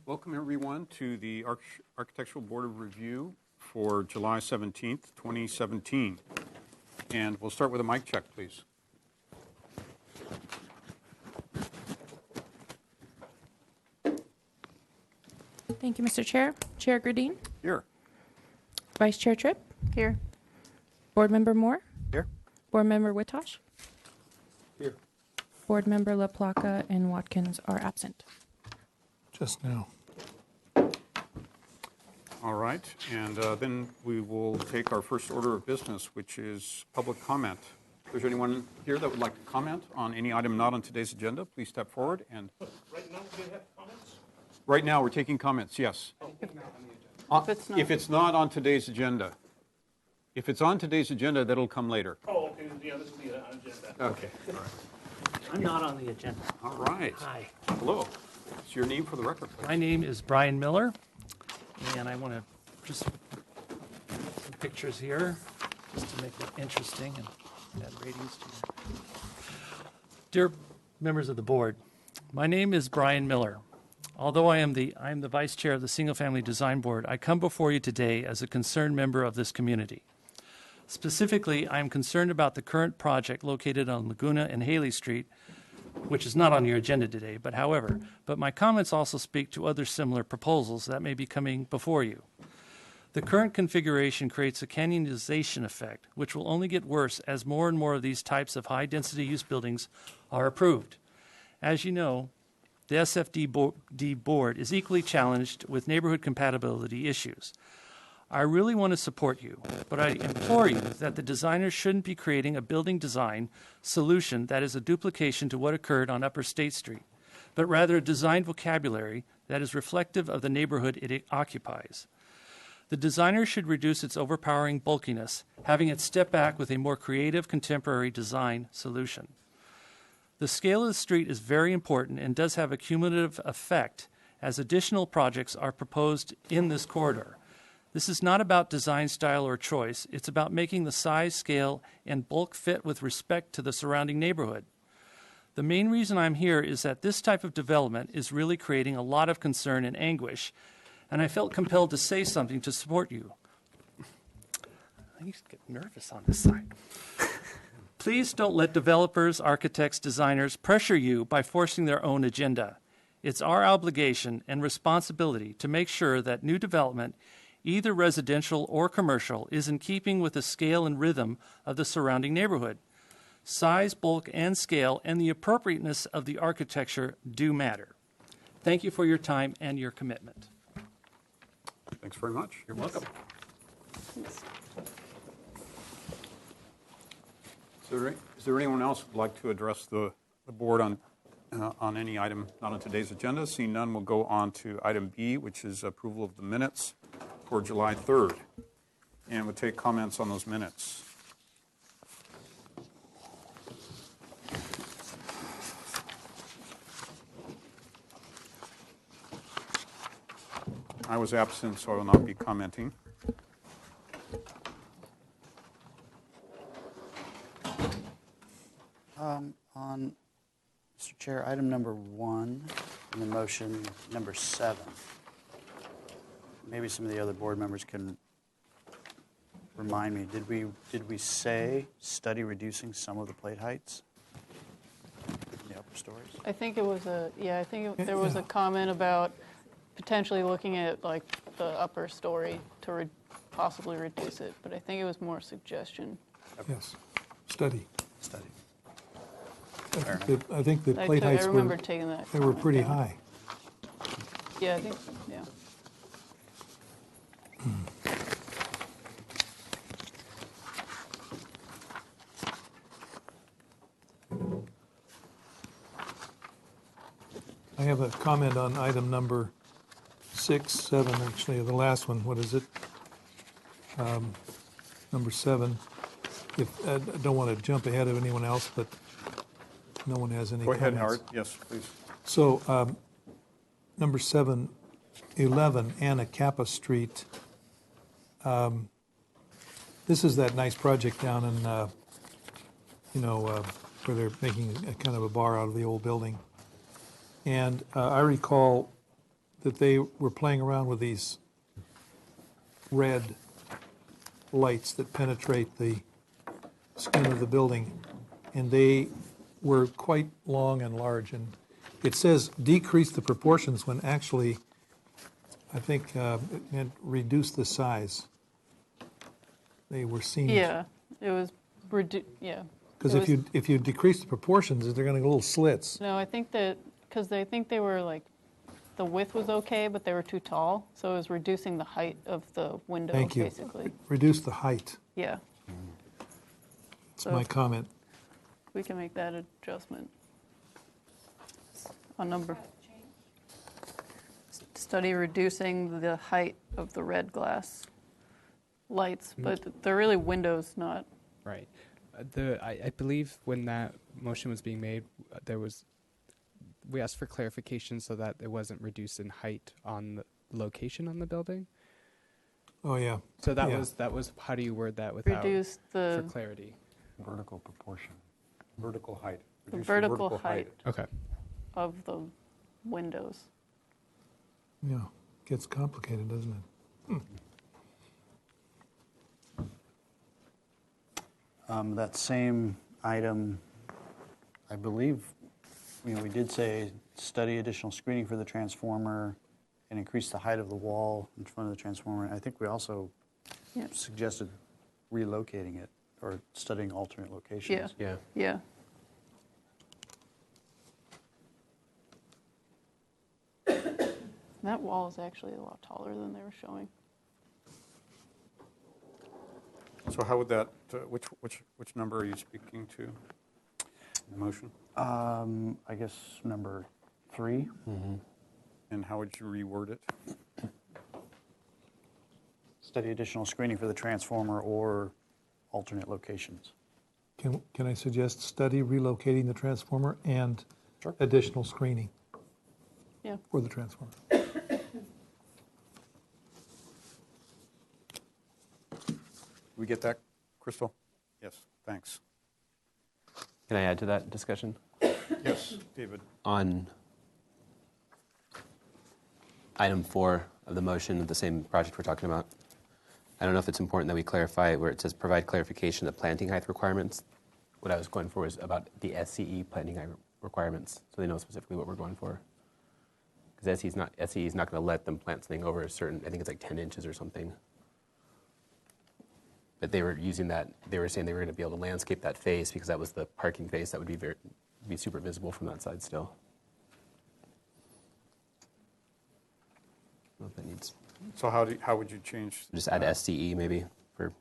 Welcome everyone to the Architectural Board of Review for July 17th, 2017. And we'll start with a mic check, please. Thank you, Mr. Chair. Chair Gradine. Here. Vice Chair Tripp. Here. Board Member Moore. Here. Board Member Witosh. Here. Board Member LaPlaca and Watkins are absent. Just now. All right, and then we will take our first order of business, which is public comment. If there's anyone here that would like to comment on any item not on today's agenda, please step forward. And Right now, we have comments? right now, we're taking comments, yes. If it's not on today's agenda. If it's on today's agenda, that'll come later. Oh, okay, yeah, this will be on agenda. Okay, all right. I'm not on the agenda. All right. Hi. Hello. What's your name for the record, please? My name is Brian Miller, and I want to just put some pictures here just to make it interesting and add ratings to it. Dear members of the board, my name is Brian Miller. Although I am the vice chair of the Single Family Design Board, I come before you today as a concerned member of this community. Specifically, I am concerned about the current project located on Laguna and Haley Street, which is not on your agenda today, but my comments also speak to other similar proposals that may be coming before you. The current configuration creates a canyonization effect, which will only get worse as more and more of these types of high-density use buildings are approved. As you know, the SFD board is equally challenged with neighborhood compatibility issues. I really want to support you, but I implore you that the designers shouldn't be creating a building design solution that is a duplication to what occurred on Upper State Street, but rather a design vocabulary that is reflective of the neighborhood it occupies. The designer should reduce its overpowering bulkiness, having it step back with a more creative contemporary design solution. The scale of the street is very important and does have a cumulative effect as additional projects are proposed in this corridor. This is not about design style or choice. It's about making the size, scale, and bulk fit with respect to the surrounding neighborhood. The main reason I'm here is that this type of development is really creating a lot of concern and anguish, and I felt compelled to say something to support you. I used to get nervous on this side. Please don't let developers, architects, designers pressure you by forcing their own agenda. It's our obligation and responsibility to make sure that new development, either residential or commercial, is in keeping with the scale and rhythm of the surrounding neighborhood. Size, bulk, and scale, and the appropriateness of the architecture do matter. Thank you for your time and your commitment. Thanks very much. You're welcome. Is there anyone else who would like to address the board on any item not on today's agenda? Seeing none, we'll go on to item B, which is approval of the minutes for July 3rd. And we'll take comments on those minutes. I was absent, so I will not be commenting. On, Mr. Chair, item number 1 and the motion number 7. Maybe some of the other board members can remind me. Did we say study reducing some of the plate heights in the upper stories? I think it was there was a comment about potentially looking at like the upper story to possibly reduce it, but I think it was more a suggestion. Yes. Study. Fair I think the plate heights I remember taking that. they were pretty high. Yeah, I think, yeah. I have a comment on item number 6, 7, actually, the last one. What is it? Number 7. I don't want to jump ahead of anyone else, but no one has any comments. Go ahead, Howard. Yes, please. So, number 7, 11 Anacapa Street. This is that nice project down in, where they're making a kind of a bar out of the old building. And I recall that they were playing around with these red lights that penetrate the skin of the building, and they were quite long and large. And it says decrease the proportions when actually, I think it meant reduce the size. They were seen. Yeah, it was, yeah. Because It was- if you decrease the proportions, they're going to go little slits. No, I think that, because they think they were like, the width was okay, but they were too tall, so it was reducing the height of the window, Thank you. basically. Reduce the height. Yeah, That's So- my comment. we can make that adjustment. On number. Study reducing the height of the red glass lights, but they're really windows, not, Right. I believe when that motion was being made, we asked for clarification so that it wasn't reduced in height on the location on the building. Oh, yeah. So that Yeah. was how do you word that without reduce for the, clarity? Vertical proportion. Vertical height. The Reduce vertical height. Okay. of the windows. Yeah. Gets complicated, doesn't it? That same item, I believe, we did say study additional screening for the transformer and increase the height of the wall in front of the transformer. I think we also Yep. suggested relocating it or studying alternate locations. Yeah. Yeah. That wall is actually a lot taller than they were showing. So how would that, which number are you speaking to? in the Motion? I guess number 3. And how would you reword it? Study additional screening for the transformer or alternate locations. Can I suggest study relocating the transformer and Sure. additional screening Yeah. for the transformer? We get that, Crystal? Yes, thanks. Can I add to that discussion? Yes, David. On item 4 of the motion of the same project we're talking about, I don't know if it's important that we clarify where it says provide clarification of planting height requirements. What I was going for is about the SCE planting height requirements, so they know specifically what we're going for. Because SCE is not going to let them plant something over a certain, I think it's like 10 inches or something. But they were using that, they were saying they were going to be able to landscape that face because that was the parking face that would be super visible from that side still. I don't know if that needs, So how would you change? just add SCE maybe, for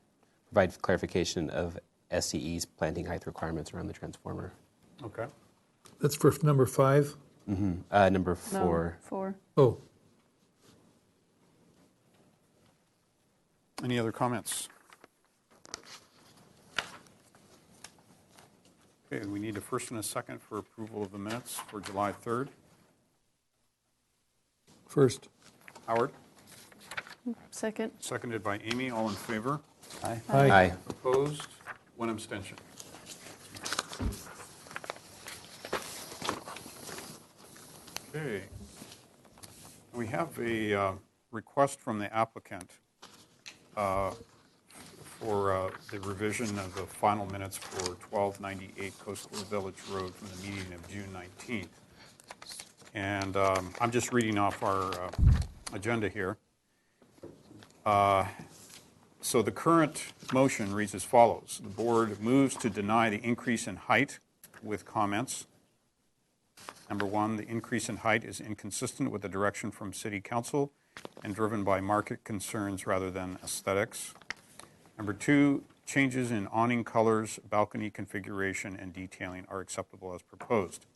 provide clarification of SCE's planting height requirements around the transformer. Okay. That's for number 5? Number 4. No, 4. Oh, Any other comments? Okay, we need a first and a second for approval of the minutes for July 3rd. first. Howard, Second. seconded by Amy. All in favor? Aye. Aye. Opposed? One abstention. Okay. We have a request from the applicant for the revision of the final minutes for 1298 Coastal Village Road from the meeting of June 19th. And I'm just reading off our agenda here. So the current motion reads as follows. The board moves to deny the increase in height with comments. Number 1, the increase in height is inconsistent with the direction from City Council and driven by market concerns rather than aesthetics. Number 2, changes in awning colors, balcony configuration, and detailing are acceptable as proposed.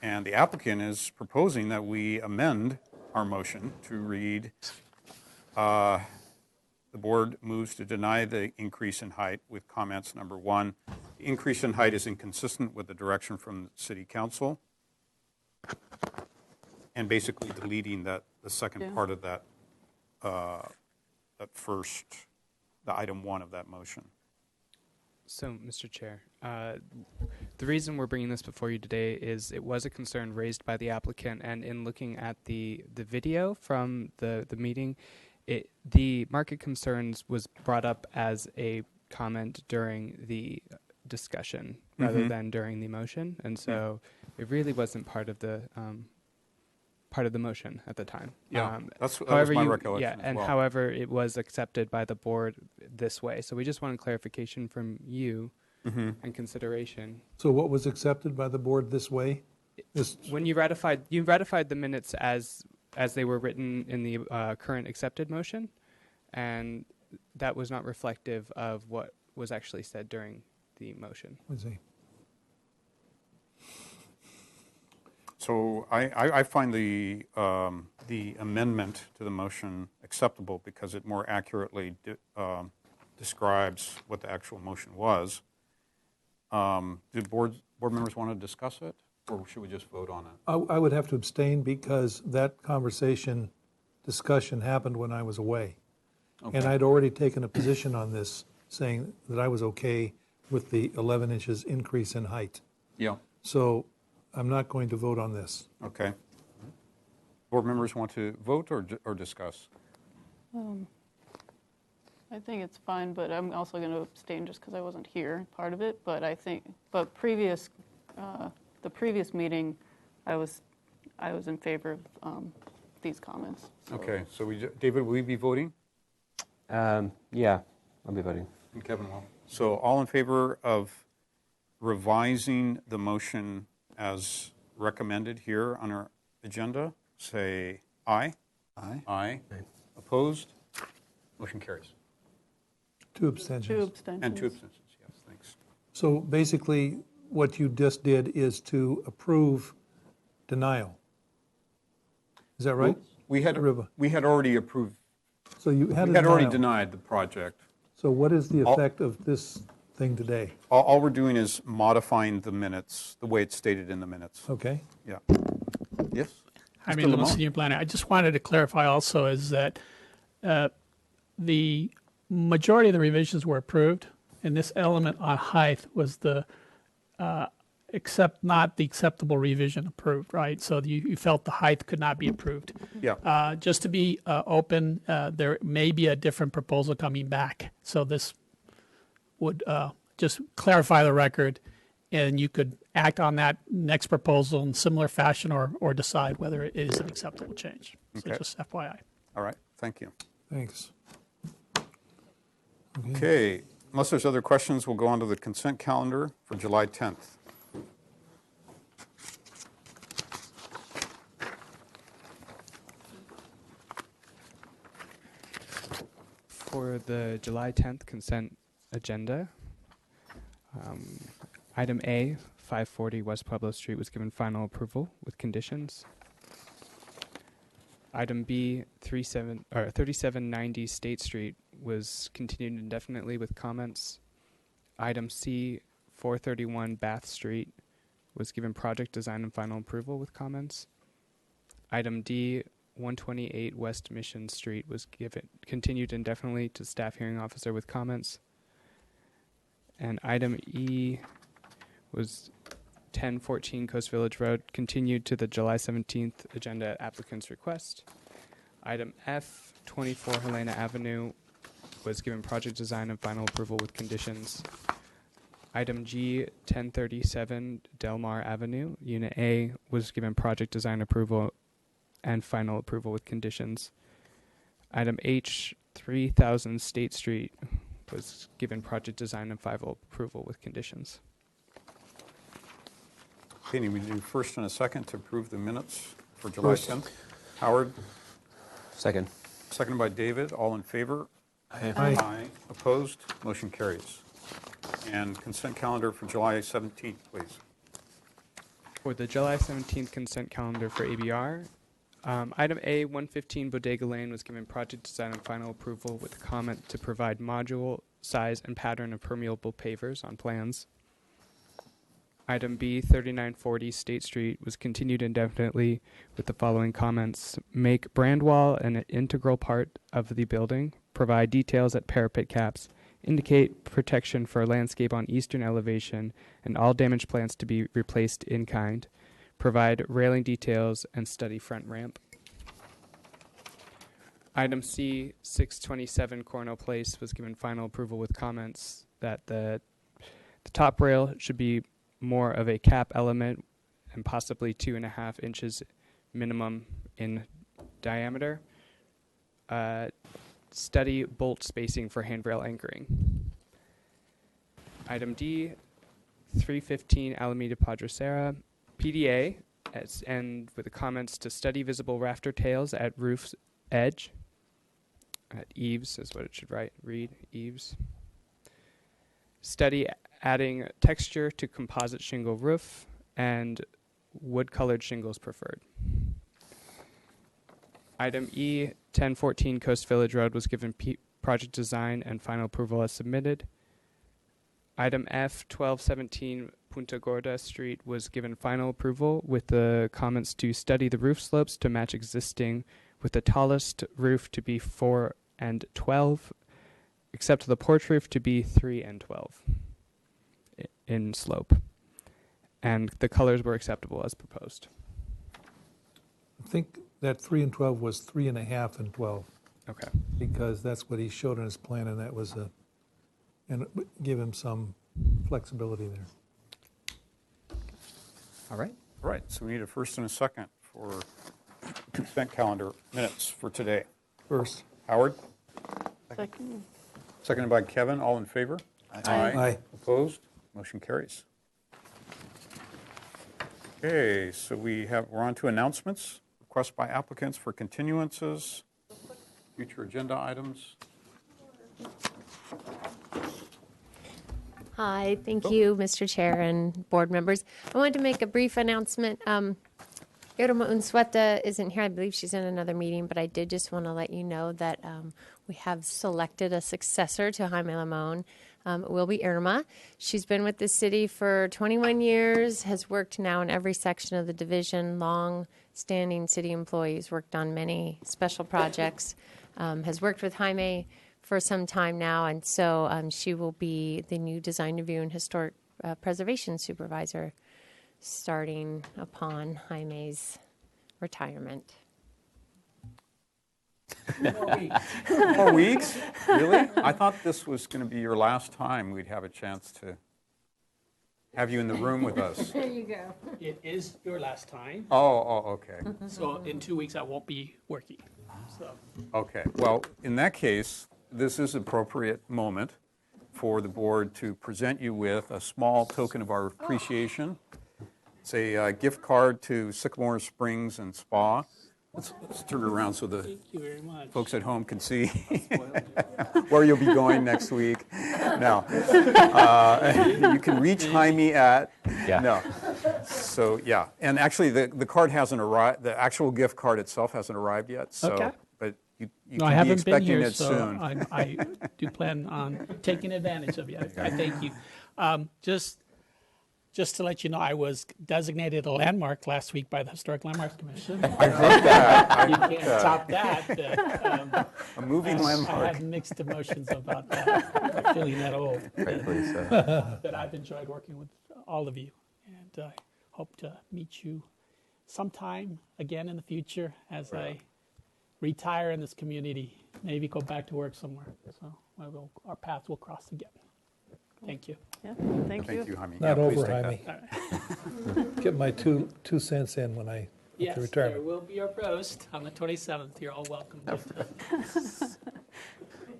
And the applicant is proposing that we amend our motion to read, the board moves to deny the increase in height with comments. Number 1, the increase in height is inconsistent with the direction from City Council. And basically deleting the second Yeah. part of that first, the item 1 of that motion. So, Mr. Chair, the reason we're bringing this before you today is it was a concern raised by the applicant, and in looking at the video from the meeting, the market concerns was brought up as a comment during the discussion rather than during the motion, and so it really wasn't part of the motion at the time. Yeah, that was However, my recollection yeah, as and well. however, it was accepted by the board this way. So we just wanted clarification from you and consideration. So what was accepted by the board this way? This, When you ratified the minutes as they were written in the current accepted motion, and that was not reflective of what was actually said during the motion. let's see. So I find the amendment to the motion acceptable because it more accurately describes what the actual motion was. Do board members want to discuss it, or should we just vote on it? I would have to abstain because that discussion happened when I was away. Okay. And I'd already taken a position on this, saying that I was okay with the 11 inches increase in height. Yeah. So I'm not going to vote on this. Okay. Board members want to vote or discuss? I think it's fine, but I'm also going to abstain just because I wasn't here, part of it. But the previous meeting, I was in favor of these comments. So. Okay. So David, will we be voting? Yeah, I'll be voting. And Kevin will. So all in favor of revising the motion as recommended here on our agenda, say aye. Aye. Aye. Opposed? Motion carries. 2 abstentions. 2 abstentions. And 2 abstentions, yes, thanks. So basically, what you just did is to approve denial. Is that right? We had Riva. already approved, So you had a we had already denial. denied the project. So what is the All- effect of this thing today? All we're doing is modifying the minutes, the way it's stated in the minutes. Okay? Yeah. Yes? I Mr. mean, Lamont? Senior Planner, I just wanted to clarify also is that the majority of the revisions were approved, and this element on height was not the acceptable revision approved, right? So you felt the height could not be approved. Yeah. Just to be open, there may be a different proposal coming back. So this would just clarify the record, and you could act on that next proposal in similar fashion or decide whether it is an acceptable change. So Okay. just FYI. All right, thank you. Thanks. Okay, unless there's other questions, we'll go on to the consent calendar for July 10th. For the July 10th consent agenda, item A, 540 West Pueblo Street was given final approval with conditions. Item B, 3790 State Street was continued indefinitely with comments. Item C, 431 Bath Street was given project design and final approval with comments. Item D, 128 West Mission Street was continued indefinitely to staff hearing officer with comments. And item E was 1014 Coast Village Road, continued to the July 17th agenda at applicant's request. Item F, 24 Helena Avenue, was given project design and final approval with conditions. Item G, 1037 Del Mar Avenue, Unit A, was given project design approval and final approval with conditions. Item H, 3000 State Street, was given project design and final approval with conditions. Okay, need we do first and a second to approve the minutes for July First. 10th? Howard, Second. seconded by David, all in favor? Aye. Opposed? Motion carries. And consent calendar for July 17th, please. For the July 17th consent calendar for ABR, item A, 115 Bodega Lane was given project design and final approval with a comment to provide module, size, and pattern of permeable pavers on plans. Item B, 3940 State Street was continued indefinitely with the following comments. Make brand wall an integral part of the building. Provide details at parapet caps indicate protection for landscape on eastern elevation and all damaged plants to be replaced in kind, provide railing details, and study front ramp. Item C, 627 Cornell Place, was given final approval with comments that the top rail should be more of a cap element and possibly 2.5 inches minimum in diameter. Study bolt spacing for handrail anchoring. Item D, 315 Alameda Padre Serra, PDA, and with the comments to study visible rafter tails at roof's edge. At eaves is what it should read, eaves. Study adding texture to composite shingle roof and wood-colored shingles preferred. Item E, 1014 Coast Village Road was given project design and final approval as submitted. Item F, 1217 Punta Gorda Street was given final approval with the comments to study the roof slopes to match existing, with the tallest roof to be 4 and 12, except the porch roof to be 3 and 12 in slope. And the colors were acceptable as proposed. I think that 3 and 12 was 3.5 and 12, Okay. because that's what he showed on his plan, and that was and give him some flexibility there. All right. All right, so we need a first and a second for consent calendar minutes for today. First. Howard, Second. seconded by Kevin. All in favor? Aye. Opposed? Motion carries. Okay, so we're on to announcements. Requests by applicants for continuances, future agenda items. Hi, thank you, Mr. Chair and board members. I wanted to make a brief announcement. Irma Unsueta isn't here. I believe she's in another meeting, but I did just want to let you know that we have selected a successor to Jaime Limon. It will be Irma. She's been with the city for 21 years, has worked now in every section of the division, long-standing city employees, worked on many special projects, has worked with Jaime for some time now, and so she will be the new design review and historic preservation supervisor starting upon Jaime's retirement. 4 weeks? Really? I thought this was going to be your last time we'd have a chance to have you in the room with us. There you go. It is your last time, Oh, okay. so in 2 weeks I won't be working. So Okay, well, in that case, this is appropriate moment for the board to present you with a small token of our appreciation. It's a gift card to Sycamore Springs and Spa. Let's turn it around so the thank you very much. folks at home can see where you'll be going next week. Now, you can reach Jaime at, no. So, yeah, and actually the card hasn't arrived, the actual gift card itself hasn't arrived yet, so. Okay. But you No, I can be haven't been expecting here, it so soon. I do plan on taking advantage of you. I thank you. Just to let you know, I was designated a landmark last week by the Historic Landmarks Commission. I heard that. You can't top that. But, A moving I landmark. had mixed emotions about that, like feeling that old. Rightfully so. But I've enjoyed working with all of you, and I hope to meet you sometime again in the future as I retire in this community, maybe go back to work somewhere. So our paths will cross again. Thank you. Yeah, thank you. Thank you, Jaime. Not Yeah, please over, take Jaime. that. Get my two cents in when I Yes, to there retirement. will be a roast on the 27th. You're all welcome. Not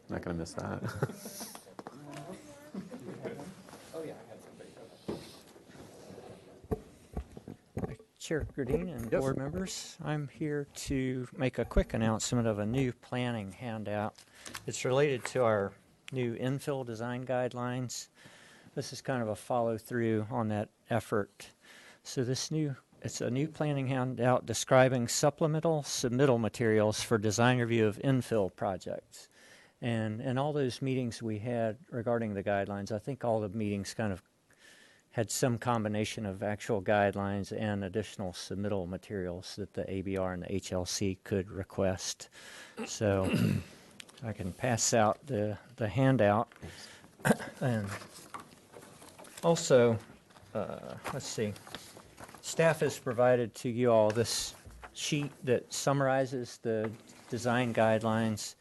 going to miss that. Chair Grudine and Yes. board members, I'm here to make a quick announcement of a new planning handout. It's related to our new infill design guidelines. This is kind of a follow-through on that effort. So it's a new planning handout describing supplemental submittal materials for design review of infill projects. And in all those meetings we had regarding the guidelines, I think all the meetings kind of had some combination of actual guidelines and additional submittal materials that the ABR and the HLC could request. So I can pass out the handout. And also, let's see, staff has provided to you all this sheet that summarizes the design guidelines.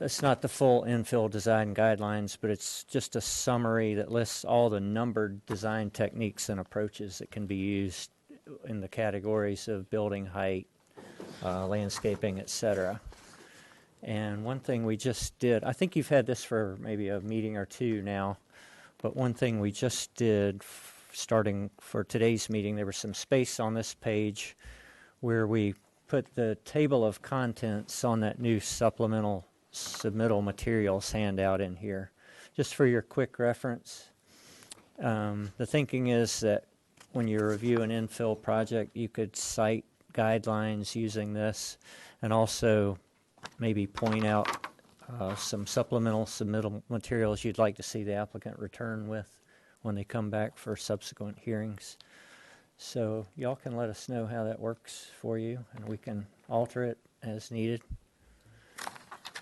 It's not the full infill design guidelines, but it's just a summary that lists all the numbered design techniques and approaches that can be used in the categories of building height, landscaping, etc. And one thing we just did, I think you've had this for maybe a meeting or two now, but one thing we just did, starting for today's meeting, there was some space on this page where we put the table of contents on that new supplemental submittal materials handout in here, just for your quick reference. The thinking is that when you review an infill project, you could cite guidelines using this, and also maybe point out some supplemental submittal materials you'd like to see the applicant return with when they come back for subsequent hearings. So y'all can let us know how that works for you, and we can alter it as needed.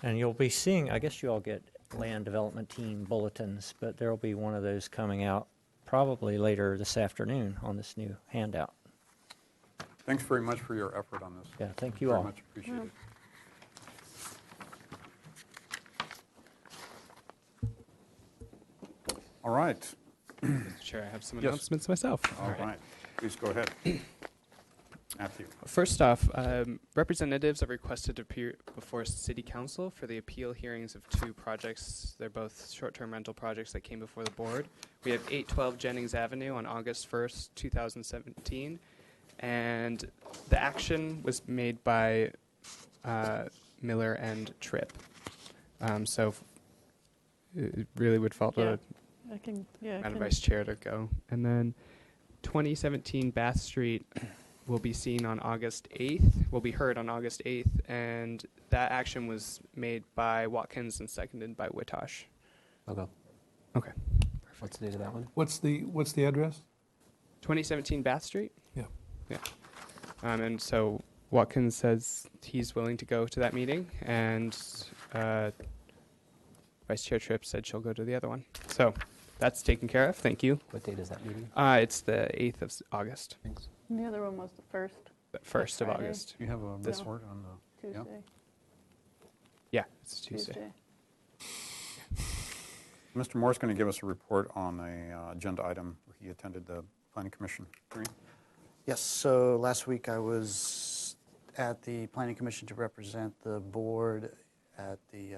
And you'll be seeing, I guess you all get land development team bulletins, but there'll be one of those coming out probably later this afternoon on this new handout. Thanks very much for your effort on this. Yeah, thank you Very all. much appreciated. All right. Mr. Chair, I have some Yes. announcements myself. All right. Please go ahead. Matthew. First off, representatives are requested to appear before City Council for the appeal hearings of two projects. They're both short-term rental projects that came before the board. We have 812 Jennings Avenue on August 1st, 2017, and the action was made by Miller and Tripp. So it really would fall to I can, yeah. Madam Vice Chair to go. And then 2017 Bath Street will be seen on August 8th, will be heard on August 8th, and that action was made by Watkins and seconded by Witosh. I'll go. Okay. What's the date of that one? What's the address? 2017 Bath Street? Yeah. Yeah. And so Watkins says he's willing to go to that meeting, and Vice Chair Tripp said she'll go to the other one. So that's taken care of. Thank you. What date is that meeting? It's the 8th of August. Thanks. And the other one was the 1st, The 1st of Friday. August. Do you have a This report on the? Yeah. Tuesday. Yeah, it's Tuesday. Mr. Moore's going to give us a report on a agenda item. He attended the Planning Commission hearing. Yes, so last week I was at the Planning Commission to represent the board at the,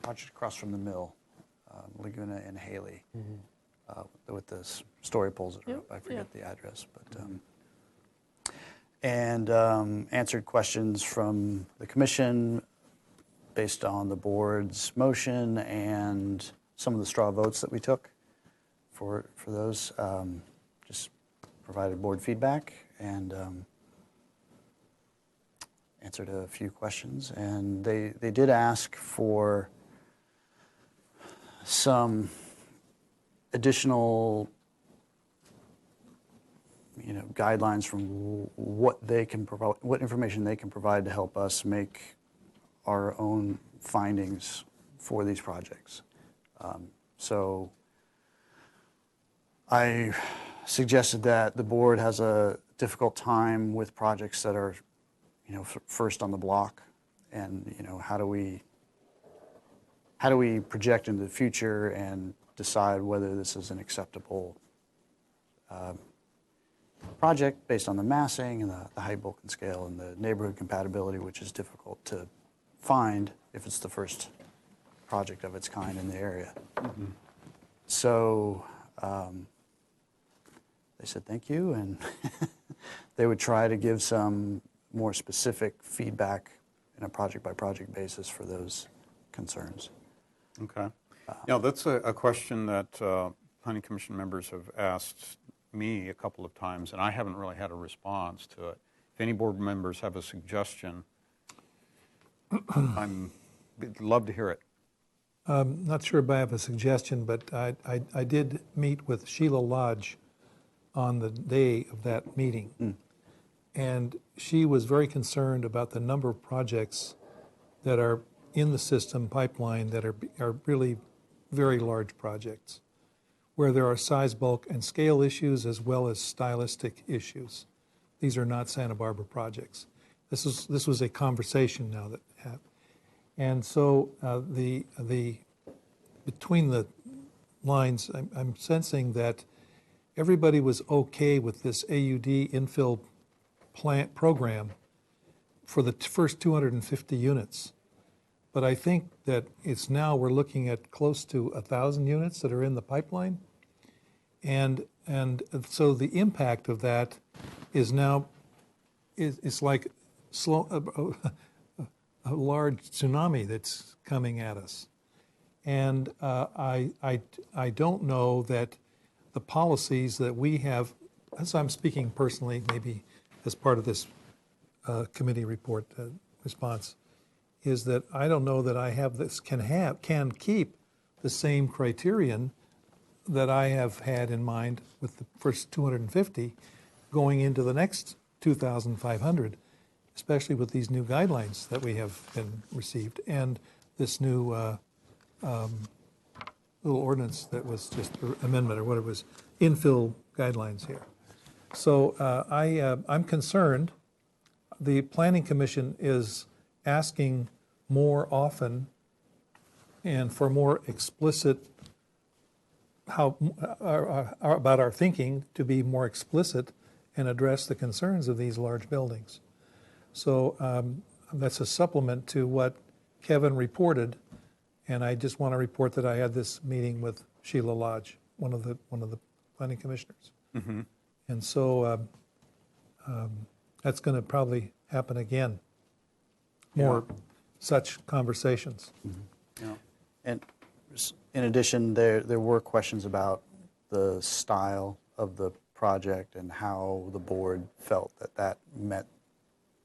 project across from the mill, Laguna and Haley, with the story poles that are up. I forget the address, but and answered questions from the commission based on the board's motion and some of the straw votes that we took for those. Just provided board feedback and answered a few questions. And they did ask for some additional guidelines from what they can provide, what information they can provide to help us make our own findings for these projects. So I suggested that the board has a difficult time with projects that are, first on the block, and how do we project into the future and decide whether this is an acceptable project based on the massing and the height, bulk, and scale and the neighborhood compatibility, which is difficult to find if it's the first project of its kind in the area. So they said thank you, and they would try to give some more specific feedback in a project-by-project basis for those concerns. Okay. Yeah, that's a question that Planning Commission members have asked me a couple of times, and I haven't really had a response to it. If any board members have a suggestion, I'd love to hear it. Not sure if I have a suggestion, but I did meet with Sheila Lodge on the day of that meeting. And she was very concerned about the number of projects that are in the system pipeline that are really very large projects, where there are size, bulk, and scale issues as well as stylistic issues. These are not Santa Barbara projects. This was a conversation now that happened. And so between the lines, I'm sensing that everybody was okay with this AUD infill plant program for the first 250 units. But I think that it's now we're looking at close to 1,000 units that are in the pipeline. And so the impact of that is now, it's like a large tsunami that's coming at us. And I don't know that the policies that we have, as I'm speaking personally, maybe as part of this committee report response, is that I don't know that I have this can keep the same criterion that I have had in mind with the first 250 going into the next 2,500, especially with these new guidelines that we have been received and this new little ordinance that was just amendment or what it was, infill guidelines here. So I'm concerned. The Planning Commission is asking more often and for more explicit about our thinking, to be more explicit and address the concerns of these large buildings. So that's a supplement to what Kevin reported, and I just want to report that I had this meeting with Sheila Lodge, one of the planning commissioners. Mm-hmm. And so that's going to probably happen again. More such conversations. Mm-hmm. Yeah. And in addition, there were questions about the style of the project and how the board felt that met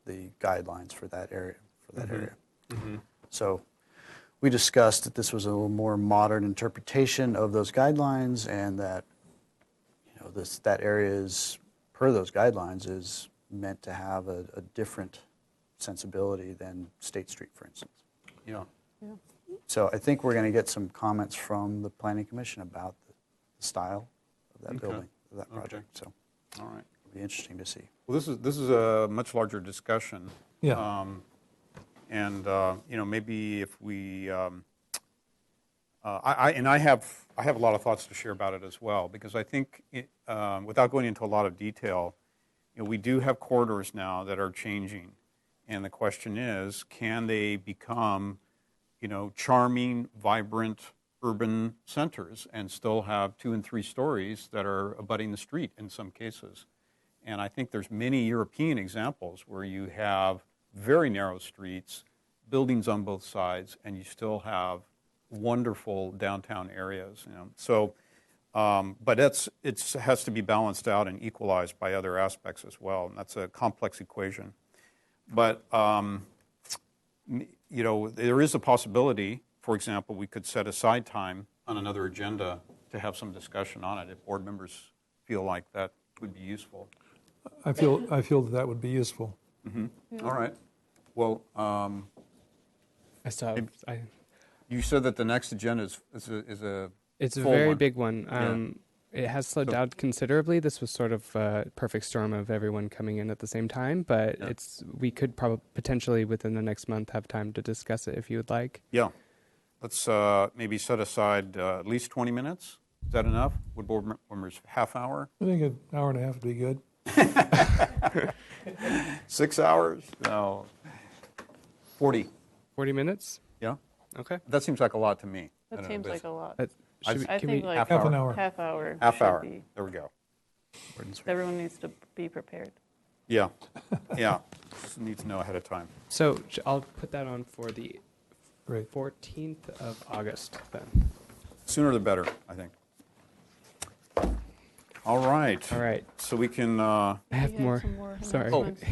the guidelines for that area. Mm-hmm. So we discussed that this was a little more modern interpretation of those guidelines, and that that area is, per those guidelines, is meant to have a different sensibility than State Street, for instance. Yeah. So I think we're going to get some comments from the Planning Commission about the style of that building, of that project. So all right. It'll be interesting to see. Well, this is a much larger discussion. Yeah. Maybe if we, I have a lot of thoughts to share about it as well, because I think, without going into a lot of detail, we do have corridors now that are changing, and the question is, can they become, charming, vibrant urban centers and still have 2 and 3 stories that are abutting the street in some cases? And I think there's many European examples where you have very narrow streets, buildings on both sides, and you still have wonderful downtown areas. So, but it has to be balanced out and equalized by other aspects as well, and that's a complex equation. But there is a possibility. For example, we could set aside time on another agenda to have some discussion on it if board members feel like that would be useful. I feel that would be useful. Mm-hmm. Yeah. All right. Well, you said that the next agenda is a It's a full very one. big one. It has slowed down considerably. This was sort of a perfect storm of everyone coming in at the same time, but we could potentially within the next month have time to discuss it if you would like. Yeah. Let's maybe set aside at least 20 minutes. Is that enough? Would board members half hour? I think an hour and a half would be good. 6 hours? No. 40. 40 minutes? Yeah. Okay. That seems like a lot to me. That seems like a lot. Should we- I can think we- like half Half an hour. hour. half hour. Half should hour. be- There we go. Everyone needs to be prepared. Yeah. Yeah. Just need to know ahead of time. So I'll put that on for the Great. 14th of August then. Sooner the better, I think. All right. All right. So we can. I have We more. some more Sorry. announcements.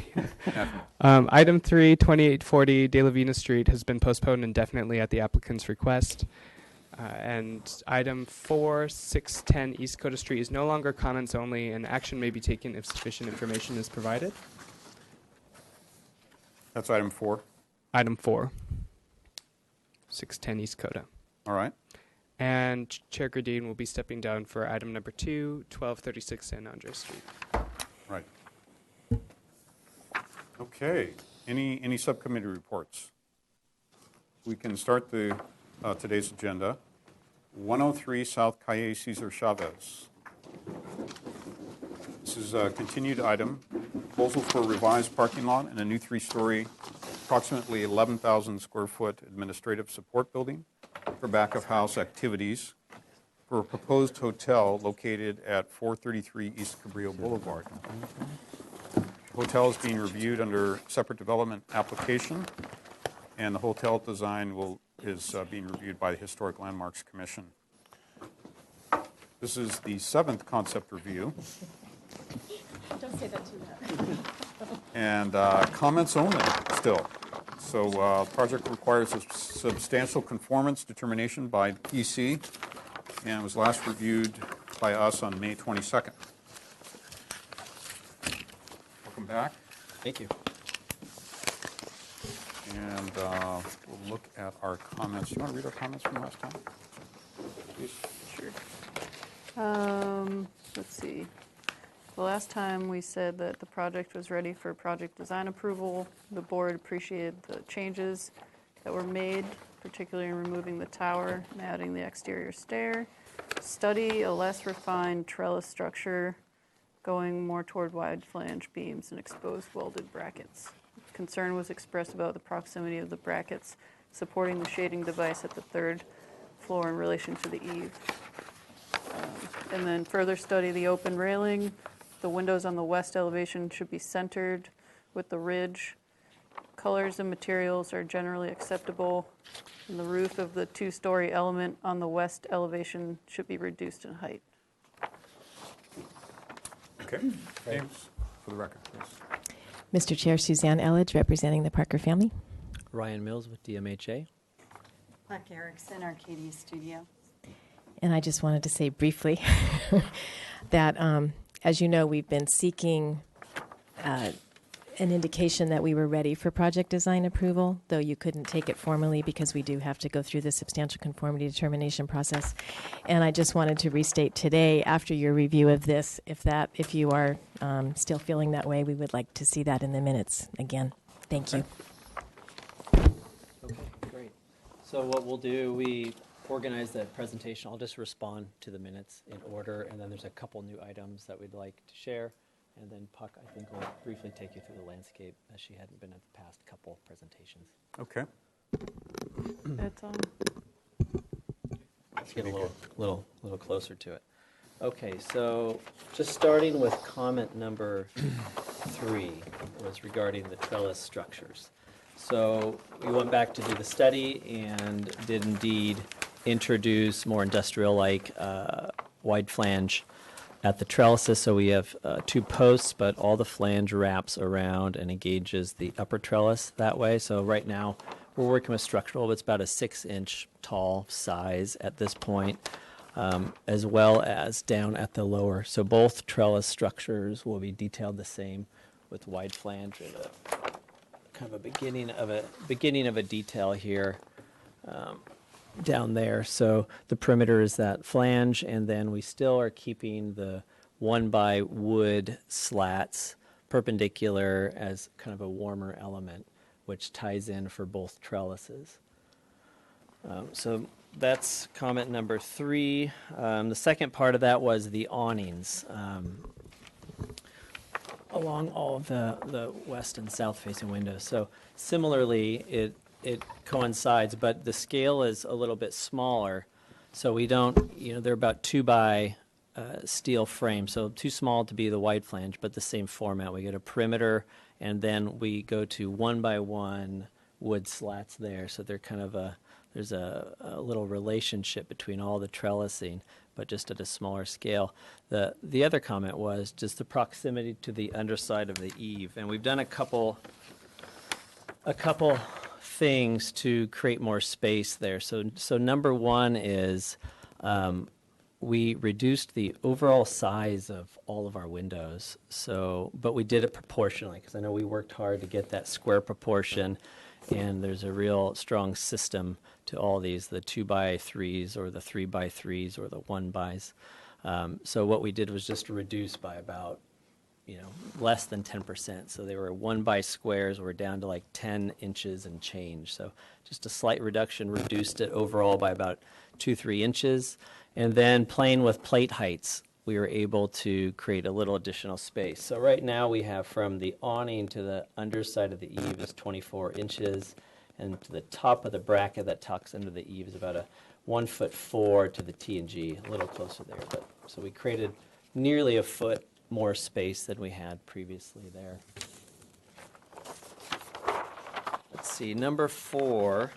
Item 3, 2840 De La Vina Street has been postponed indefinitely at the applicant's request. And item 4, 610 East Coda Street is no longer comments only, and action may be taken if sufficient information is provided. That's item 4. Item 4. 610 East Coda. All right. And Chair Gradine will be stepping down for item number 2, 1236 San Andres Street. Right. Okay. Any subcommittee reports? We can start today's agenda. 103 South Calle Cesar Chavez. This is a continued item. Proposal for a revised parking lot and a new 3-story, approximately 11,000 square foot administrative support building for back-of-house activities for a proposed hotel located at 433 East Cabrillo Boulevard. The hotel is being reviewed under separate development application, and the hotel design is being reviewed by the Historic Landmarks Commission. This is the 7th concept review. Don't say that too loud. And comments only still. So project requires a substantial conformance determination by PC and was last reviewed by us on May 22nd. Welcome back. Thank you. And we'll look at our comments. You want to read our comments from last time? Please. Sure. Let's see. The last time we said that the project was ready for project design approval. The board appreciated the changes that were made, particularly in removing the tower and adding the exterior stair. Study a less refined trellis structure going more toward wide flange beams and exposed welded brackets. Concern was expressed about the proximity of the brackets supporting the shading device at the 3rd floor in relation to the eave. And then further study the open railing. The windows on the west elevation should be centered with the ridge. Colors and materials are generally acceptable. And the roof of the 2-story element on the west elevation should be reduced in height. Okay. Names for the record, please. Mr. Chair, Suzanne Elledge, representing the Parker family. Ryan Mills with DMHA. Black Erickson, Arcadia Studio. And I just wanted to say briefly that, as you know, we've been seeking an indication that we were ready for project design approval, though you couldn't take it formally because we do have to go through the substantial conformity determination process. And I just wanted to restate today, after your review of this, if you are still feeling that way, we would like to see that in the minutes again. Thank you. Okay, great. So what we'll do, we organize that presentation. I'll just respond to the minutes in order, and then there's a couple new items that we'd like to share. And then Puck, I think, will briefly take you through the landscape, as she hadn't been at the past couple presentations. Okay. It's on. Let's get a little closer to it. Okay, so just starting with comment number 3 was regarding the trellis structures. So we went back to do the study and did indeed introduce more industrial-like wide flange at the trellises. So we have 2 posts, but all the flange wraps around and engages the upper trellis that way. So right now we're working with structural. It's about a 6-inch tall size at this point, as well as down at the lower. So both trellis structures will be detailed the same with wide flange and a kind of a beginning of a detail here. Down there. So the perimeter is that flange, and then we still are keeping the 1x wood slats perpendicular as kind of a warmer element, which ties in for both trellises. So that's comment number 3. The second part of that was the awnings along all of the west and south facing windows. So similarly, it coincides, but the scale is a little bit smaller. So we don't, they're about 2x steel frame, so too small to be the wide flange, but the same format. We get a perimeter, and then we go to 1x1 wood slats there. So they're kind of there's a little relationship between all the trellising, but just at a smaller scale. The other comment was just the proximity to the underside of the eave, and we've done a couple things to create more space there. So number 1 is we reduced the overall size of all of our windows. But we did it proportionally, because I know we worked hard to get that square proportion. and there's a real strong system to all these, the 2x3s or the 3x3s or the 1xs. So what we did was just reduce by about, less than 10%. So they were 1x squares, we're down to like 10 inches and change. So just a slight reduction reduced it overall by about 2-3 inches. And then playing with plate heights, we were able to create a little additional space. So right now we have from the awning to the underside of the eave is 24 inches, and to the top of the bracket that tucks into the eave is about a 1'4" to the T&G, a little closer there. But so we created nearly a foot more space than we had previously there. Let's see, number 4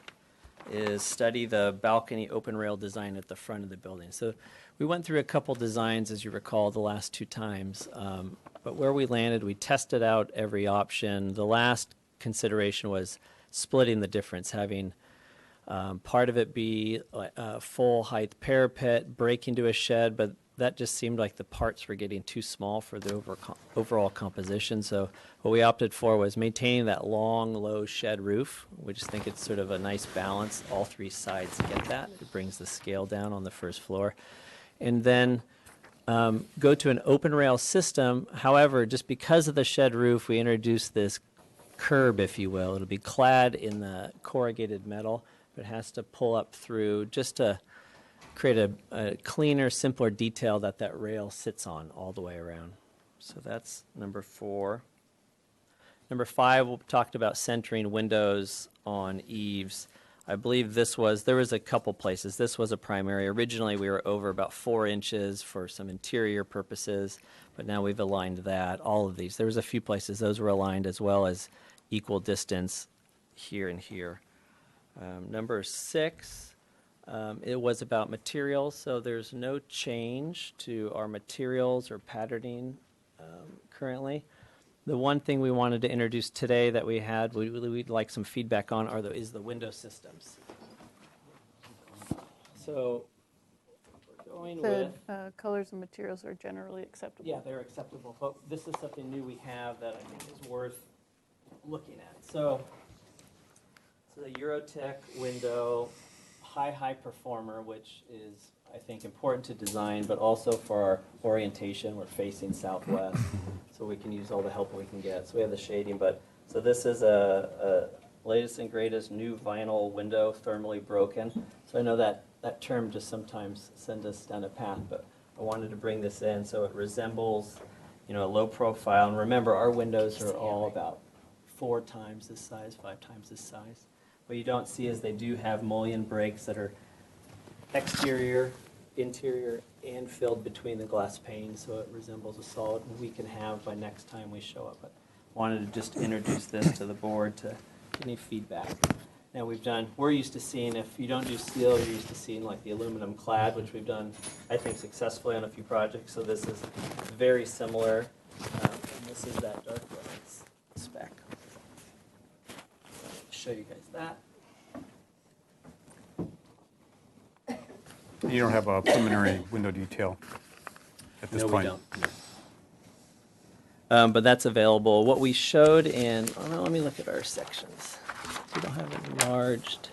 is study the balcony open rail design at the front of the building. So we went through a couple designs, as you recall, the last 2 times. But where we landed, we tested out every option. The last consideration was splitting the difference, having part of it be a full height parapet, break into a shed, but that just seemed like the parts were getting too small for the overall composition. So what we opted for was maintaining that long, low shed roof. We just think it's sort of a nice balance. All 3 sides get that. It brings the scale down on the first floor. And then go to an open rail system. However, just because of the shed roof, we introduced this curb, if you will. It'll be clad in the corrugated metal, but it has to pull up through just to create a cleaner, simpler detail that rail sits on all the way around. So that's number 4. Number 5, we talked about centering windows on eaves. I believe there was a couple places. This was a primary. Originally, we were over about 4 inches for some interior purposes, but now we've aligned that. All of these. There was a few places those were aligned, as well as equal distance here and here. Number 6, it was about materials, so there's no change to our materials or patterning currently. The one thing we wanted to introduce today that we'd like some feedback on is the window systems. So we're going with... colors and materials are generally acceptable. Yeah, they're acceptable. But this is something new we have that I think is worth looking at. So the Eurotech window, high performer, which is, I think, important to design, but also for our orientation. We're facing southwest, so we can use all the help we can get. So we have the shading, so this is a latest and greatest new vinyl window, thermally broken. So I know that term just sometimes sends us down a path, but I wanted to bring this in so it resembles, a low profile. And remember, our windows are all about 4 times this size, 5 times this size. What you don't see is they do have mullion breaks that are exterior, interior, and filled between the glass panes, so it resembles a solid we can have by next time we show up. But wanted to just introduce this to the board to get any feedback. Now we're used to seeing, if you don't do steel, you're used to seeing like the aluminum clad, which we've done, I think, successfully on a few projects. So this is very similar, and this is that dark red spec. Show you guys that. You don't have a preliminary window detail at this point? No, we don't. But that's available. What we showed let me look at our sections. We don't have it enlarged.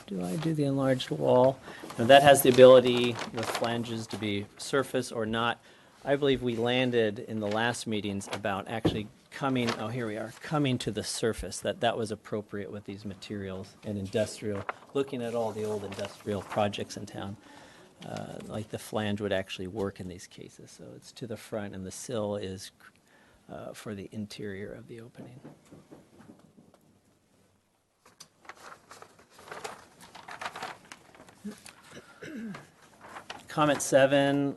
Do I do the enlarged wall? Now that has the ability with flanges to be surface or not. I believe we landed in the last meetings about actually coming to the surface, that was appropriate with these materials and industrial, looking at all the old industrial projects in town, like the flange would actually work in these cases. So it's to the front, and the sill is for the interior of the opening. Comment 7.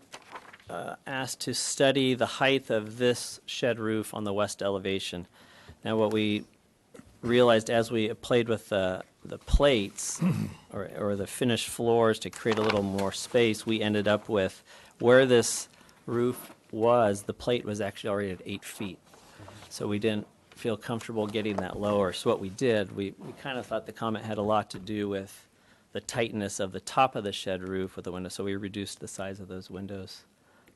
Asked to study the height of this shed roof on the west elevation. Now what we realized as we played with the plates or the finished floors to create a little more space, we ended up with where this roof was, the plate was actually already at 8 feet. So we didn't feel comfortable getting that lower. So what we did, we kind of thought the comment had a lot to do with the tightness of the top of the shed roof with the window. So we reduced the size of those windows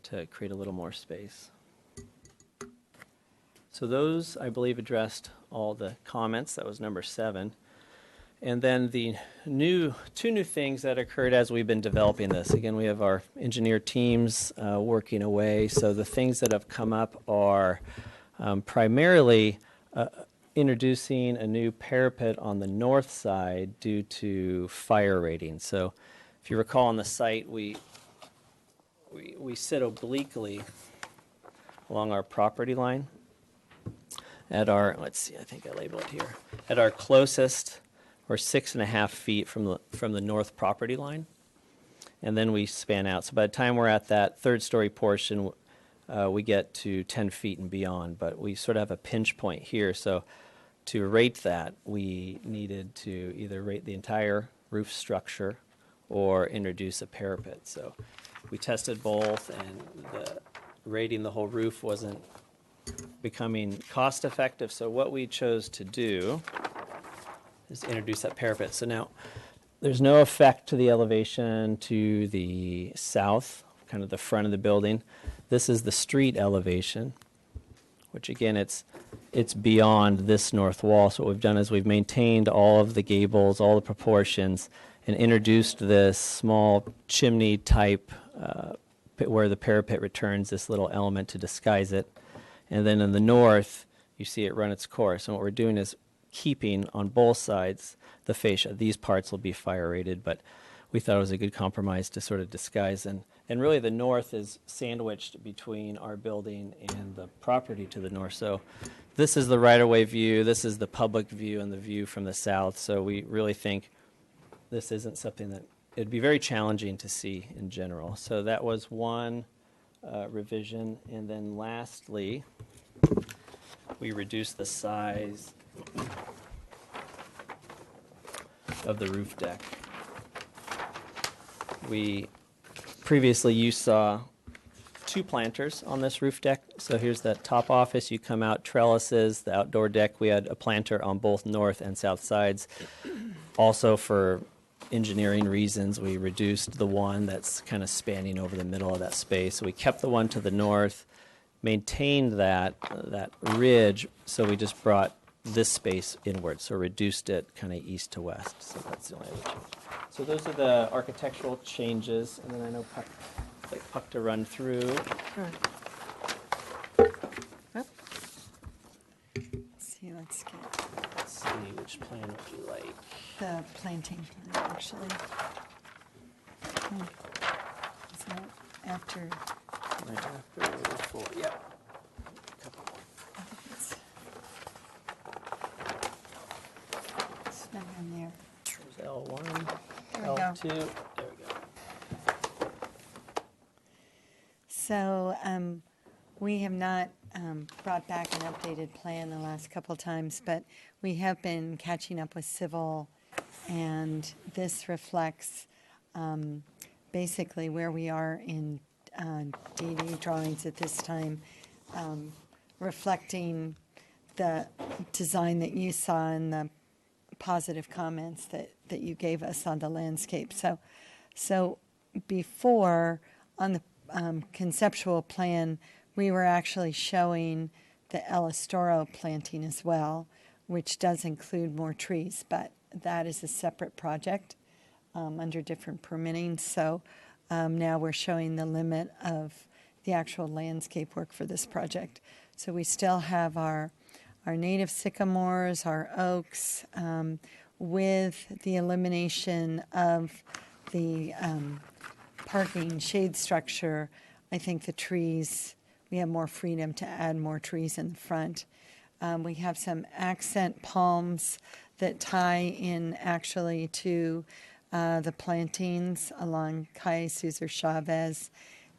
to create a little more space. So those, I believe, addressed all the comments. That was number 7. And then the two new things that occurred as we've been developing this. Again, we have our engineer teams working away. So the things that have come up are primarily introducing a new parapet on the north side due to fire rating. So if you recall on the site, we sit obliquely along our property line at our, let's see, I think I labeled it here, at our closest, or 6.5 feet from the north property line, and then we span out. So by the time we're at that third-story portion, we get to 10 feet and beyond, but we sort of have a pinch point here. So to rate that, we needed to either rate the entire roof structure or introduce a parapet. So we tested both, and rating the whole roof wasn't becoming cost-effective. So what we chose to do is introduce that parapet. So now there's no effect to the elevation to the south, kind of the front of the building. This is the street elevation, which again, it's beyond this north wall. So what we've done is we've maintained all of the gables, all the proportions, and introduced this small chimney type where the parapet returns this little element to disguise it. And then in the north, you see it run its course. And what we're doing is keeping on both sides the fascia. These parts will be fire rated, but we thought it was a good compromise to sort of disguise. And really the north is sandwiched between our building and the property to the north. So this is the right-of-way view, this is the public view, and the view from the south. So we really think this isn't something that it'd be very challenging to see in general. So that was one revision. And then lastly, we reduced the size of the roof deck. Previously you saw 2 planters on this roof deck. So here's the top office. You come out, trellises, the outdoor deck. We had a planter on both north and south sides. Also for engineering reasons, we reduced the one that's kind of spanning over the middle of that space. So we kept the one to the north, maintained that ridge, so we just brought this space inward, so reduced it kind of east to west. So that's the only other change. So those are the architectural changes, and then I know Puck, I'd like Puck to run through. Let's see, which plan would you like? The planting plan, actually. Is that after? Right after 4, yeah. Couple more. I think it's not on there. There's L1, There we go. L2. There we go. So we have not brought back an updated plan the last couple times, but we have been catching up with civil, and this reflects basically where we are in DD drawings at this time, reflecting the design that you saw and the positive comments that you gave us on the landscape. So before, on the conceptual plan, we were actually showing the El Estoro planting as well, which does include more trees, but that is a separate project under different permitting. So now we're showing the limit of the actual landscape work for this project. So we still have our native sycamores, our oaks, with the elimination of the parking shade structure. I think the trees, we have more freedom to add more trees in the front. We have some accent palms that tie in actually to the plantings along Calle Cesar Chavez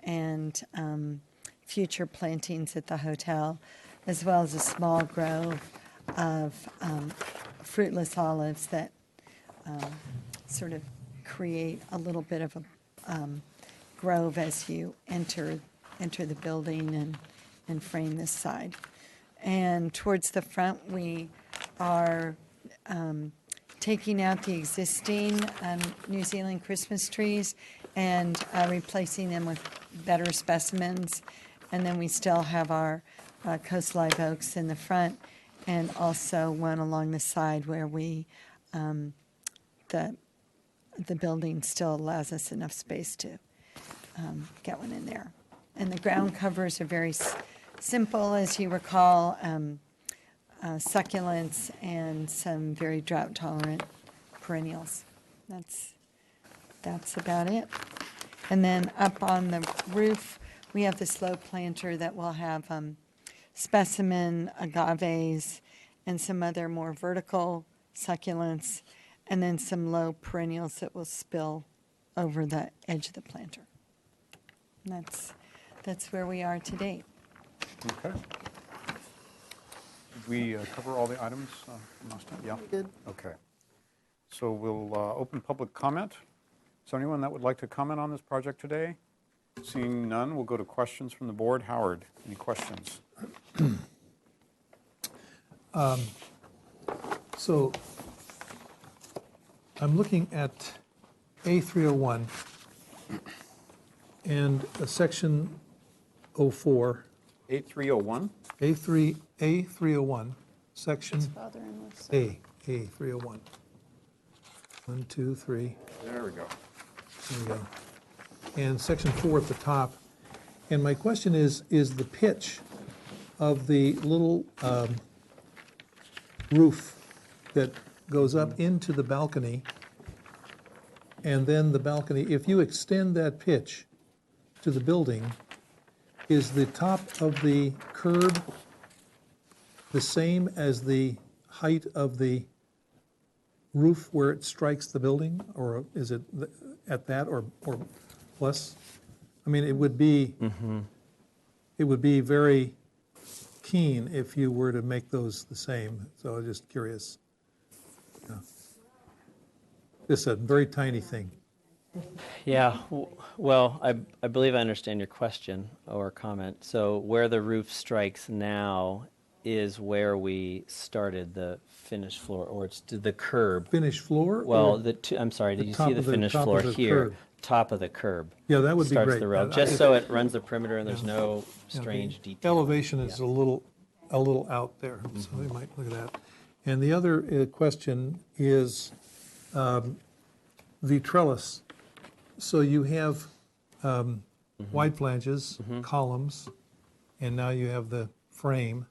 and future plantings at the hotel, as well as a small grove of fruitless olives that sort of create a little bit of a grove as you enter the building and frame this side. And towards the front, we are taking out the existing New Zealand Christmas trees and replacing them with better specimens. And then we still have our Coast Live Oaks in the front, and also one along the side where we, the building still allows us enough space to get one in there. And the ground covers are very simple, as you recall, succulents and some very drought-tolerant perennials. That's about it. And then up on the roof, we have the slope planter that will have specimen agaves and some other more vertical succulents, and then some low perennials that will spill over the edge of the planter. And that's where we are today. Okay. Did we cover all the items last time? Yeah? Good. Okay. So we'll open public comment. Is there anyone that would like to comment on this project today? Seeing none, we'll go to questions from the board. Howard, any questions? So I'm looking at A301 and section 04, A301? A301, section Father-in-law's. A301. 1, 2, 3. There we go. There we go. And section 4 at the top. And my question is the pitch of the little roof that goes up into the balcony, and then the balcony, if you extend that pitch to the building, is the top of the curb the same as the height of the roof where it strikes the building, or is it at that or less? I mean, it would be very keen if you were to make those the same. So I'm just curious. Yeah. Just a very tiny thing. Yeah, well, I believe I understand your question or comment. So where the roof strikes now is where we started the finished floor, or it's to the curb. Finished floor? Well, I'm sorry, did you see the finished floor here? Curb. Top of the curb. Yeah, that would be starts great. the rail, just so it runs the perimeter and there's no strange the detail. elevation is a little out there, so we might look at that. And the other question is the trellis. So you have wide flanges, columns, and now you have the frame,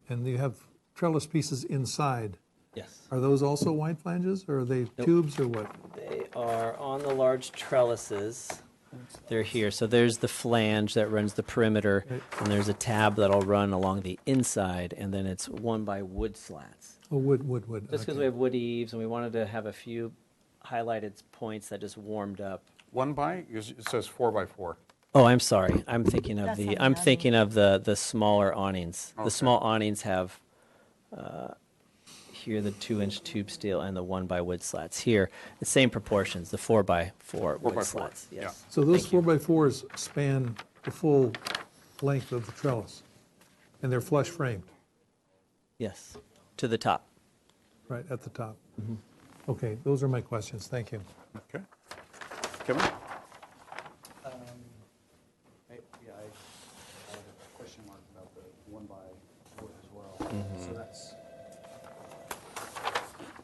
and you have trellis pieces inside. Yes. Are those also wide flanges, or are they tubes, or what? They are on the large trellises. They're here. So there's the flange that runs the perimeter, and there's a tab that'll run along the inside, and then it's one by wood slats. Oh, wood. Just because we have wood eaves, and we wanted to have a few highlighted points that just warmed up. 1 by? It says 4 by 4. Oh, I'm sorry. I'm thinking of That's on the. the I'm awning. thinking of the smaller awnings. Okay. The small awnings have here the 2-inch tube steel and the 1 by wood slats. Here, the same proportions. The 4 by 4 wood 4x4, slats. yeah. Yes. So those Thank you. 4x4s span the full length of the trellis, and they're flush framed, Yes. To the top. right, at the top. Okay, those are my questions. Thank you. Okay. Kevin? I have a question mark about the 1 by 4 as well. So that's.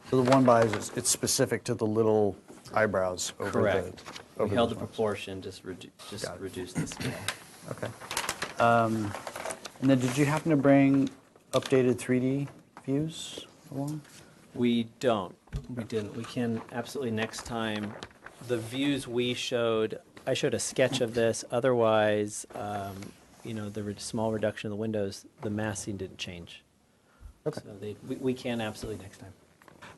So the 1 by is it's specific to the little eyebrows over Correct. the. We held the those ones. proportion, just Got it. reduced the scale. Okay. And then did you happen to bring updated 3D views along? We don't. We didn't. We can absolutely next time. The views we showed, I showed a sketch of this. Otherwise, the small reduction in the windows, the massing didn't change. Okay. So we can absolutely next time.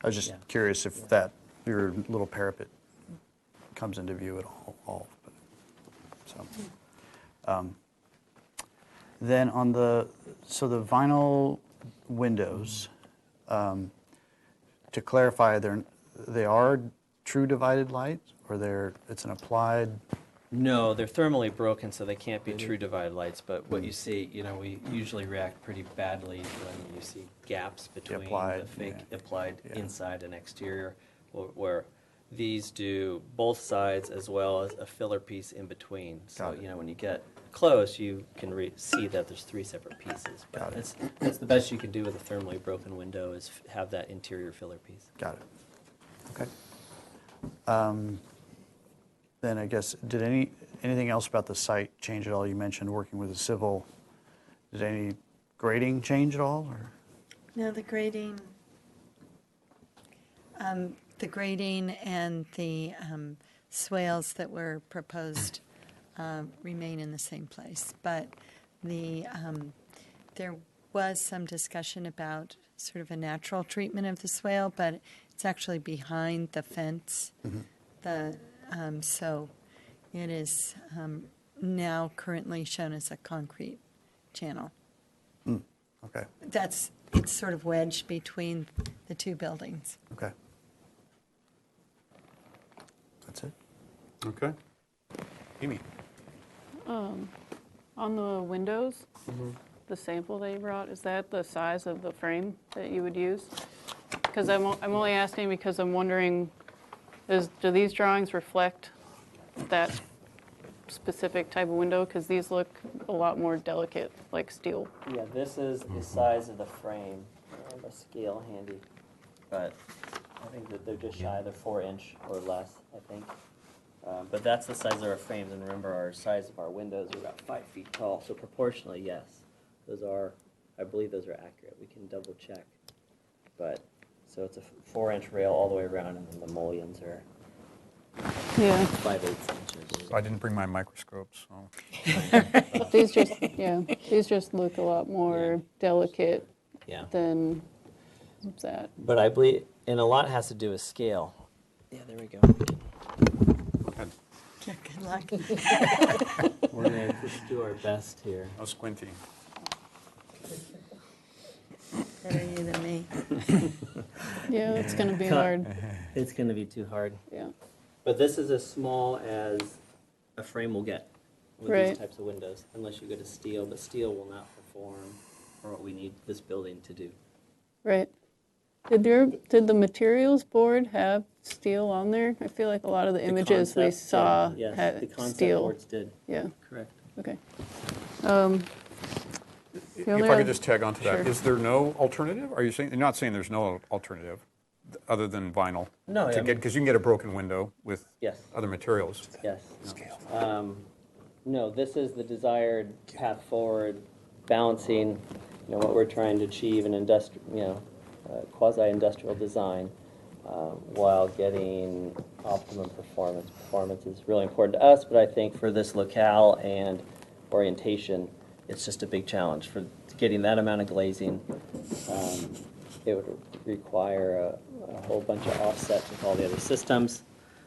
I was just Yeah. curious if that, your little parapet comes into view at all. Then on the vinyl windows, to clarify, they are true divided light, or it's an applied? No, they're thermally broken, so they can't be true divided lights. But what you see, we usually react pretty badly when you see gaps between applied, the fake yeah. applied Yeah. inside and exterior, where these do both sides as well as a filler piece in between. So, Got it. you know, when you get close, you can see that there's 3 separate pieces. But Got it. that's the best you can do with a thermally broken window is have that interior filler piece. Got it. Okay. Then I guess, did anything else about the site change at all? You mentioned working with the civil. Did any grading change at all? Or? No, the grading and the swales that were proposed remain in the same place. But there was some discussion about sort of a natural treatment of the swale, but it's actually behind the fence. So it is now currently shown as a concrete channel. Okay. It's sort of wedged between the 2 buildings. Okay. That's it. Okay. Amy? On the windows, the sample that you brought, is that the size of the frame that you would use? Because I'm only asking because I'm wondering, do these drawings reflect that specific type of window? Because these look a lot more delicate, like steel. Yeah, this is the size of the frame. I have a scale handy, but I think that they're just shy. They're 4-inch or less, I think. But that's the size of our frames, and remember, our size of our windows are about 5 feet tall. So proportionally, yes, I believe those are accurate. We can double check. But so it's a 4-inch rail all the way around, and then the mullions are 5/8 inches. I didn't bring my microscope, so. These just look a lot more delicate than that. But I believe, and a lot has to do with scale. Yeah, there we go. Yeah, good luck. We're going to just do our best here. No squinty. Better you than me. Yeah, it's going to be hard. It's going to be too hard. Yeah. But this is as small as a frame will get with these types of windows, unless you go to steel. But steel will not perform for what we need this building to do. Right. Did the materials board have steel on there? I feel like a lot of the images we saw had the concept steel. boards did. Yeah. Correct. Okay. If I could just tag on to that, Sure. is there no alternative? Are you saying, you're not saying there's no alternative other than vinyl? No, I mean- Because you can get a broken window with Yes. other materials. Yes. No, this is the desired path forward, balancing, what we're trying to achieve in quasi-industrial design, while getting optimum performance. Performance is really important to us, but I think for this locale and orientation, it's just a big challenge for getting that amount of glazing. It would require a whole bunch of offsets with all the other systems.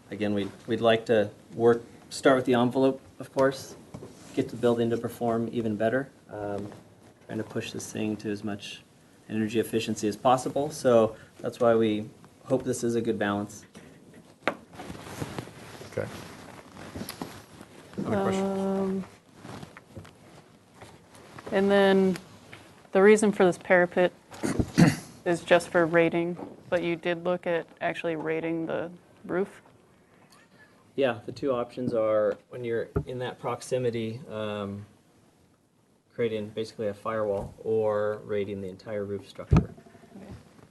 Again, we'd like to start with the envelope, of course, get the building to perform even better. Trying to push this thing to as much energy efficiency as possible. So that's why we hope this is a good balance. Okay. Other questions? And then the reason for this parapet is just for rating, but you did look at actually rating the roof? Yeah, the 2 options are when you're in that proximity, creating basically a firewall or rating the entire roof structure,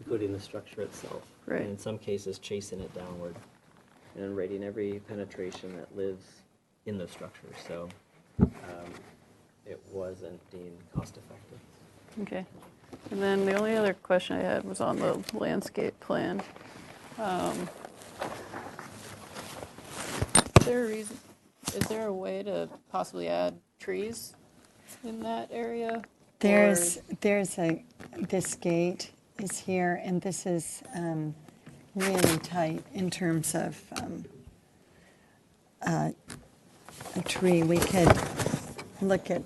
including the structure itself. Right. And in some cases, chasing it downward and rating every penetration that lives in those structures. So it wasn't deemed cost effective. Okay. And then the only other question I had was on the landscape plan. Is there a way to possibly add trees in that area? This gate is here, and this is really tight in terms of a tree. We could look at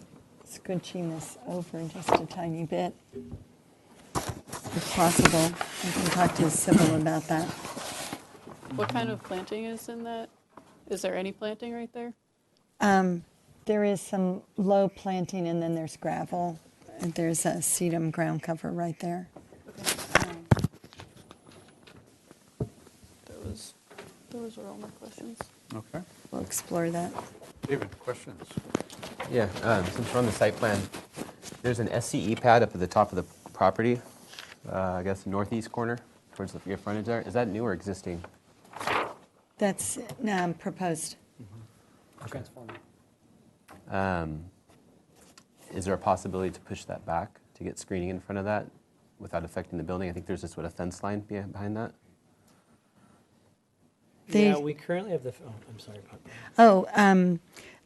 scooching this over just a tiny bit, if possible. I can talk to Sybil about that. What kind of planting is in that? Is there any planting right there? There is some low planting, and then there's gravel. And there's a sedum ground cover right there. There was Those are all my questions. Okay. We'll explore that. David, questions? Yeah, since we're on the site plan, there's an SCE pad up at the top of the property, I guess northeast corner, towards your frontage there. Is that new or existing? That's proposed. Okay. Is there a possibility to push that back to get screening in front of that without affecting the building? I think there's just a fence line behind that. They- Yeah, we currently have I'm sorry.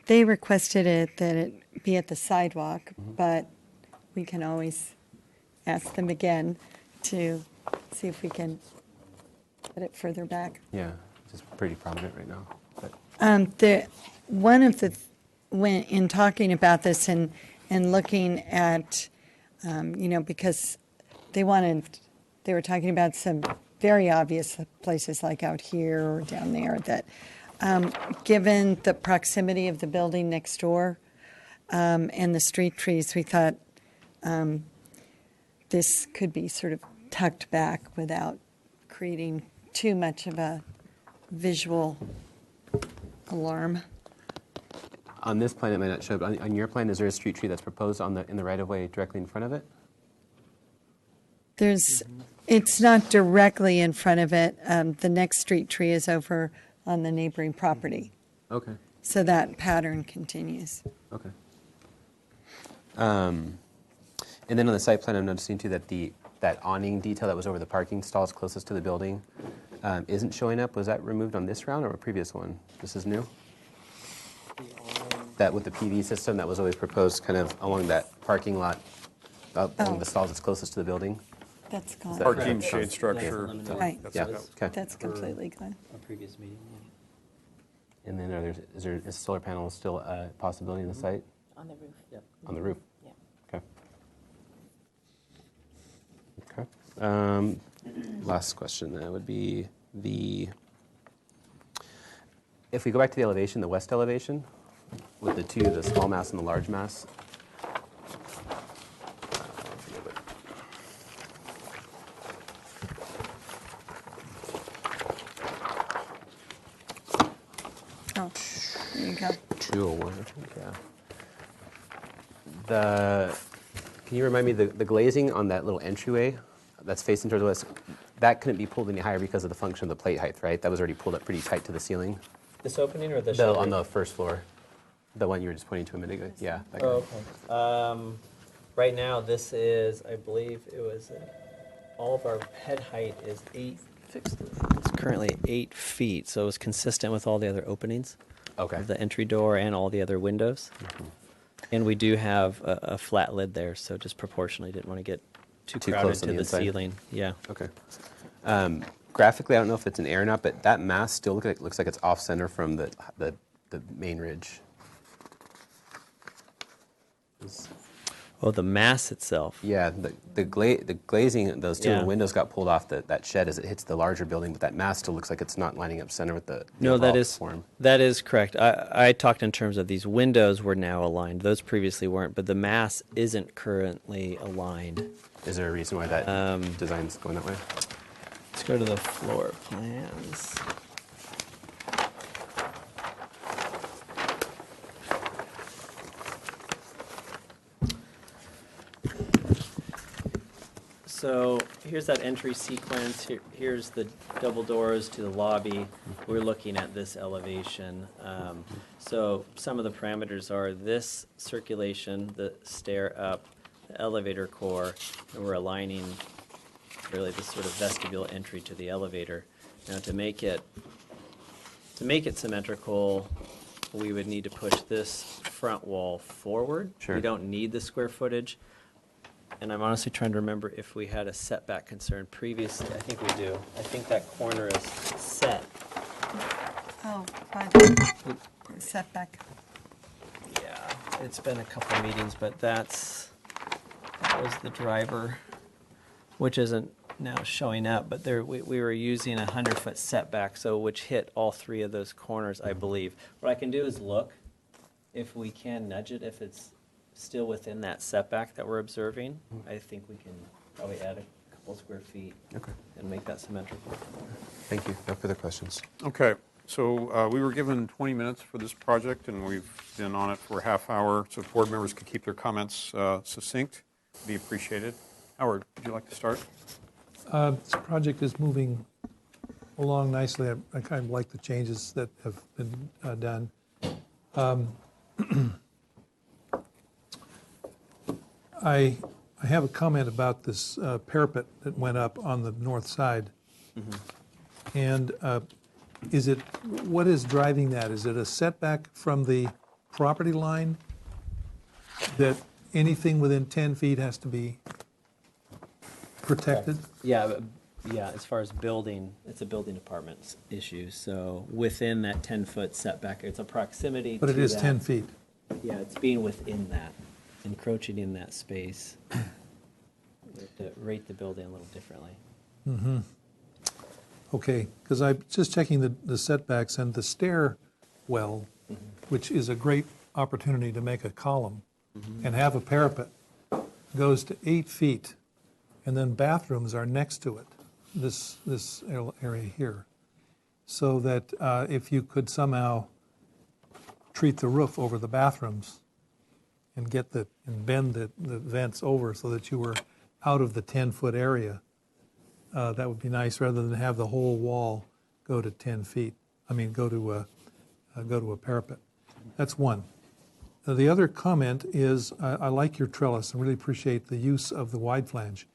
They requested that it be at the sidewalk, but we can always ask them again to see if we can put it further back. Yeah, it's just pretty prominent right now. But When in talking about this and looking at, because they were talking about some very obvious places like out here or down there that, given the proximity of the building next door and the street trees, we thought this could be sort of tucked back without creating too much of a visual alarm. on this plan, it might not show, but on your plan, is there a street tree that's proposed in the right-of-way directly in front of it? It's not directly in front of it. The next street tree is over on the neighboring property. Okay. So that pattern continues. Okay. And then on the site plan, I'm noticing too that that awning detail that was over the parking stalls closest to the building isn't showing up. Was that removed on this round or a previous one? This is new? That with the PV system that was always proposed kind of along that parking lot, along the stalls that's closest to the building? That's gone. Parking shade structure. Right. Yeah, okay. That's completely gone. A previous meeting, And then is solar panel still a possibility in the site? On the roof. Yep. On the roof? Yeah. Okay. Okay. Last question then would be if we go back to the elevation, the west elevation, with the small mass and the large mass. Oh, there you go. 201, I think, yeah. Can you remind me, the glazing on that little entryway that's facing towards the west, that couldn't be pulled any higher because of the function of the plate height, right? That was already pulled up pretty tight to the ceiling? This opening or the shelter? On the first floor. The one you were just pointing to a minute ago? Yeah. that guy. Oh, okay. Right now, this is, I believe it was, all of our head height is 8, it's currently 8 feet, so it's consistent with all the other openings. Okay. Of the entry door and all the other windows. And we do have a flat lid there, so just proportionally didn't want to get too crowded close to on the the inside. ceiling. Yeah. Okay. Graphically, I don't know if it's an error or not, but that mass still looks like it's off center from the main ridge. Oh, the mass itself. Yeah, the glazing, those two Yeah. windows got pulled off that shed as it hits the larger building, but that mass still looks like it's not lining up center with the No, overall that is form. that is correct. I talked in terms of these windows were now aligned. Those previously weren't, but the mass isn't currently aligned. Is there a reason why that design's going that way? Let's go to the floor plans. So here's that entry sequence. Here's the double doors to the lobby. We're looking at this elevation. So some of the parameters are this circulation, the stair up, the elevator core, and we're aligning really this sort of vestibule entry to the elevator. Now to make it symmetrical, we would need to push this front wall forward. Sure. We don't need the square footage. And I'm honestly trying to remember if we had a setback concern previously. I think we do. I think that corner is set. Oh, by the setback. Yeah, it's been a couple of meetings, but that was the driver, which isn't now showing up, but there we were using 100-foot setback, so which hit all 3 of those corners, I believe. What I can do is look if we can nudge it, if it's still within that setback that we're observing. I think we can probably add a couple square feet Okay. and make that symmetrical. Thank you. No further questions. Okay, so we were given 20 minutes for this project, and we've been on it for a half hour, so if board members could keep their comments succinct, it'd be appreciated. Howard, would you like to start? This project is moving along nicely. I kind of like the changes that have been done. I have a comment about this parapet that went up on the north side. And what is driving that? Is it a setback from the property line that anything within 10 feet has to be protected? Yeah, as far as building, it's a building department's issue. So within that 10-foot setback, it's a proximity to But it is that. 10 feet. Yeah, it's being within that, encroaching in that space. We have to rate the building a little differently. Mm-hmm. Okay, because I'm just checking the setbacks, and the stairwell, which is a great opportunity to make a column and have a parapet, goes to 8 feet, and then bathrooms are next to it, this area here. So that if you could somehow treat the roof over the bathrooms and bend the vents over so that you were out of the 10-foot area, that would be nice, rather than have the whole wall go to 10 feet. I mean, go to a parapet. That's one. The other comment is I like your trellis. I really appreciate the use of the wide flange.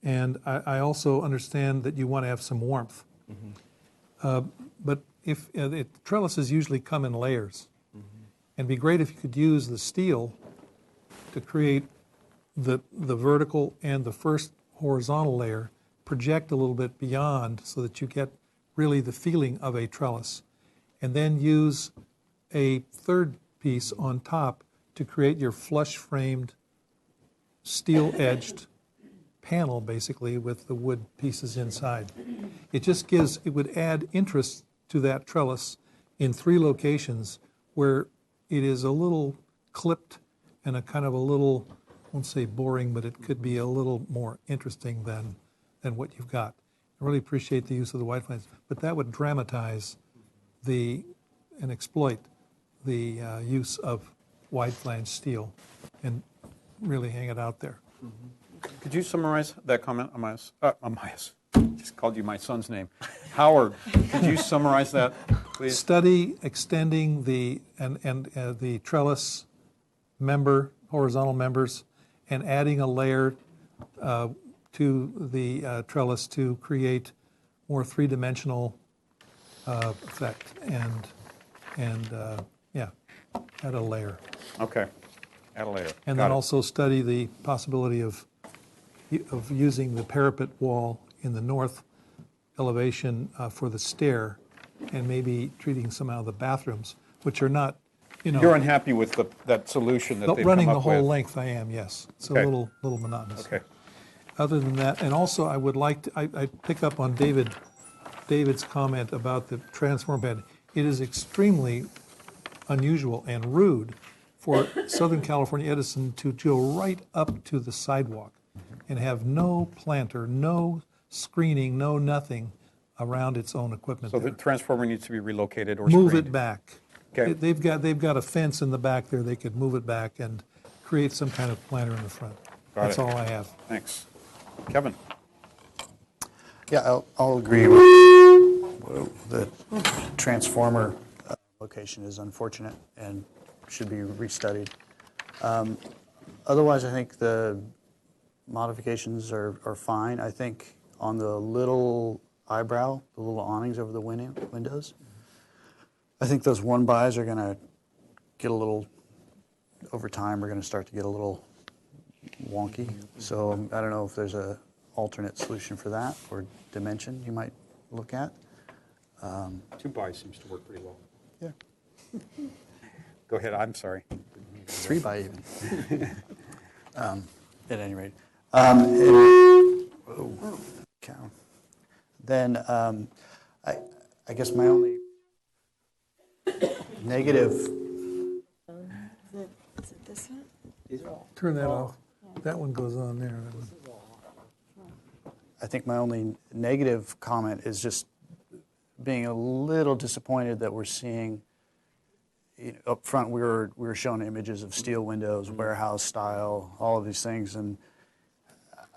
And I also understand that you want to have some warmth. But if trellises usually come in layers, and it'd be great if you could use the steel to create the vertical and the first horizontal layer, project a little bit beyond so that you get really the feeling of a trellis, and then use a third piece on top to create your flush framed steel edged panel, basically, with the wood pieces inside. It would add interest to that trellis in 3 locations where it is a little clipped and a kind of a little, I won't say boring, but it could be a little more interesting than what you've got. I really appreciate the use of the wide flange, but that would dramatize and exploit the use of wide flange steel and really hang it out there. Could you summarize that comment, Amias? Amias, just called you my son's name. Howard, could you summarize that, please? Study extending the trellis horizontal members, and adding a layer to the trellis to create more 3-dimensional effect, and add a layer. Okay, add a layer. And Got then it. also study the possibility of using the parapet wall in the north elevation for the stair, and maybe treating somehow the bathrooms, which are not, You're unhappy with that solution that they've running come the up whole with? length. I am, yes. It's Okay. a little monotonous. Okay. Other than that, and also I would like to, I pick up on David's comment about the transformer bed. It is extremely unusual and rude for Southern California Edison to go right up to the sidewalk and have no planter, no screening, no nothing around its own equipment. So the there. transformer needs to be relocated or Move screened? it back. Okay. They've got a fence in the back there. They could move it back and create some kind of planter in the front. Got That's it. all I have. Thanks. Kevin? Yeah, I'll agree with the transformer location is unfortunate and should be restudied. Otherwise, I think the modifications are fine. I think on the little eyebrow, the little awnings over the windows, I think those 1-bys are going to get a little, over time, we're going to start to get a little wonky. So I don't know if there's a alternate solution for that, or dimension you might look at. 2-by seems to work pretty well. Yeah. Go ahead, I'm sorry. 3-by even. At any rate. Cow. Then I guess my only negative. Is it this one? These are all. Turn that off. That one goes on there. That one. I think my only negative comment is just being a little disappointed that we're seeing, up front we were shown images of steel windows, warehouse style, all of these things, and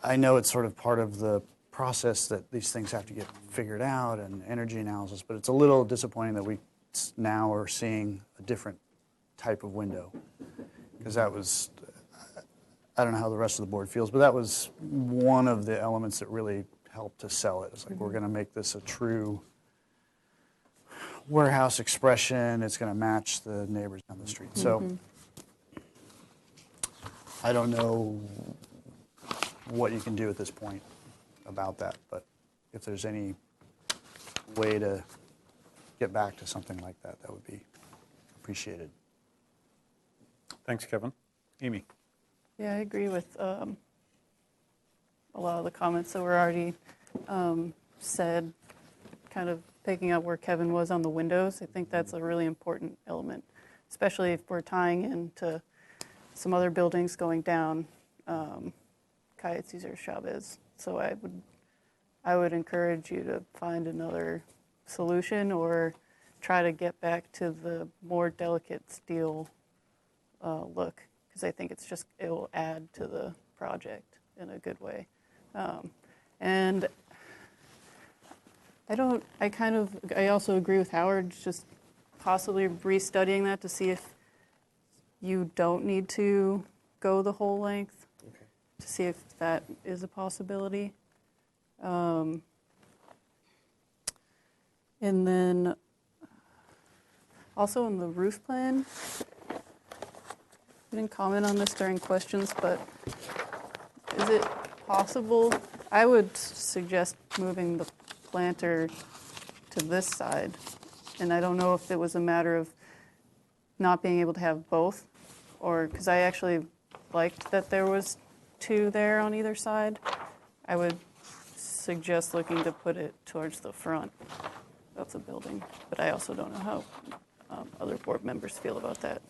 I know it's sort of part of the process that these things have to get figured out and energy analysis, but it's a little disappointing that we now are seeing a different type of window, because that was, I don't know how the rest of the board feels, but that was one of the elements that really helped to sell it. It's like, we're going to make this a true warehouse expression. It's going to match the neighbors down the street. So I don't know what you can do at this point about that, but if there's any way to get back to something like that, that would be appreciated. Thanks, Kevin. Amy? Yeah, I agree with a lot of the comments that were already said, kind of picking up where Kevin was on the windows. I think that's a really important element, especially if we're tying into some other buildings going down, Calle Cesar Chavez. So I would encourage you to find another solution or try to get back to the more delicate steel look, because I think it will add to the project in a good way. And I also agree with Howard, just possibly restudying that to see if you don't need to go the whole length, to see if that is a possibility. And then also in the roof plan, I didn't comment on this during questions, but is it possible? I would suggest moving the planter to this side, and I don't know if it was a matter of not being able to have both, or because I actually liked that there was two there on either side. I would suggest looking to put it towards the front of the building, but I also don't know how other board members feel about that.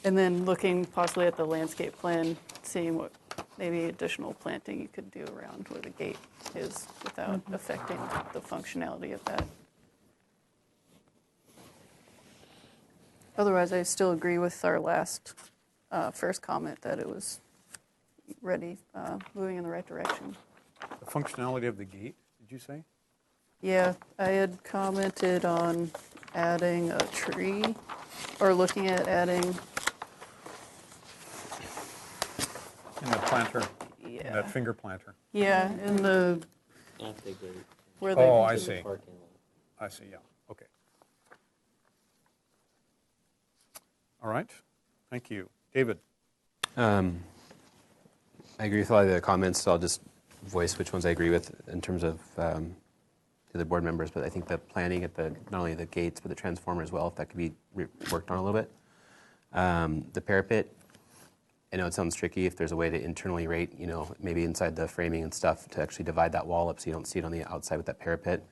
And then looking possibly at the landscape plan, seeing what maybe additional planting you could do around where the gate is without affecting the functionality of that. Otherwise, I still agree with our last first comment that it was ready, moving in the right direction. The functionality of the gate, did you say? Yeah, I had commented on adding a tree, or looking at adding. In the planter, Yeah. that finger planter. Yeah, in the. At the gate. Where they. Oh, I see. Parking lot. I see, yeah, okay. All right, thank you. David? I agree with a lot of the comments, so I'll just voice which ones I agree with in terms of the other board members, but I think the planning at not only the gates, but the transformer as well, if that could be worked on a little bit. The parapet, I know it sounds tricky if there's a way to internally rate, maybe inside the framing and stuff to actually divide that wall up so you don't see it on the outside with that parapet.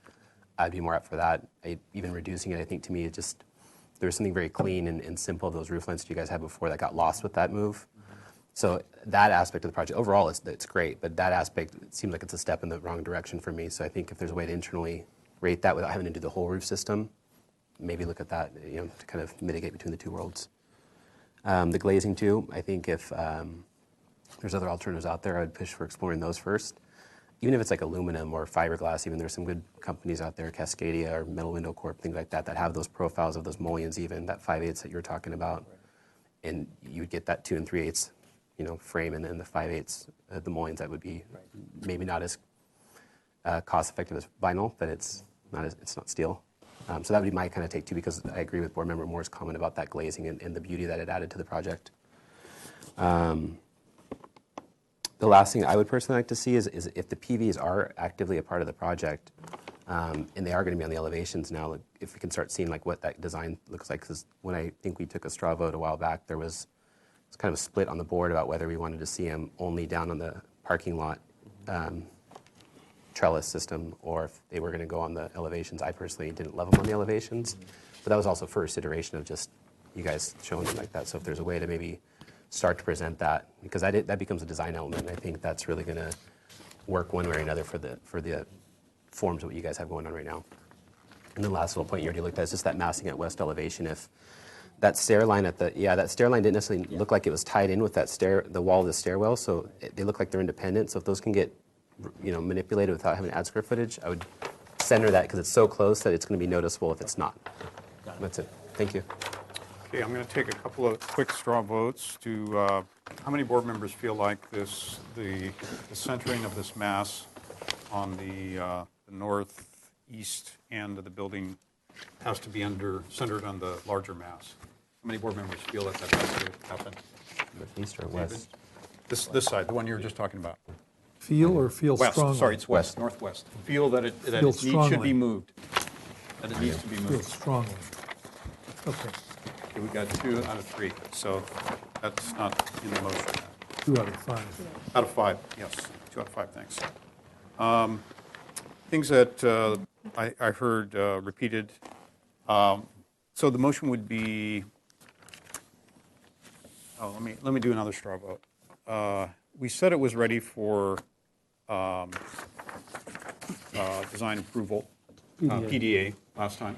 I'd be more up for that. Even reducing it, I think to me, there was something very clean and simple of those roof lines that you guys had before that got lost with that move. So that aspect of the project, overall, it's great, but that aspect, it seems like it's a step in the wrong direction for me. So I think if there's a way to internally rate that without having to do the whole roof system, maybe look at that, to kind of mitigate between the two worlds. The glazing too, I think if there's other alternatives out there, I would push for exploring those first. Even if it's like aluminum or fiberglass, even there's some good companies out there, Cascadia or Metal Window Corp, things like that, that have those profiles of those mullions, even that 5/8 that you were talking about. Right. And you would get that 2 3/8 frame, and then the 5/8 the mullions, that would be maybe not as cost effective as vinyl, but it's not steel. So that would be my kind of take too, because I agree with board member Moore's comment about that glazing and the beauty that it added to the project. The last thing I would personally like to see is if the PVs are actively a part of the project, and they are going to be on the elevations now, if we can start seeing what that design looks like. Because when I think we took a straw vote a while back, there was kind of a split on the board about whether we wanted to see them only down on the parking lot trellis system, or if they were going to go on the elevations. I personally didn't love them on the elevations, but that was also first iteration of just you guys showing them like that. So if there's a way to maybe start to present that, because that becomes a design element, I think that's really going to work one way or another for the forms of what you guys have going on right now. And the last little point you already looked at is just that massing at west elevation. If that stair line that stair line didn't necessarily look like it was tied in with the wall of the stairwell, so they look like they're independent. So if those can get, manipulated without having to add square footage, I would center that because it's so close that it's going to be noticeable if it's not. That's it. Thank you. Okay, I'm going to take a couple of quick straw votes to, how many board members feel like the centering of this mass on the northeast end of the building has to be centered on the larger mass? How many board members feel that has to happen? East or west? This side, the one you were just talking about. Feel or feel West, strongly? sorry, it's west, northwest. Feel that it Feel needs, should strongly. be moved. That it needs to be Feel moved. strongly. Okay, Okay, we got 2 out of 3, so that's not in the motion. 2 out of 5. Out of 5, yes, 2 out of 5, thanks. Things that I heard repeated. So the motion would be, let me do another straw vote. We said it was ready for design approval, PDA last time.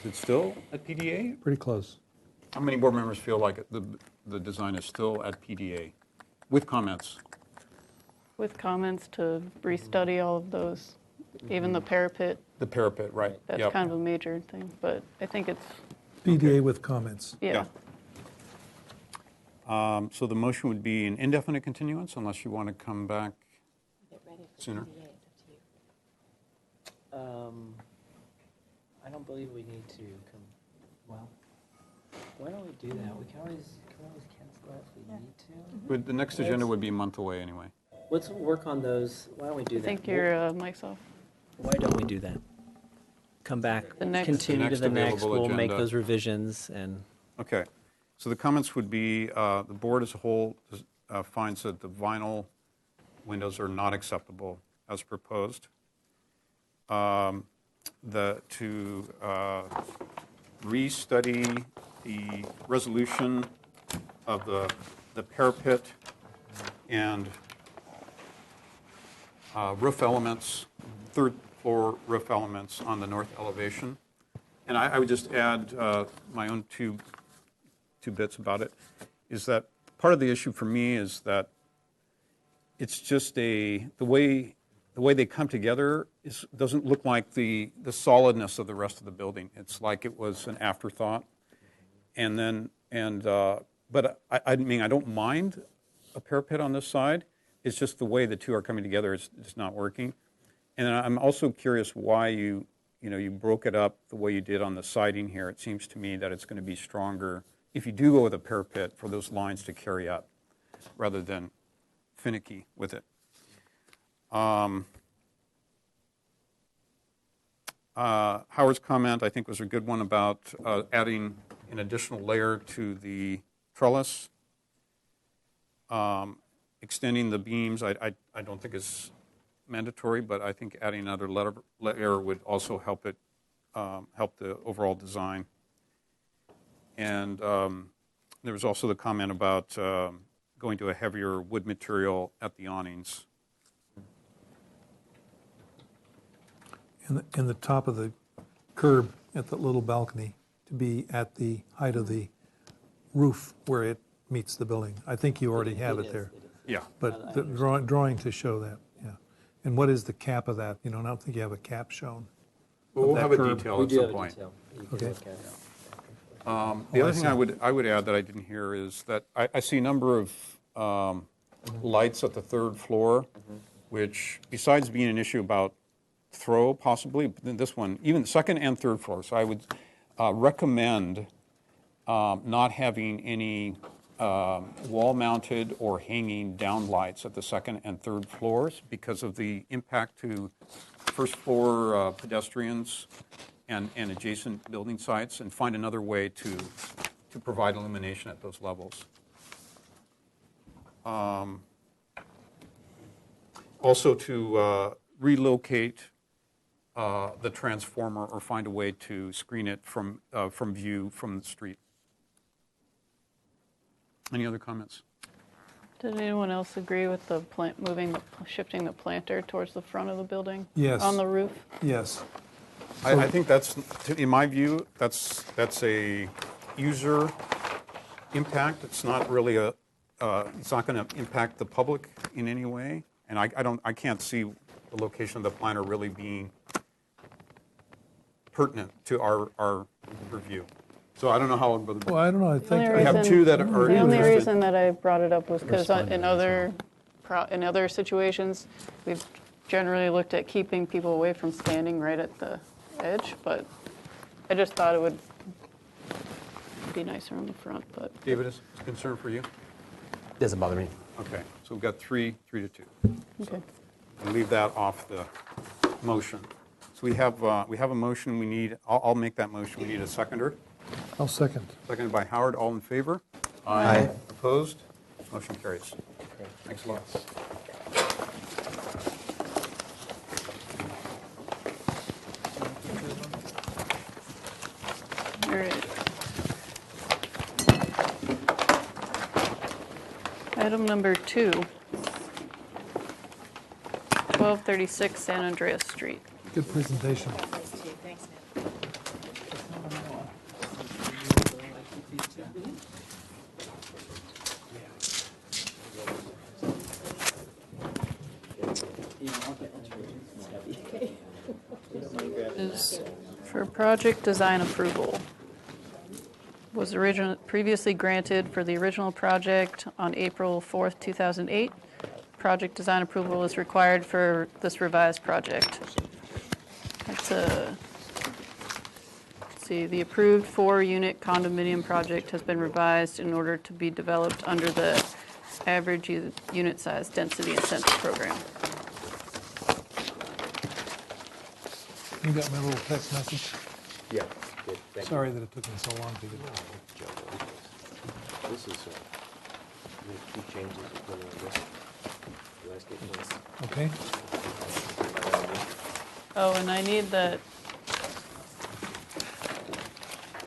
Is it still at PDA? Pretty close. How many board members feel like the design is still at PDA with comments? With comments to restudy all of those, even the parapet. The parapet, right. That's Yep. kind of a major thing, but I think it's, PDA with comments. yeah. So the motion would be an indefinite continuance unless you want to come back sooner. I don't believe we need to well, why don't we do that? We can always cancel that if we need to. But the next agenda would be a month away anyway. Let's work on those. Why don't we do I that? think your mic's off. Why don't we do that? Come back, The next- continue to the next, available we'll make agenda. those revisions and. Okay. So the comments would be, the board as a whole finds that the vinyl windows are not acceptable as proposed. To restudy the resolution of the parapet and roof elements, third floor roof elements on the north elevation. And I would just add my own two bits about it, is that part of the issue for me is that it's just the way they come together doesn't look like the solidness of the rest of the building. It's like it was an afterthought. But I mean, I don't mind a parapet on this side. It's just the way the two are coming together is just not working. And I'm also curious why you broke it up the way you did on the siding here. It seems to me that it's going to be stronger if you do go with a parapet for those lines to carry up rather than finicky with it. Howard's comment, I think, was a good one about adding an additional layer to the trellis. Extending the beams, I don't think is mandatory, but I think adding another layer would also help the overall design. And there was also the comment about going to a heavier wood material at the awnings. In the top of the curb at that little balcony to be at the height of the roof where it meets the building. I think you already have it there. Yeah. But the drawing to show that, yeah. And what is the cap of that? I don't think you have a cap shown. Well, we'll that have a curb. detail We at do some have a point. detail. You can Okay. look at it. The other thing I would add that I didn't hear is that I see a number of lights at the third floor, which besides being an issue about throw possibly, but then this one, even the second and third floor. So I would recommend not having any wall-mounted or hanging down lights at the second and third floors because of the impact to first floor pedestrians and adjacent building sites, and find another way to provide illumination at those levels. Also to relocate the transformer or find a way to screen it from view from the street. Any other comments? Did anyone else agree with the plant, shifting the planter towards the front of the building? Yes. On the roof? Yes. I think that's, in my view, that's a user impact. It's not really it's not going to impact the public in any way. And I can't see the location of the planter really being pertinent to our review. So I don't know how. Well, I don't know, I think. We have two that are The only interested. reason that I brought it up was because in other situations, we've generally looked at keeping people away from standing right at the edge, but I just thought it would be nicer on the front, but. David, is a concern for you? Doesn't bother me. Okay, so we've got 3 to 2. Okay. We'll leave that off the motion. So we have a motion. We need. I'll make that motion. We need a seconder. I'll second. Seconded by Howard. All in favor? Aye. Opposed? Motion carries. Thanks a lot. All right. Item number 2, 1236 San Andreas Street. Good presentation. Is for project design approval. Was previously granted for the original project on April 4th, 2008. Project design approval is required for this revised project. Let's see, the approved 4-unit condominium project has been revised in order to be developed under the average unit size density incentive program. You got my little text message? Yeah. Good. Thank Sorry that it took me so long to get it. This is make 2 changes depending on this landscape plans. Okay. Oh, and I need that.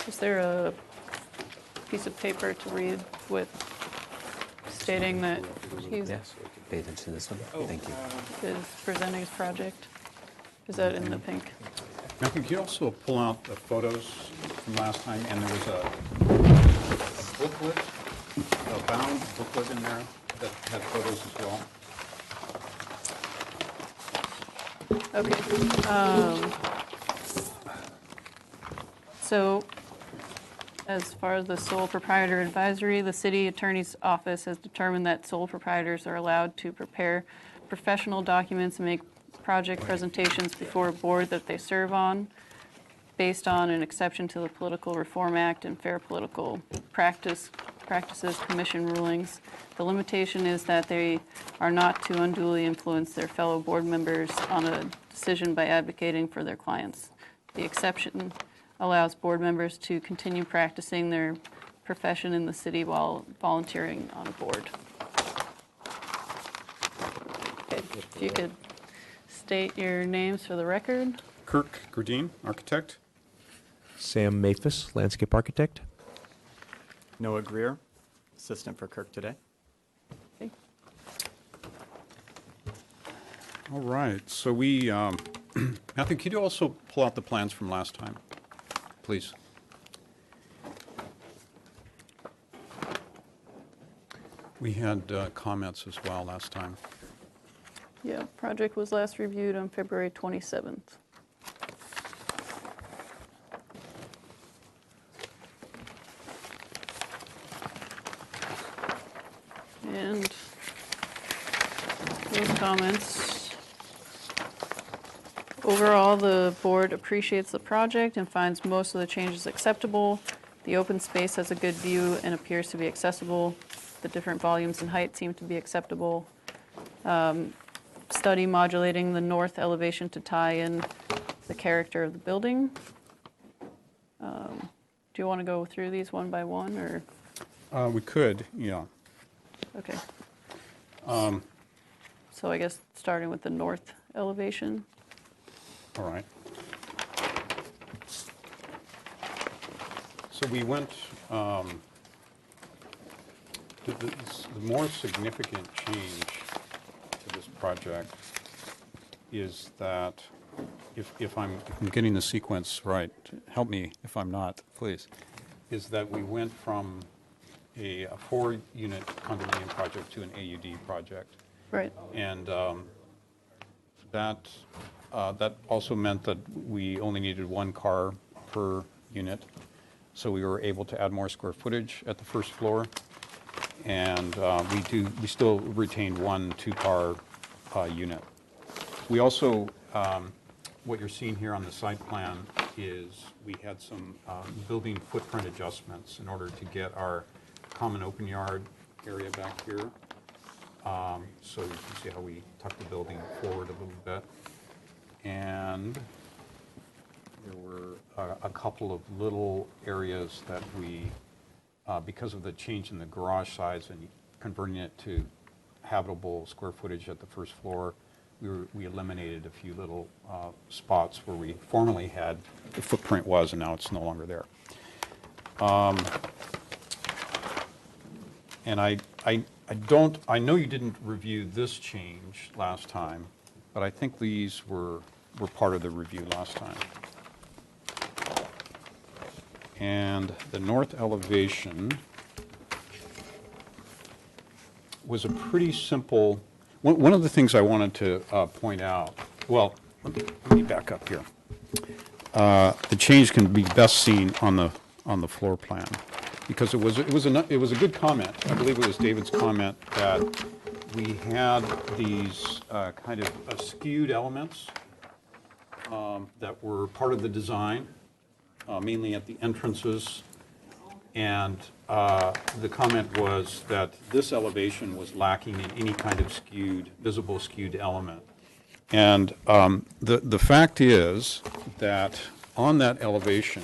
Is there a piece of paper to read with stating that he's Yes. Pay attention to this one. Thank you. is presenting his project? Is that in the pink? Matthew, could you also pull out the photos from last time? And there was a booklet, a bound booklet in there that had photos as well. Okay. So, as far as the sole proprietor advisory, the city attorney's office has determined that sole proprietors are allowed to prepare professional documents and make project presentations before a board that they serve on, based on an exception to the Political Reform Act and Fair Political Practices Commission rulings. The limitation is that they are not to unduly influence their fellow board members on a decision by advocating for their clients. The exception allows board members to continue practicing their profession in the city while volunteering on a board. Okay, if you could state your names for the record. Kirk Gerdine, architect. Sam Maphis, landscape architect. Noah Greer, assistant for Kirk today. Okay. All right, so we, Matthew, could you also pull out the plans from last time, please? We had comments as well last time. Yeah, project was last reviewed on February 27th. And those comments. Overall, the board appreciates the project and finds most of the changes acceptable. The open space has a good view and appears to be accessible. The different volumes and height seem to be acceptable. Study modulating the north elevation to tie in the character of the building. Do you want to go through these one by one, or? We could, yeah. Okay. So I guess starting with the north elevation. All right. So we went The more significant change to this project is that, if I'm getting the sequence right, help me if I'm not, please, is that we went from a 4-unit condominium project to an AUD project. Right. And that also meant that we only needed 1 car per unit. So we were able to add more square footage at the first floor. And we still retained 1 2-car unit. We also, what you're seeing here on the site plan is we had some building footprint adjustments in order to get our common open yard area back here. So you can see how we tucked the building forward a little bit. And there were a couple of little areas that we, because of the change in the garage size and converting it to habitable square footage at the first floor, we eliminated a few little spots where we formerly had, the footprint was, and now it's no longer there. And I know you didn't review this change last time, but I think these were part of the review last time. And the north elevation was a pretty simple, one of the things I wanted to point out, well, let me back up here. The change can be best seen on the floor plan, because it was a good comment. I believe it was David's comment that we had these kind of skewed elements that were part of the design, mainly at the entrances. And the comment was that this elevation was lacking in any kind of visible skewed element. And the fact is that on that elevation,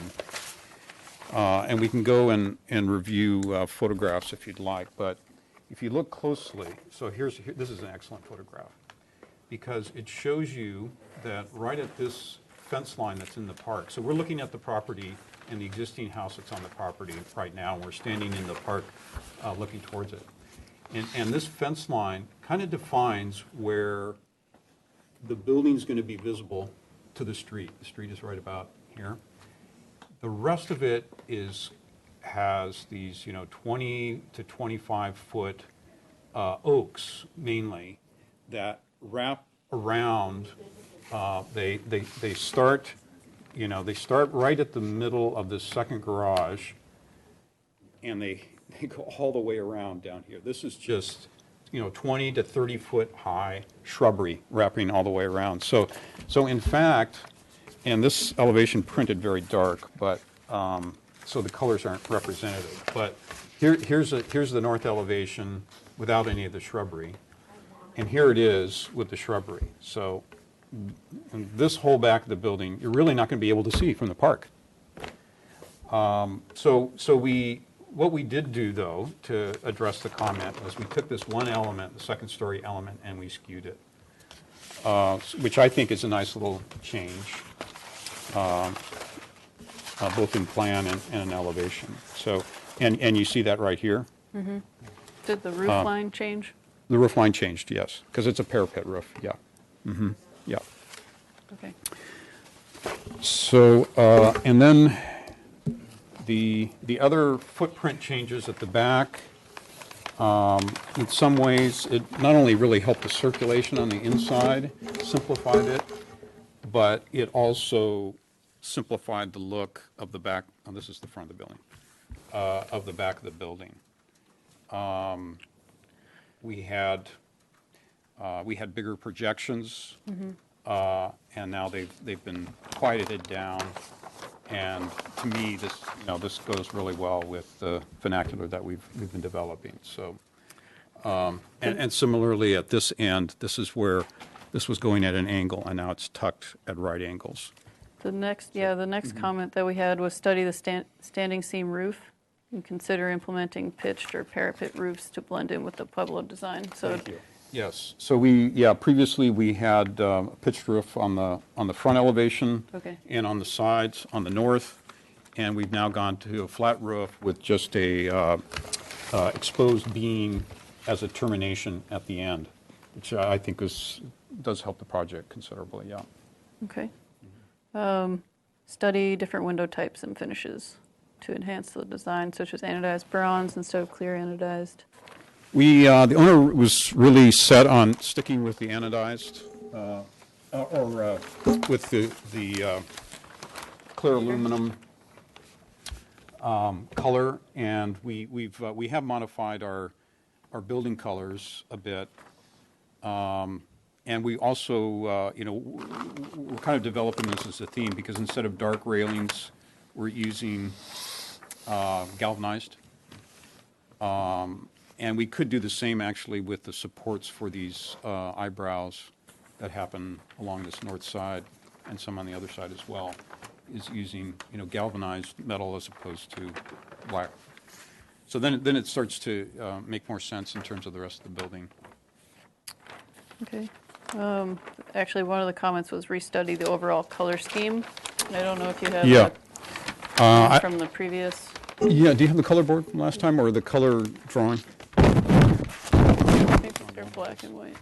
and we can go and review photographs if you'd like, but if you look closely, so this is an excellent photograph, because it shows you that right at this fence line that's in the park, so we're looking at the property and the existing house that's on the property right now, and we're standing in the park looking towards it. And this fence line kind of defines where the building's going to be visible to the street. The street is right about here. The rest of it has these 20 to 25 foot oaks mainly that wrap around. They start right at the middle of the second garage, and they go all the way around down here. This is just 20 to 30 foot high shrubbery wrapping all the way around. So in fact, and this elevation printed very dark, but so the colors aren't representative. But here's the north elevation without any of the shrubbery, and here it is with the shrubbery. So and this whole back of the building, you're really not going to be able to see from the park. What we did do, though, to address the comment was we took this one element, the second story element, and we skewed it, which I think is a nice little change, both in plan and in elevation. So, and you see that right here. Mm-hmm. Did the roof line change? The roof line changed, yes, because it's a parapet roof, yeah. Mm-hmm. Yeah. Okay. So, and then the other footprint changes at the back, in some ways, it not only really helped the circulation on the inside, simplified it, but it also simplified the look of the back. Oh, this is the front of the building, of the back of the building. We had bigger projections. Mm-hmm. And now they've been quieted down, and to me, this goes really well with the vernacular that we've been developing. So, and similarly at this end, this is where this was going at an angle, and now it's tucked at right angles. The next comment that we had was study the standing seam roof and consider implementing pitched or parapet roofs to blend in with the Pueblo design. So. Thank you. Yes. So previously we had a pitched roof on the front elevation, okay, and on the sides on the north, and we've now gone to a flat roof with just a exposed beam as a termination at the end, which I think does help the project considerably, yeah. Okay. Study different window types and finishes to enhance the design, such as anodized bronze instead of clear anodized. The owner was really set on sticking with the anodized, with the clear aluminum color, and we have modified our building colors a bit, and we also we're kind of developing this as a theme, because instead of dark railings, we're using galvanized. And we could do the same actually with the supports for these eyebrows that happen along this north side and some on the other side as well, is using galvanized metal as opposed to black. So then it starts to make more sense in terms of the rest of the building. Okay. Actually, one of the comments was restudy the overall color scheme. I don't know if you have that from the previous. Yeah, do you have the color board from last time or the color drawing? I think they're black and white.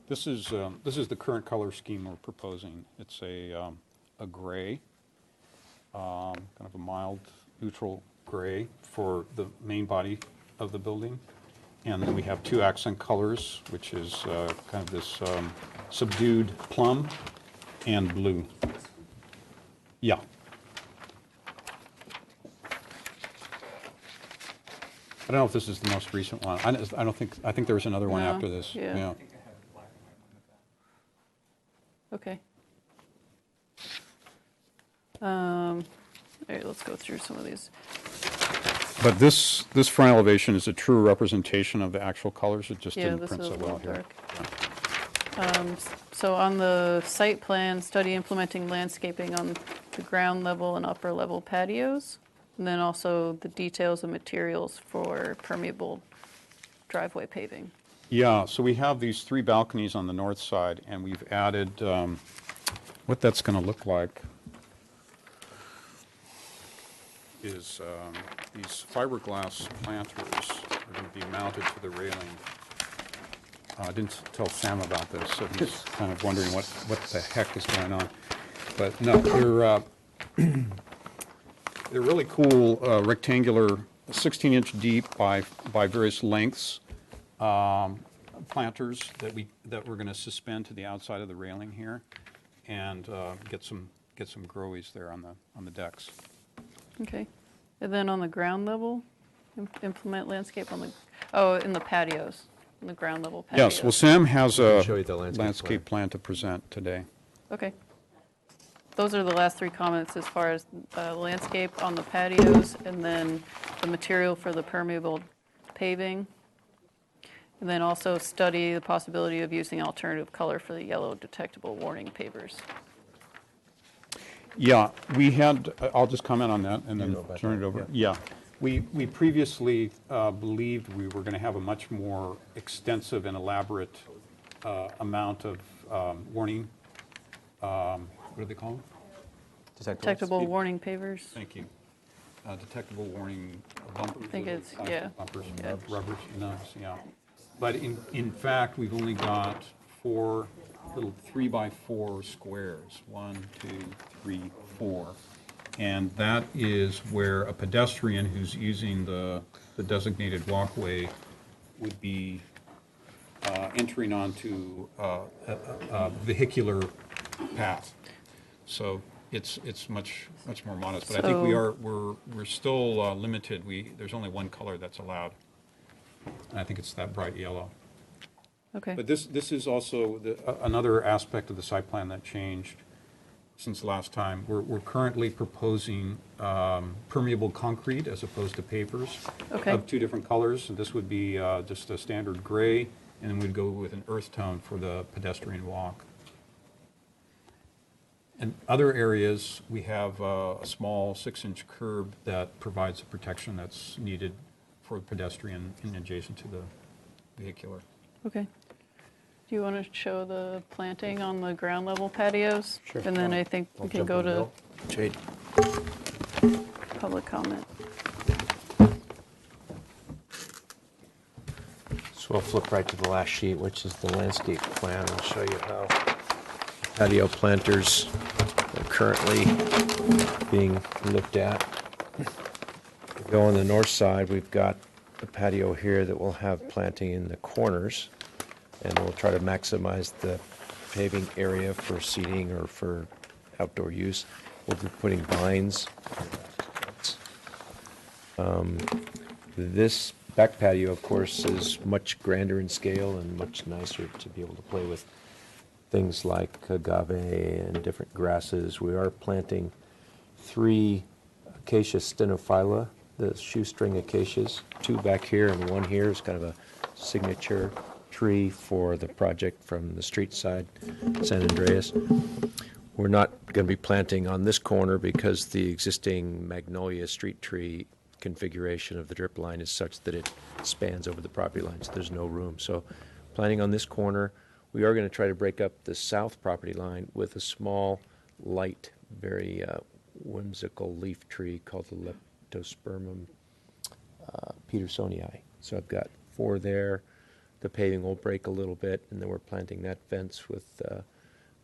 This is the current color scheme we're proposing. It's a gray, kind of a mild neutral gray for the main body of the building. And then we have two accent colors, which is kind of this subdued plum and blue. Yeah. I don't know if this is the most recent one. I think there was another one after this. Yeah. Okay. All right, let's go through some of these. But this front elevation is a true representation of the actual colors. It just didn't print so well here. So on the site plan, study implementing landscaping on the ground level and upper level patios, and then also the details of materials for permeable driveway paving. Yeah, so we have these three balconies on the north side, and we've added what that's going to look like is these fiberglass planters are going to be mounted to the railing. I didn't tell Sam about this, so he's kind of wondering what the heck is going on. But no, they're really cool rectangular, 16-inch deep by various lengths planters that we're going to suspend to the outside of the railing here, and get some growies there on the decks. Okay, and then on the ground level, implement landscape on in the patios, on the ground level patios. Yes, well, Sam has a show you the landscape plan to present today. Okay. Those are the last three comments as far as landscape on the patios, and then the material for the permeable paving. And then also study the possibility of using alternative color for the yellow detectable warning pavers. Yeah, we had, I'll just comment on that and then turn it over. Yeah. We previously believed we were going to have a much more extensive and elaborate amount of warning, what do they call them? Detectable warning pavers. Thank you. Detectable warning bumpers. I think it's, yeah. Bumpers, rubbers, nubs, yeah. But in fact, we've only got 4 little 3x4 squares, 1, 2, 3, 4. And that is where a pedestrian who's using the designated walkway would be entering onto a vehicular path. So it's much more modest. But I think we're still limited. There's only one color that's allowed, and I think it's that bright yellow. Okay. But this is also another aspect of the site plan that changed since last time. We're currently proposing permeable concrete as opposed to pavers of 2 different colors. So this would be just a standard gray, and then we'd go with an earth tone for the pedestrian walk. In other areas, we have a small 6-inch curb that provides the protection that's needed for the pedestrian and adjacent to the vehicular. Okay. Do you want to show the planting on the ground level patios? Sure. And then I think we can go to Jade. public comment. So I'll flip right to the last sheet, which is the landscape plan, and show you how patio planters are currently being looked at. If we go on the north side, we've got a patio here that will have planting in the corners, and we'll try to maximize the paving area for seating or for outdoor use. We'll be putting vines. This back patio, of course, is much grander in scale and much nicer to be able to play with things like agave and different grasses. We are planting 3 acacia stenophylla, the shoestring acacias, 2 back here and 1 here is kind of a signature tree for the project from the street side, San Andreas. We're not going to be planting on this corner because the existing magnolia street tree configuration of the drip line is such that it spans over the property line, so there's no room. So planting on this corner, we are going to try to break up the south property line with a small, light, very whimsical leaf tree called the Leptospermum petersonii. So I've got 4 there. The paving will break a little bit, and then we're planting that fence with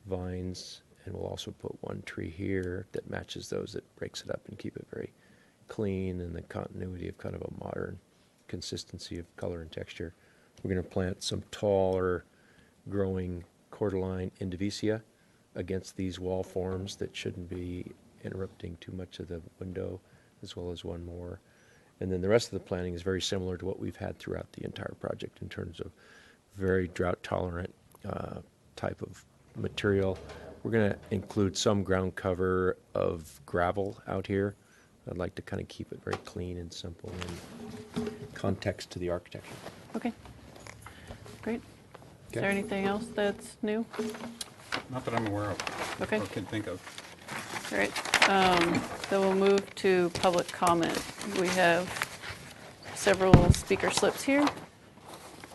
vines, and we'll also put 1 tree here that matches those, that breaks it up and keep it very clean and the continuity of kind of a modern consistency of color and texture. We're going to plant some taller growing cordyline indivicia against these wall forms that shouldn't be interrupting too much of the window, as well as 1 more. And then the rest of the planting is very similar to what we've had throughout the entire project in terms of very drought tolerant type of material. We're going to include some ground cover of gravel out here. I'd like to kind of keep it very clean and simple and context to the architecture. Okay. Great. Is Okay. there anything else that's new? Not that I'm aware of. Okay. Or can think of. All right. Then we'll move to public comment. We have several speaker slips here.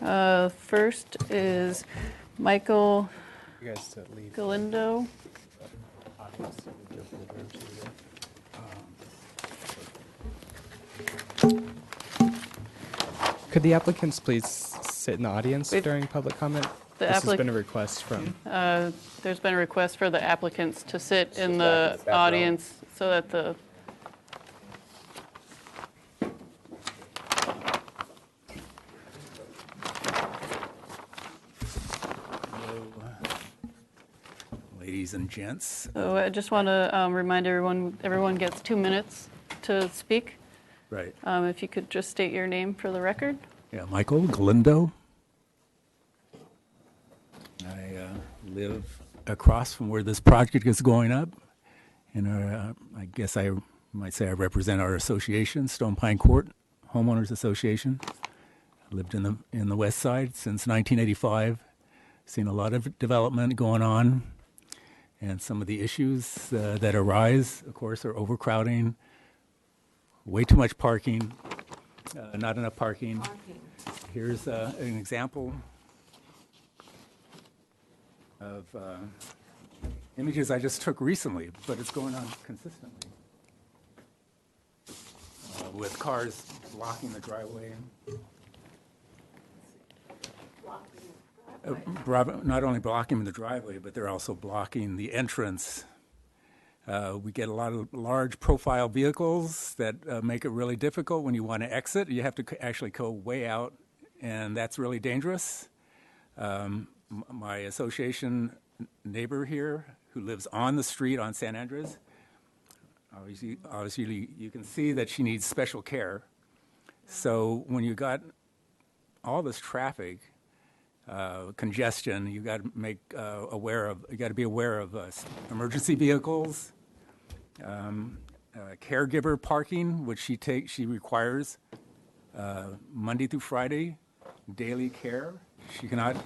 First is Michael You guys to leave. Galindo. Could the applicants please sit in the audience Wait. during public comment? The This has applic- been a request from. There's been a request for the applicants to sit in back the in the back row. audience so that the Ladies and gents. So I just want to remind everyone gets 2 minutes to speak. Right. If you could just state your name for the record. Yeah, Michael Galindo. I live across from where this project is going up. And I guess I might say I represent our association, Stone Pine Court Homeowners Association. I lived in the west side since 1985. Seen a lot of development going on. And some of the issues that arise, of course, are overcrowding, way too much parking, not enough parking. Here's an example of images I just took recently, but it's going on consistently. With cars blocking the driveway. Not only blocking the driveway, but they're also blocking the entrance. We get a lot of large profile vehicles that make it really difficult when you want to exit. You have to actually go way out, and that's really dangerous. My association neighbor here, who lives on the street on San Andreas, obviously you can see that she needs special care. So when you got all this traffic, congestion, you got to make you got to be aware of emergency vehicles, caregiver parking, which she requires Monday through Friday, daily care. She cannot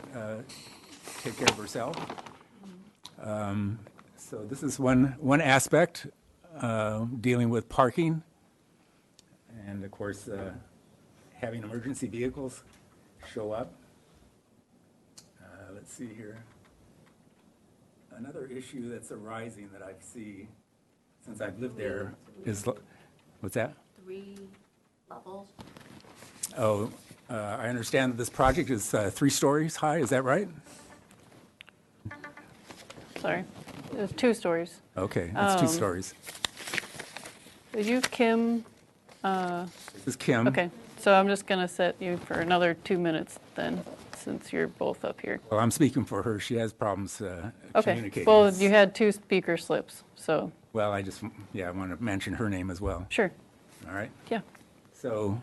take care of herself. So this is one aspect, dealing with parking, and of course having emergency vehicles show up. let's see here. Another issue that's arising that I see since I've lived there is, what's that? 3 levels. Oh, I understand that this project is 3 stories high, is that right? Sorry, there's 2 stories. Okay, it's 2 stories. Are you Kim? This is Kim. Okay, so I'm just going to set you for another 2 minutes then, since you're both up here. Well, I'm speaking for her. She has problems Okay, communicating. well, you had 2 speaker slips, so. Well, I want to mention her name as well. Sure. All right. Yeah. So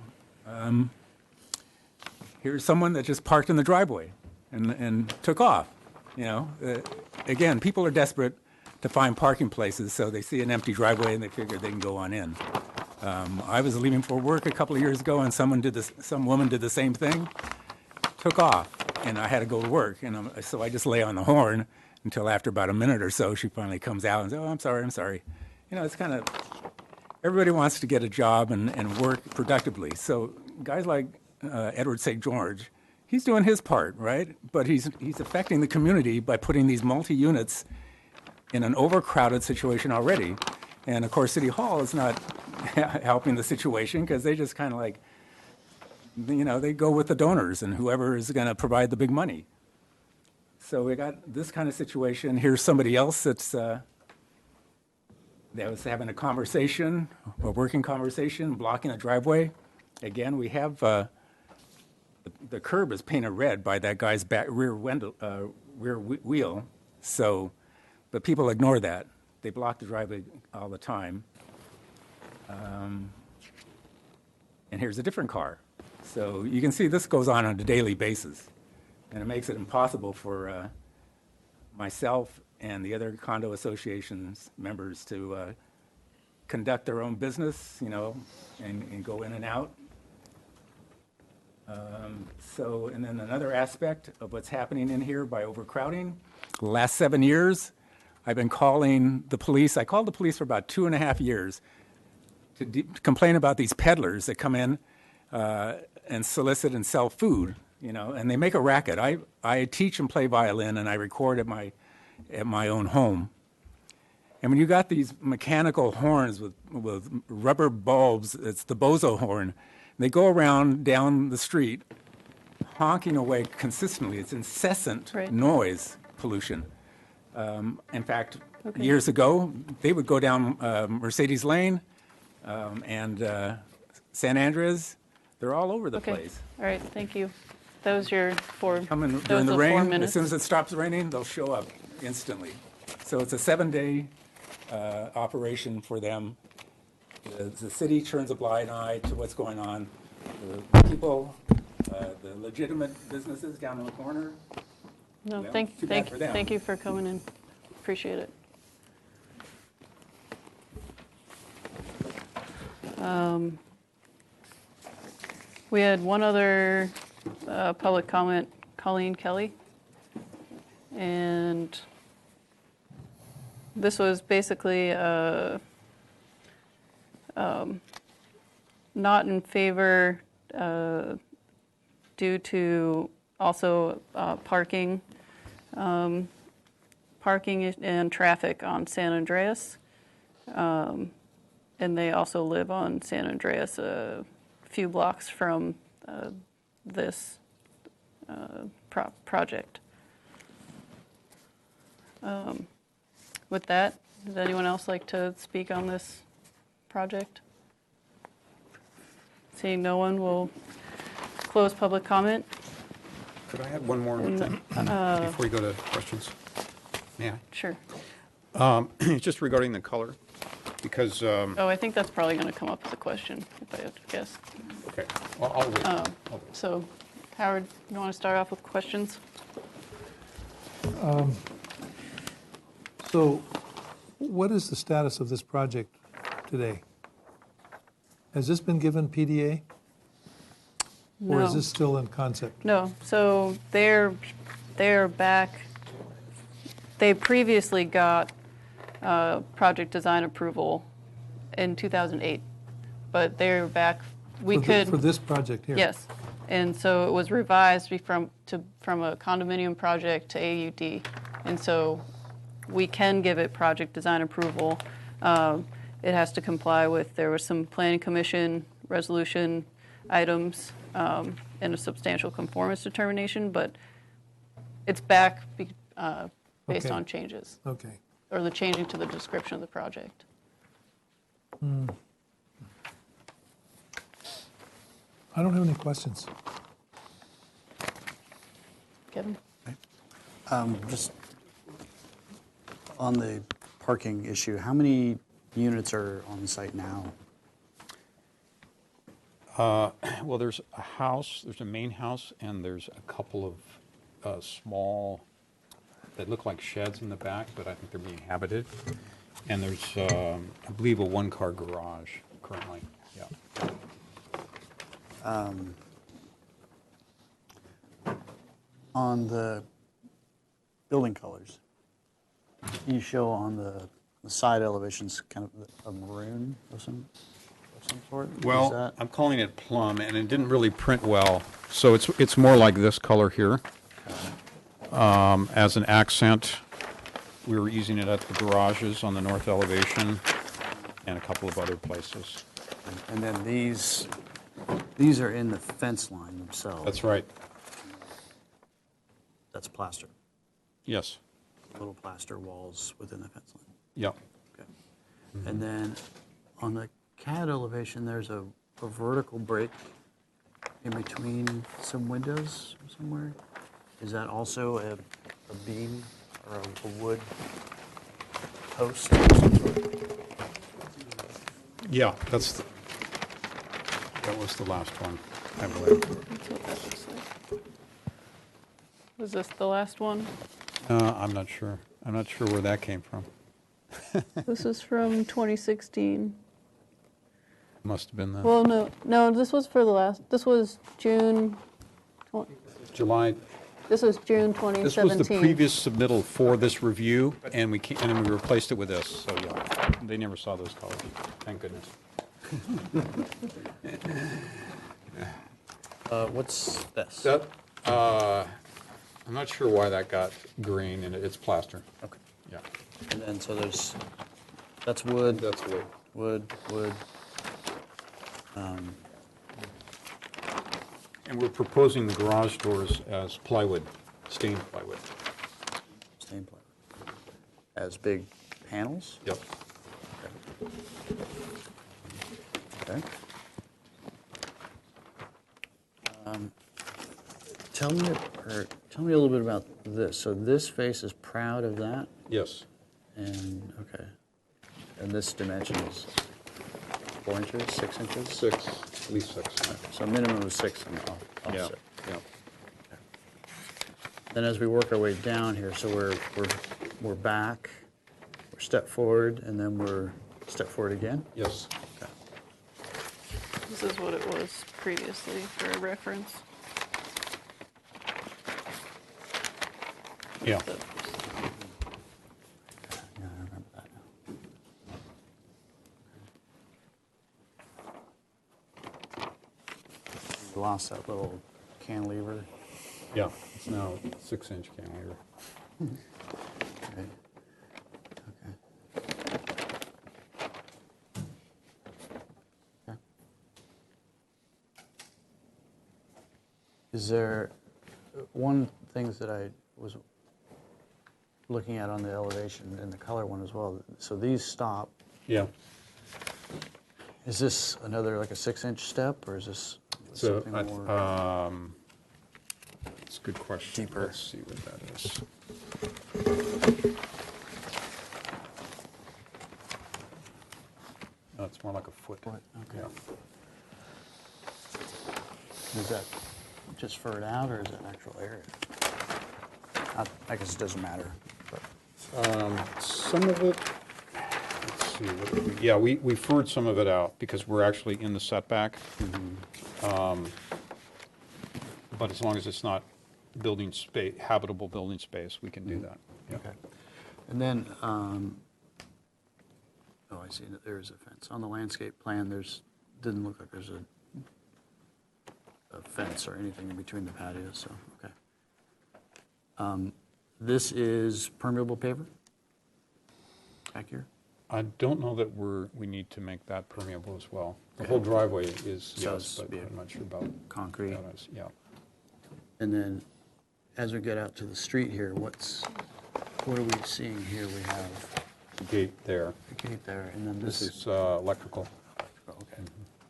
here's someone that just parked in the driveway and took off. You know, again, people are desperate to find parking places, so they see an empty driveway and they figure they can go on in. I was leaving for work a couple of years ago, and some woman did the same thing, took off, and I had to go to work, and so I just lay on the horn until after about a minute or so, she finally comes out and says, "Oh, I'm sorry." You know, it's kind of, everybody wants to get a job and work productively. So guys like Edward St. George, he's doing his part, right? But he's affecting the community by putting these multi-units in an overcrowded situation already. And of course, City Hall is not helping the situation because they just kind of like, you know, they go with the donors and whoever is going to provide the big money. So we got this kind of situation. Here's somebody else that was having a conversation, a working conversation, blocking a driveway. Again, we have the curb is painted red by that guy's rear wheel. So, but people ignore that. They block the driveway all the time. And here's a different car. So you can see this goes on a daily basis. And it makes it impossible for myself and the other condo associations members to conduct their own business, you know, and go in and out. And then another aspect of what's happening in here by overcrowding, the last 7 years, I've been calling the police. I called the police for about 2.5 years to complain about these peddlers that come in and solicit and sell food, you know, and they make a racket. I teach and play violin, and I record at my own home. And when you got these mechanical horns with rubber bulbs, it's the bozo horn. They go around down the street, honking away consistently. It's incessant noise pollution. In fact, years ago, they would go down Mercedes Lane and San Andreas. They're all over the place. All right, thank you. That was your 4 Coming during the rain, as soon as it stops raining, they'll show up instantly. So it's a 7-day operation for them. The city turns a blind eye to what's going on. The people, the legitimate businesses down in the corner. No, well, thank you for coming in. Appreciate it. We had one other public comment, Colleen Kelly. And this was basically not in favor due to also parking and traffic on San Andreas. And they also live on San Andreas, a few blocks from this project. With that, does anyone else like to speak on this project? Seeing no one, we'll close public comment. Could I add one more thing before we go to questions? May I? Sure. Just regarding the color, because... Oh, I think that's probably going to come up as a question, if I have to guess. Okay, well, I'll wait. So, Howard, you want to start off with questions? So what is the status of this project today? Has this been given PDA? Or is No. this still in concept? No, so they're back. They previously got project design approval in 2008, but they're back. We could for this project here? Yes, And so it was revised from a condominium project to AUD. And so we can give it project design approval. It has to comply with, there was some planning commission resolution items and a substantial conformance determination, but it's back based Okay. on changes, Okay. or the changing to the description of the project. I don't have any questions. Kevin? Just on the parking issue, how many units are on the site now? Well, there's a house, there's a main house, and there's a couple of small, that look like sheds in the back, but I think they're being habited. And there's, I believe, a one-car garage currently, yeah. On the building colors, you show on the side elevations kind of a maroon of some sort? Is Well, that- I'm calling it plum, and it didn't really print well. So it's more like this color here. As an accent, we were using it at the garages on the north elevation and a couple of other places. And then these are in the fence line themselves. That's right. That's plaster, Yes. little plaster walls within the fence line. Yep. Okay. And then on the CAD elevation, there's a vertical break in between some windows somewhere. Is that also a beam or a wood post? Yeah, that was the last one, I believe. That's what that looks like. Was this the last one? I'm not sure. I'm not sure where that came from. This is from 2016. Must have been the Well, no, this was for the last, this was June, July. this was June This 2017. was the previous submittal for this review, and then we replaced it with this. So yeah, they never saw those colors. Thank goodness. What's this? That, I'm not sure why that got green, and it's plaster. Okay. Yeah. And then, so that's wood. That's wood. Wood. And we're proposing the garage doors as plywood, stained plywood. Stained plywood. As big panels? Yep. Okay. Tell me a little bit about this. So this face is proud of that? Yes. And, okay. And this dimension is 4 inches, 6 inches? 6, at least 6. So minimum of 6 and Yeah. offset. Yeah. Then as we work our way down here, so we're back, we're step forward, and then we're step forward again? Yes. Okay. This is what it was previously for reference. Yeah. Yeah, I remember that now. We lost that little cantilever. Yeah, it's now 6-inch cantilever. Okay. Okay. Is there, one things that I was looking at on the elevation and the color one as well, so these stop. Yeah. Is this another, like a 6-inch step, or is this So, something more? it's a good question. Deeper. Let's see what that is. No, it's more like a foot. Okay. Yeah. Is that just furred out, or is that actual area? I guess it doesn't matter. But. Some of it, let's see, what did yeah, we furred some of it out because we're actually in the setback. But as long as it's not building space, habitable building space, we can do that. Yeah. Okay. And then, oh, I see that there is a fence. On the landscape plan, didn't look like there's a fence or anything in between the patios, so, okay. This is permeable paver back here? I don't know that we need to make that permeable as well. The Okay. whole driveway is, So yes, but I'm not sure about. Concrete. that is- Yeah. And then, as we get out to the street here, what are we seeing here? We have The gate there. a gate there, and then This this. is electrical. Okay.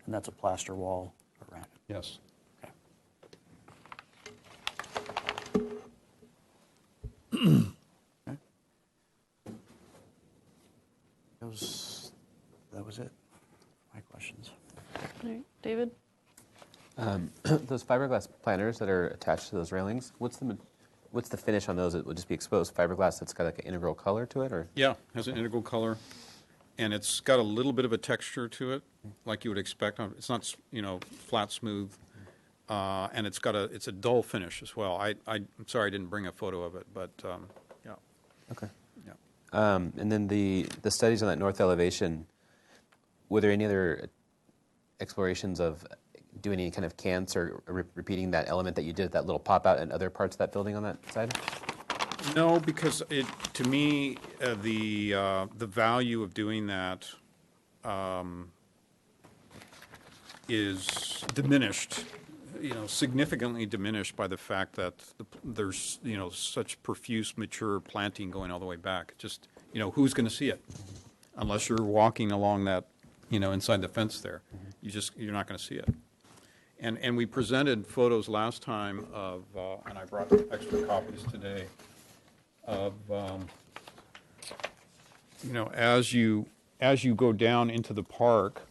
And that's a plaster wall around it. Yes. Okay. That was it. My questions. All right, David? Those fiberglass planters that are attached to those railings, what's the finish on those? It would just be exposed fiberglass that's got like an integral color to it, or? Yeah, has an integral color, and it's got a little bit of a texture to it, like you would expect. It's not, flat smooth, and it's a dull finish as well. I'm sorry I didn't bring a photo of it, but yeah. Okay. Yeah. And then the studies on that north elevation, were there any other explorations of doing any kind of cants or repeating that element that you did, that little pop out in other parts of that building on that side? No, because to me, the value of doing that is diminished, significantly diminished by the fact that there's, such profuse, mature planting going all the way back. Just, who's going to see it? Unless you're walking along that, inside the fence there. You're not going to see it. And we presented photos last time of, and I brought extra copies today, of, as you go down into the park,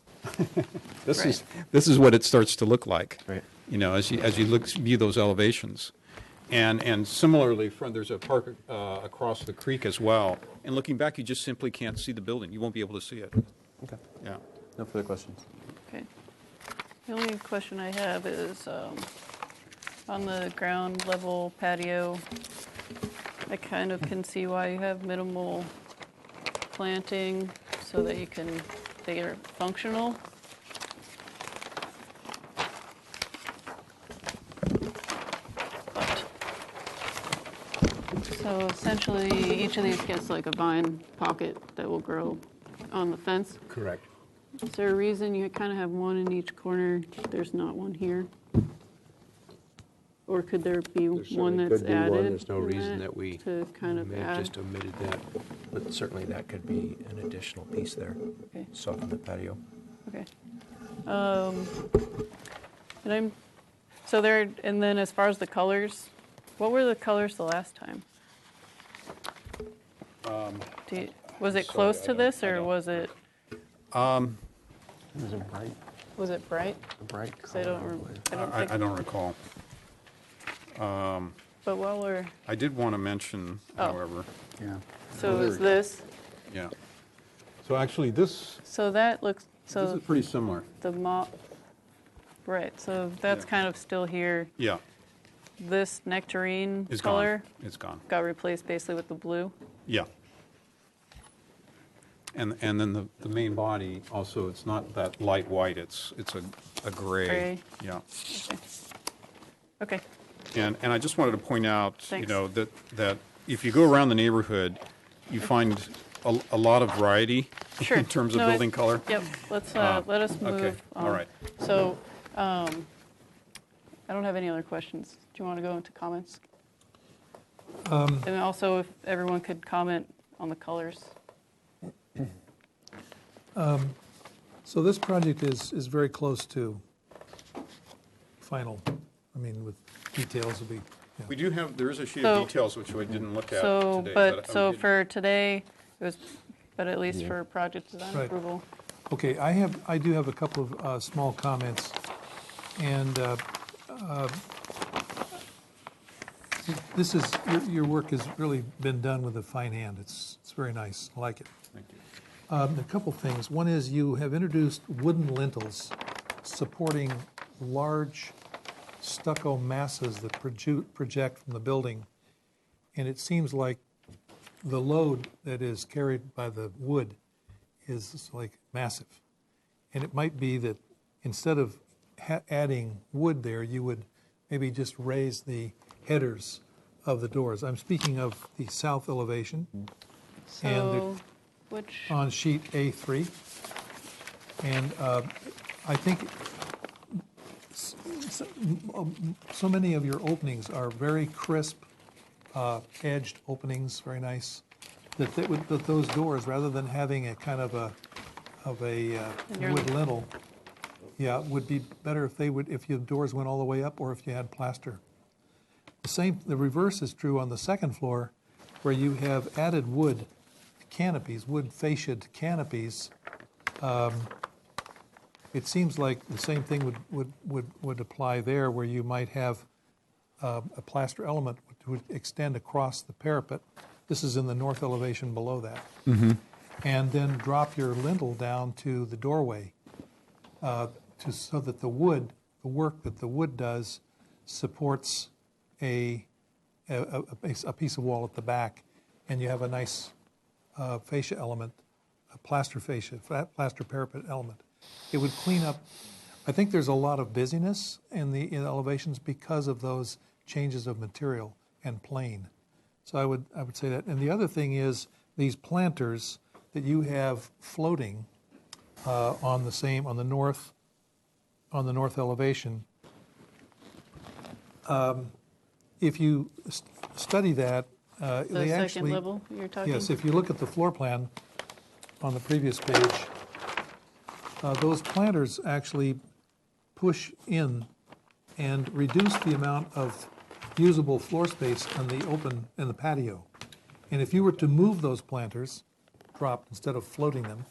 this is what it starts to look like. Right. As you view those elevations, and similarly, there's a park across the creek as well. And looking back, you just simply can't see the building. You won't be able to see it. Okay. Yeah. No further questions. Okay. The only question I have is on the ground level patio, I kind of can see why you have minimal planting so that they are functional. So essentially, each of these gets like a vine pocket that will grow on the fence. Correct. Is there a reason you kind of have one in each corner? There's not one here? Or could there be one certainly that's could be one. added? There's no in reason that we to kind of may have add. just omitted that, but certainly that could be an additional piece there. Okay. Soften the patio. Okay. And then as far as the colors, what were the colors the last time? Was it close to this, or was it? Was it bright? Was it bright? A bright 'Cause I don't think. I don't recall. But while we're, I did want to mention, Oh. however. Yeah. so there is we go. this? Yeah. So actually, this So that looks, is so pretty similar. right, so that's Yeah. kind of still here. Yeah, This nectarine it's color gone. It's gone. got replaced basically with the blue. Yeah. And then the main body also, it's not that light white. It's a gray. Gray. Yeah. Okay. And I just wanted to point out, Thanks. that if you go around the neighborhood, you find a lot of variety Sure. in terms of No, building color. Yep, let us move Okay, all on. right. So, I don't have any other questions. Do you want to go into comments? And also, if everyone could comment on the colors. So this project is very close to final. I mean, with details will be, yeah. There is a sheet So- of details which we didn't look at So, today. but for today, it was, but at least Yeah. for project design Right. approval. Okay, I do have a couple of small comments, and this is, your work has really been done with a fine hand. It's very nice. I like it. Thank you. A couple things. One is you have introduced wooden lintels supporting large stucco masses that project from the building, and it seems like the load that is carried by the wood is like massive. And it might be that instead of adding wood there, you would maybe just raise the headers of the doors. I'm speaking of the south elevation. So, which, On sheet A3. And I think so many of your openings are very crisp, edged openings, very nice. That those doors, rather than having a kind of a wood lintel, would be better if your doors went all the way up, or if you had plaster. The reverse is true on the second floor, where you have added wood canopies, wood fasciaed canopies. It seems like the same thing would apply there, where you might have a plaster element which would extend across the parapet. This is in the north elevation below that. Mm-hmm. And then drop your lintel down to the doorway, so that the work that the wood does, supports a piece of wall at the back, and you have a nice fascia element, a plaster fascia, plaster parapet element. It would clean up. I think there's a lot of busyness in the elevations because of those changes of material and plane. So I would say that. And the other thing is these planters that you have floating on the north elevation. If you study that, the they second actually, level you're talking? yes, if you look at the floor plan on the previous page, those planters actually push in and reduce the amount of usable floor space in the patio. And if you were to move those planters, dropped instead of floating them,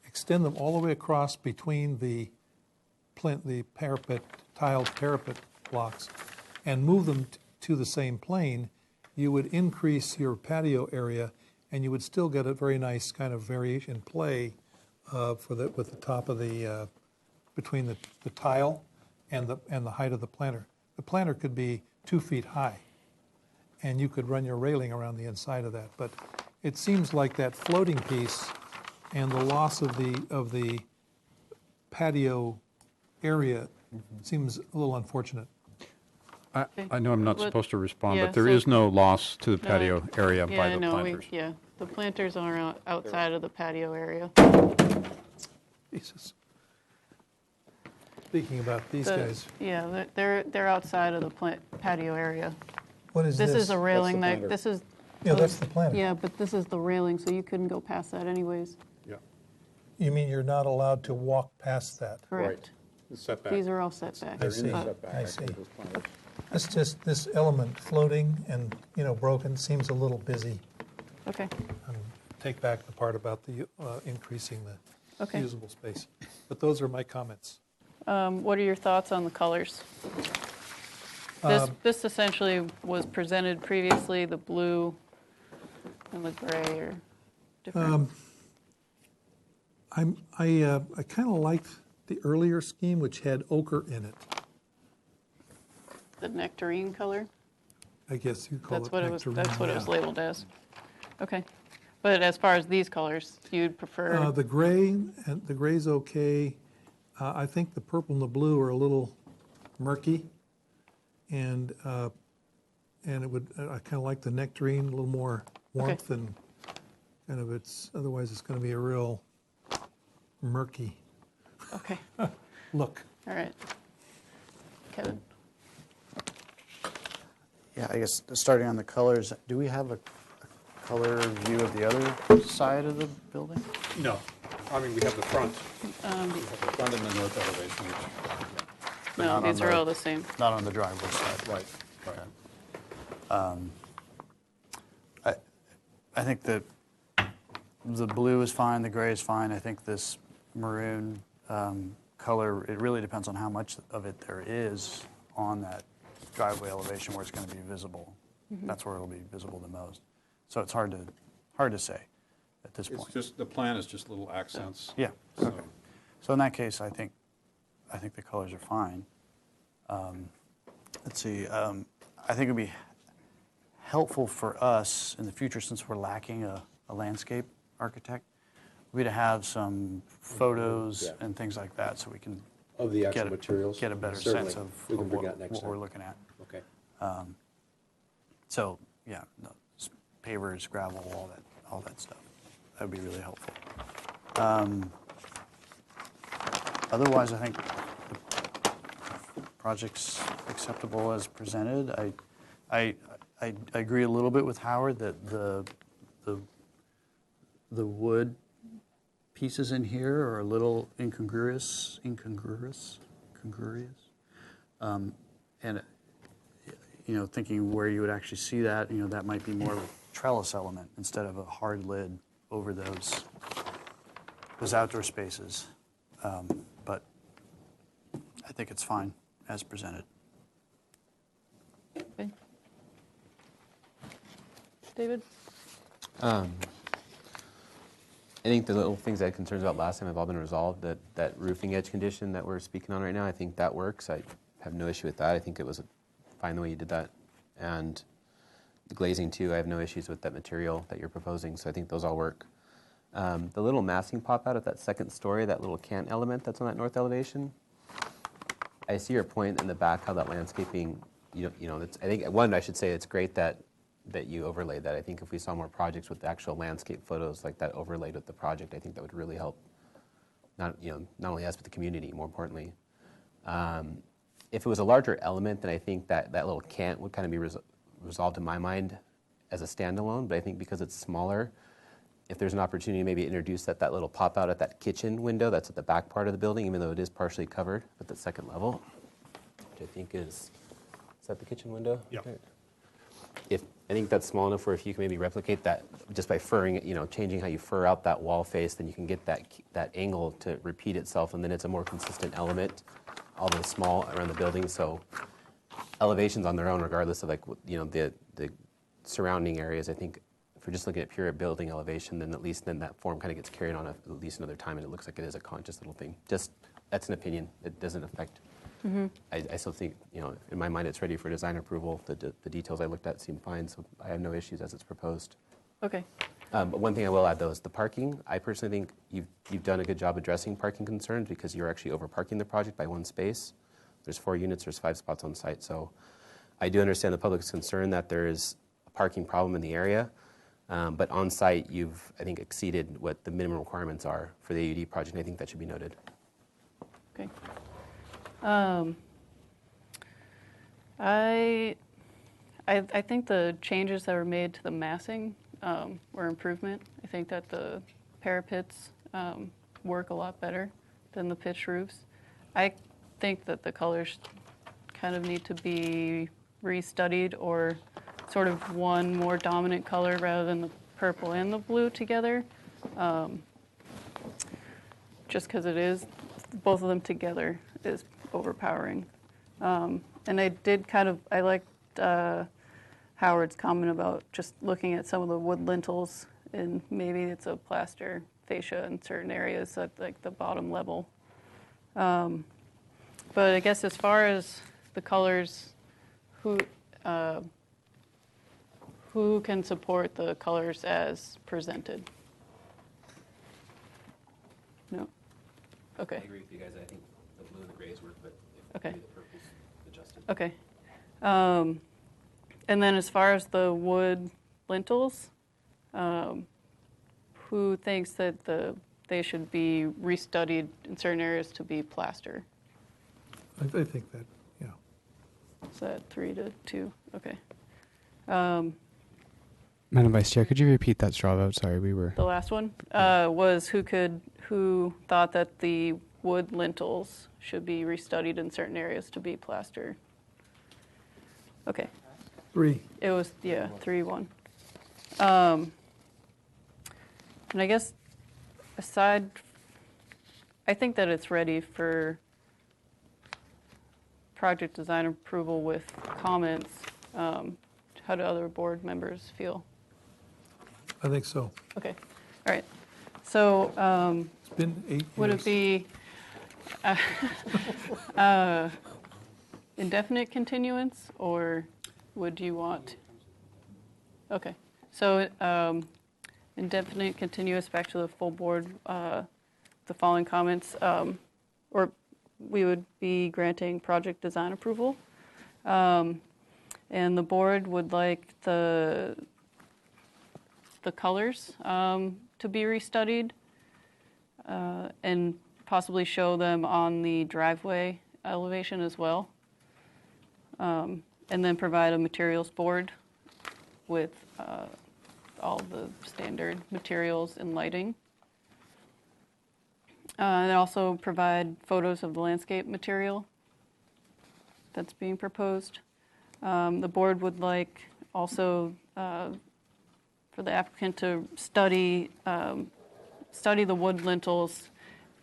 extend them all the way across between the tiled parapet blocks, and move them to the same plane, you would increase your patio area, and you would still get a very nice kind of variation play with the top of the between the tile and the height of the planter. The planter could be 2 feet high, and you could run your railing around the inside of that. But it seems like that floating piece and the loss of the patio area seems a little unfortunate. I know I'm not supposed to respond, yeah, but there so- is no loss to the patio area Yeah, by the no, planters. the planters are outside of the patio area. Jesus. Speaking about these guys. Yeah, they're outside of the patio area. What is this? This is a railing, That's the that, this is. Yeah, that's the planter. Yeah, but this is the railing, so you couldn't go past that anyways. Yeah. You mean you're not allowed to walk past that? Correct. The setback. These are all setbacks. I see, I see. This element floating and, broken seems a little busy. Okay. Take back the part about the increasing the Okay. usable space. But those are my comments. What are your thoughts on the colors? This essentially was presented previously, the blue and the gray are different. I kind of liked the earlier scheme, which had ochre in it. The nectarine color? I guess you call That's it what it was. nectarine, That's what it was yeah. labeled as. Okay. But as far as these colors, you'd prefer? The gray, and the gray's okay. I think the purple and the blue are a little murky, and it would. I kind of like the nectarine, a little more warmth and kind of it's. Otherwise, it's going to be a real murky Okay. look. All right. Kevin? Yeah, I guess starting on the colors, do we have a color view of the other side of the building? No. I mean, we have the front. Um, We have the front and the north elevation. But No, not on these are the- all the same. Not on the driveway side. Right. I think that the blue is fine, the gray is fine. I think this maroon color, it really depends on how much of it there is on that driveway elevation where it's going to be visible. That's where it'll be visible the most. So it's hard to say at this It's point. just, the plan is just little accents. Yeah. So, So in that case, I think the colors are fine. Let's see. I think it'd be helpful for us in the future, since we're lacking a landscape architect, we to have some photos and things like that, so we can Of the actual get materials? get a better Certainly. sense of, We can bring what, that next what we're time. looking at. Okay. So, yeah, no, pavers, gravel, all that stuff. That would be really helpful. Otherwise, I think the project's acceptable as presented. I agree a little bit with Howard that the wood pieces in here are a little incongruous. And thinking where you would actually see that, that might be more of a trellis element instead of a hard lid over those outdoor spaces. But I think it's fine as presented. Okay. David? I think the little things I had concerns about last time have all been resolved. That roofing edge condition that we're speaking on right now, I think that works. I have no issue with that. I think it was fine the way you did that. And the glazing too, I have no issues with that material that you're proposing, so I think those all work. The little massing pop out at that second story, that little cant element that's on that north elevation, I see your point in the back, how that landscaping, I think, one, I should say it's great that you overlaid that. I think if we saw more projects with the actual landscape photos like that overlaid with the project, I think that would really help, not only us, but the community, more importantly. If it was a larger element, then I think that little cant would kind of be resolved in my mind as a standalone, but I think because it's smaller, if there's an opportunity to maybe introduce that little pop out at that kitchen window that's at the back part of the building, even though it is partially covered at the second level, which I think is that the kitchen window? Yeah. I think that's small enough where if you can maybe replicate that just by furring it, changing how you fur out that wall face, then you can get that angle to repeat itself, and then it's a more consistent element, although small around the building. So elevations on their own, regardless of the surrounding areas, I think if we're just looking at pure building elevation, then at least then that form kind of gets carried on at least another time, and it looks like it is a conscious little thing. Just that's an opinion. It doesn't affect. I still think, in my mind, it's ready for design approval. The details I looked at seem fine, so I have no issues as it's proposed. Okay. But one thing I will add, though, is the parking. I personally think you've done a good job addressing parking concerns because you're actually over-parking the project by one space. There's 4 units, there's 5 spots on site. So I do understand the public's concern that there is a parking problem in the area. But on site, you've, I think, exceeded what the minimum requirements are for the AUD project, and I think that should be noted. Okay. I think the changes that were made to the massing were improvement. I think that the parapets work a lot better than the pitched roofs. I think that the colors kind of need to be restudied, or sort of one more dominant color rather than the purple and the blue together. Just because it is, both of them together is overpowering. And I liked Howard's comment about just looking at some of the wood lintels, and maybe it's a plaster fascia in certain areas at like the bottom level. But I guess as far as the colors, who can support the colors as presented? No? Okay. I agree with you guys. I think the blue and the grays work, but Okay. maybe the purple's adjusted. Okay. And then as far as the wood lintels, who thinks that they should be restudied in certain areas to be plaster? I think that, yeah. Is that 3-2? Okay. Madam Vice Chair, could you repeat that straw vote? Sorry, we were. The last one was who thought that the wood lintels should be restudied in certain areas to be plaster. Okay. 3. It was, 3-1. And I guess I think that it's ready for project design approval with comments. How do other board members feel? I think so. Okay, all right. So It's been 8 years. would it be indefinite continuance, or would you want? Okay, so indefinite continuous back to the full board, the following comments, or we would be granting project design approval. And the board would like the colors to be restudied and possibly show them on the driveway elevation as well. And then provide a materials board with all the standard materials and lighting. And also provide photos of the landscape material that's being proposed. The board would like also for the applicant to study the wood lintels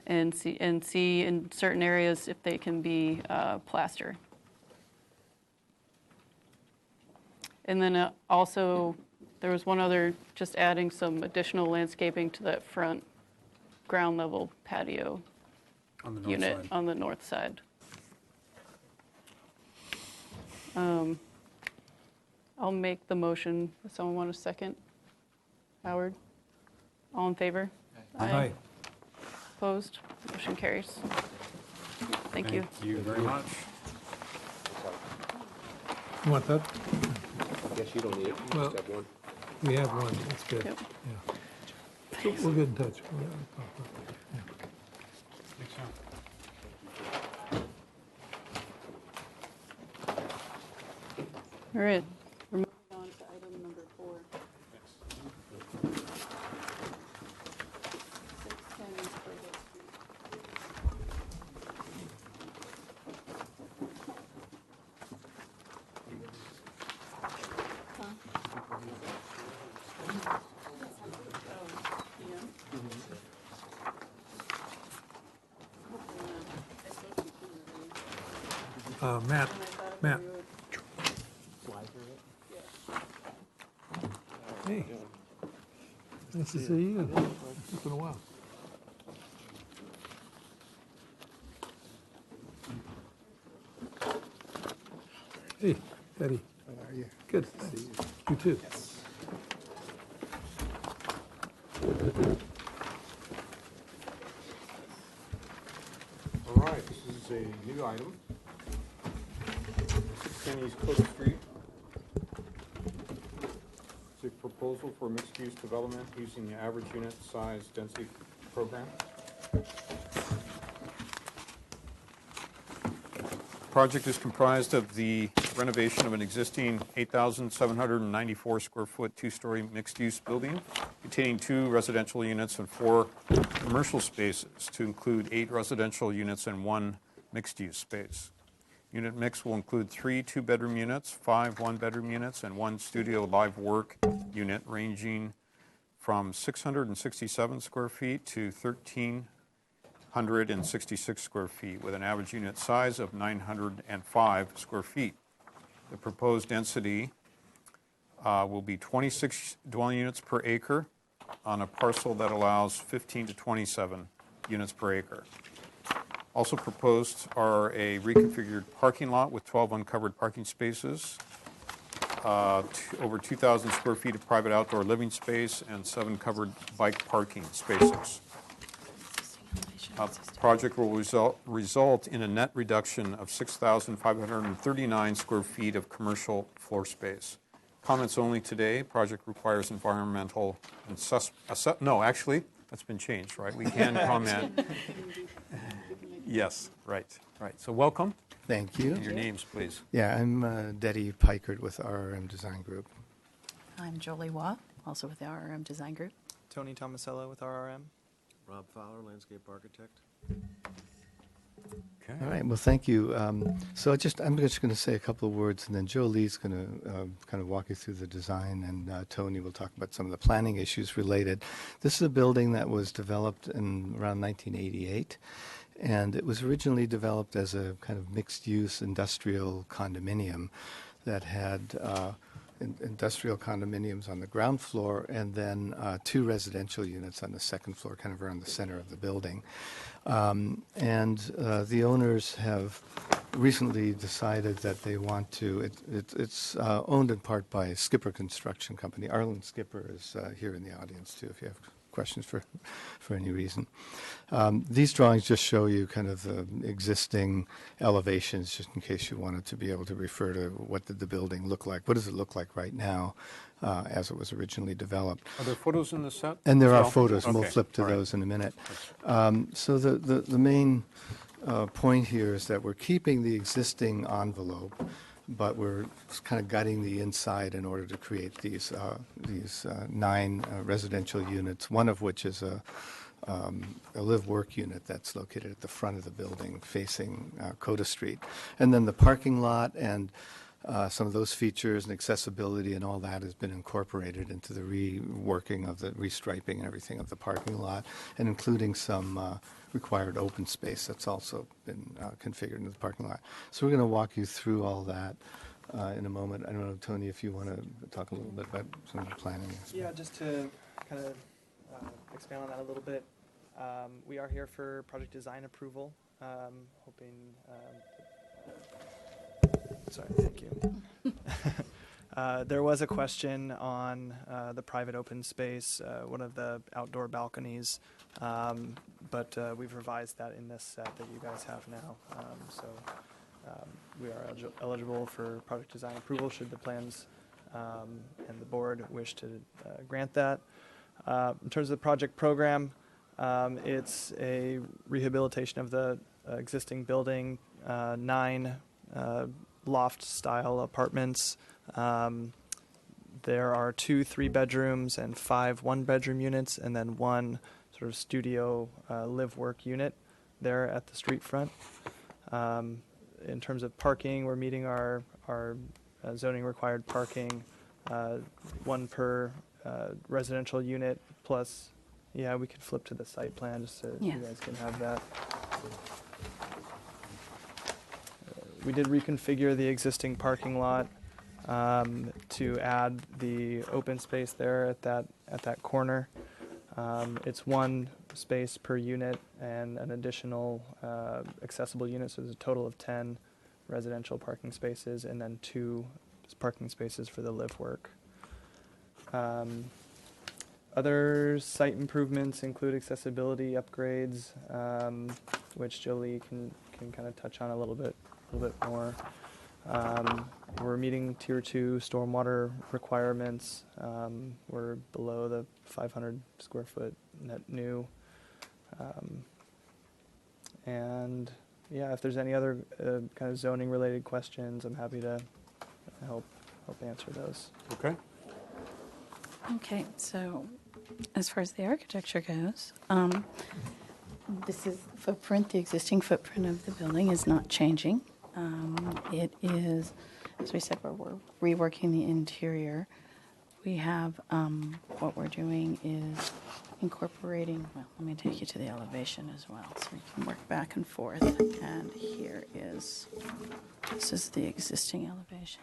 and see in certain areas if they can be plaster. And then also there was one other, just adding some additional landscaping to that front ground level patio On the north unit side. on the north side. I'll make the motion. Does someone want a second? Howard? All in favor? Aye. Opposed? Motion carries. Thank you. Thank you very much. You want that? I guess you don't need it. You Well, just have one. We have one, that's good. Yep. Yeah. So we'll get in touch. All right. We're moving on to item number 4. 610 Spurgeon Street. Matt, hey, nice to see you. It's been a while. Hey, Eddie. How are you? Good. See you. You too. All right, this is a new item. 610 East Coda Street. It's a proposal for mixed-use development using the average unit size density program. Project is comprised of the renovation of an existing 8,794 square foot two-story mixed-use building containing 2 residential units and 4 commercial spaces to include 8 residential units and 1 mixed-use space. Unit mix will include 3 two-bedroom units, 5 one-bedroom units, and 1 studio live work unit ranging from 667 square feet to 1,366 square feet with an average unit size of 905 square feet. The proposed density will be 26 dwelling units per acre on a parcel that allows 15 to 27 units per acre. Also proposed are a reconfigured parking lot with 12 uncovered parking spaces, over 2,000 square feet of private outdoor living space, and 7 covered bike parking spaces. Project will result in a net reduction of 6,539 square feet of commercial floor space. Comments only today. Project requires environmental no, actually, that's been changed, right? We can comment. Yes, right. So welcome. Thank you. And your names, please. Yeah, I'm Deddy Pikert with RRM Design Group. I'm Jolie Waugh, also with the RRM Design Group. Tony Tomasello with RRM. Rob Fowler, landscape architect. Okay. All right, well, thank you. I'm just going to say a couple of words, and then Jolie's going to kind of walk you through the design, and Tony will talk about some of the planning issues related. This is a building that was developed in around 1988, and it was originally developed as a kind of mixed-use industrial condominium that had industrial condominiums on the ground floor and then 2 residential units on the second floor, kind of around the center of the building. The owners have recently decided that they want to, it's owned in part by Skipper Construction Company. Arlen Skipper is here in the audience too, if you have questions for any reason. These drawings just show you kind of the existing elevations, just in case you wanted to be able to refer to what did the building look like. What does it look like right now as it was originally developed? Are there photos in the set? And there as are well? photos, and we'll Okay, flip to all right. those in a minute. So the main point here is that we're keeping the existing envelope, but we're kind of gutting the inside in order to create these 9 residential units, one of which is a live-work unit that's located at the front of the building facing Coda Street. And then the parking lot and some of those features and accessibility and all that has been incorporated into the reworking of the restriping and everything of the parking lot, and including some required open space that's also been configured into the parking lot. So we're going to walk you through all that in a moment. I don't know, Tony, if you want to talk a little bit about some of the planning. Yeah, just to kind of expand on that a little bit. We are here for project design approval, hoping, sorry, thank you. There was a question on the private open space, one of the outdoor balconies, but we've revised that in this set that you guys have now. So we are eligible for project design approval should the plans and the board wish to grant that. In terms of the project program, it's a rehabilitation of the existing building, 9 loft-style apartments. There are 2 3-bedrooms and 5 1-bedroom units, and then 1 sort of studio live-work unit there at the street front. In terms of parking, we're meeting our zoning required parking, 1 per residential unit, plus, yeah, we could flip to the site plan just so you guys can have that. We did reconfigure the existing parking lot to add the open space there at that corner. It's 1 space per unit and an additional accessible unit, so there's a total of 10 residential parking spaces and then 2 parking spaces for the live work. Other site improvements include accessibility upgrades, which Jolie can kind of touch on a little bit more. We're meeting Tier 2 stormwater requirements. We're below the 500 square foot net new. And yeah, if there's any other kind of zoning related questions, I'm happy to help answer those. Okay. Okay, so as far as the architecture goes, this is footprint. The existing footprint of the building is not changing. It is, as we said, we're reworking the interior. We have, what we're doing is incorporating, well, let me take you to the elevation as well, so we can work back and forth. And here is, this is the existing elevation.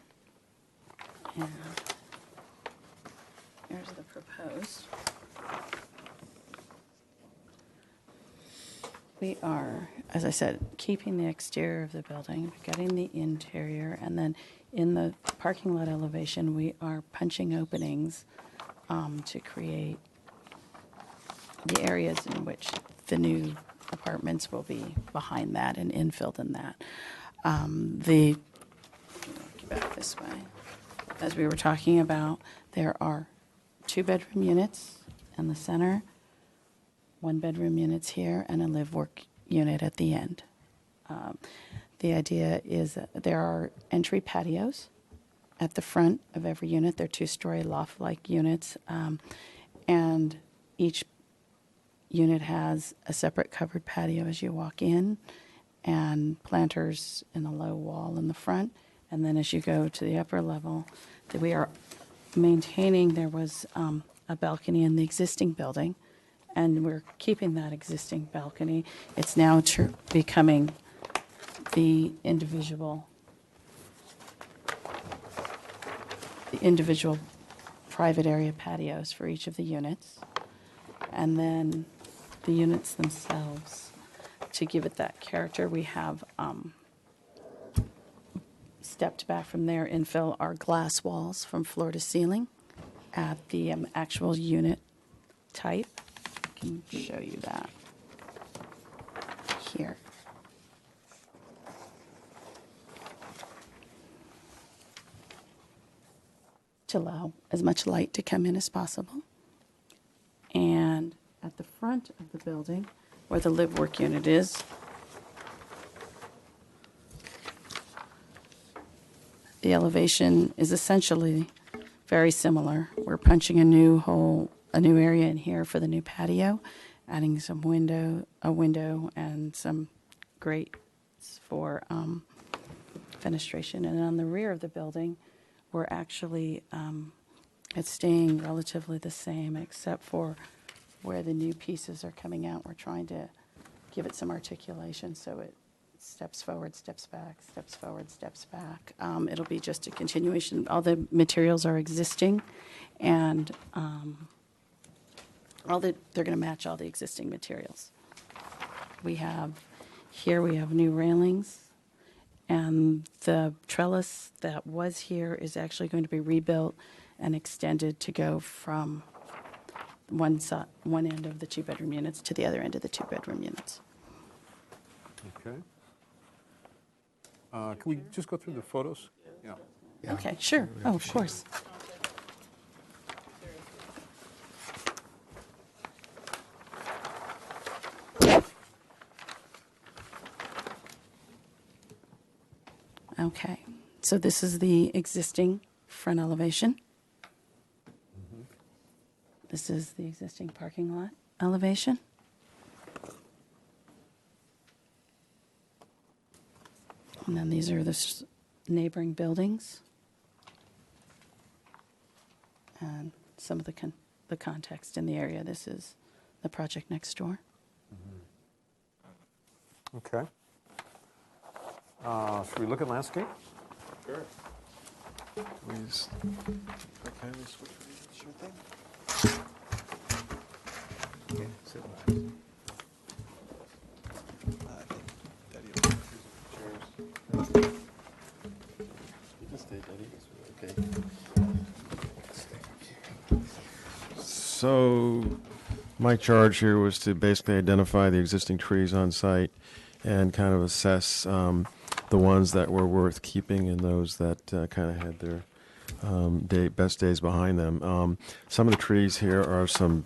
And here's the proposed. We are, as I said, keeping the exterior of the building, getting the interior, and then in the parking lot elevation, we are punching openings to create the areas in which the new apartments will be behind that and infilled in that. Back this way. As we were talking about, there are 2-bedroom units in the center, 1-bedroom units here, and a live-work unit at the end. The idea is that there are entry patios at the front of every unit. They're 2-story loft-like units, and each unit has a separate covered patio as you walk in, and planters in the low wall in the front. And then as you go to the upper level, that we are maintaining, there was a balcony in the existing building, and we're keeping that existing balcony. It's now becoming the individual private area patios for each of the units. And then the units themselves, to give it that character, we have stepped back from there, infill our glass walls from floor to ceiling at the actual unit type. can show you that here. To allow as much light to come in as possible. And at the front of the building, where the live work unit is, the elevation is essentially very similar. We're punching a new area in here for the new patio, adding a window and some grates for fenestration. And on the rear of the building, we're actually, it's staying relatively the same, except for where the new pieces are coming out. We're trying to give it some articulation so it steps forward, steps back, steps forward, steps back. It'll be just a continuation. All the materials are existing, and they're going to match all the existing materials. We have new railings, and the trellis that was here is actually going to be rebuilt and extended to go from one end of the two-bedroom units to the other end of the two-bedroom units. Okay. Can we just go through the photos? Yeah. Okay, sure. Oh, of course. Okay, so this is the existing front elevation. This is the existing parking lot elevation. And then these are the neighboring buildings. And some of the context in the area. This is the project next door. Okay. Should we look at landscape? Sure. Please. Kindly switch with sure thing. Okay, sit back. I think Daddy will use the chairs. You can stay, Daddy. Okay. So, my charge here was to basically identify the existing trees on site and kind of assess the ones that were worth keeping and those that kind of had their best days behind them. Some of the trees here are some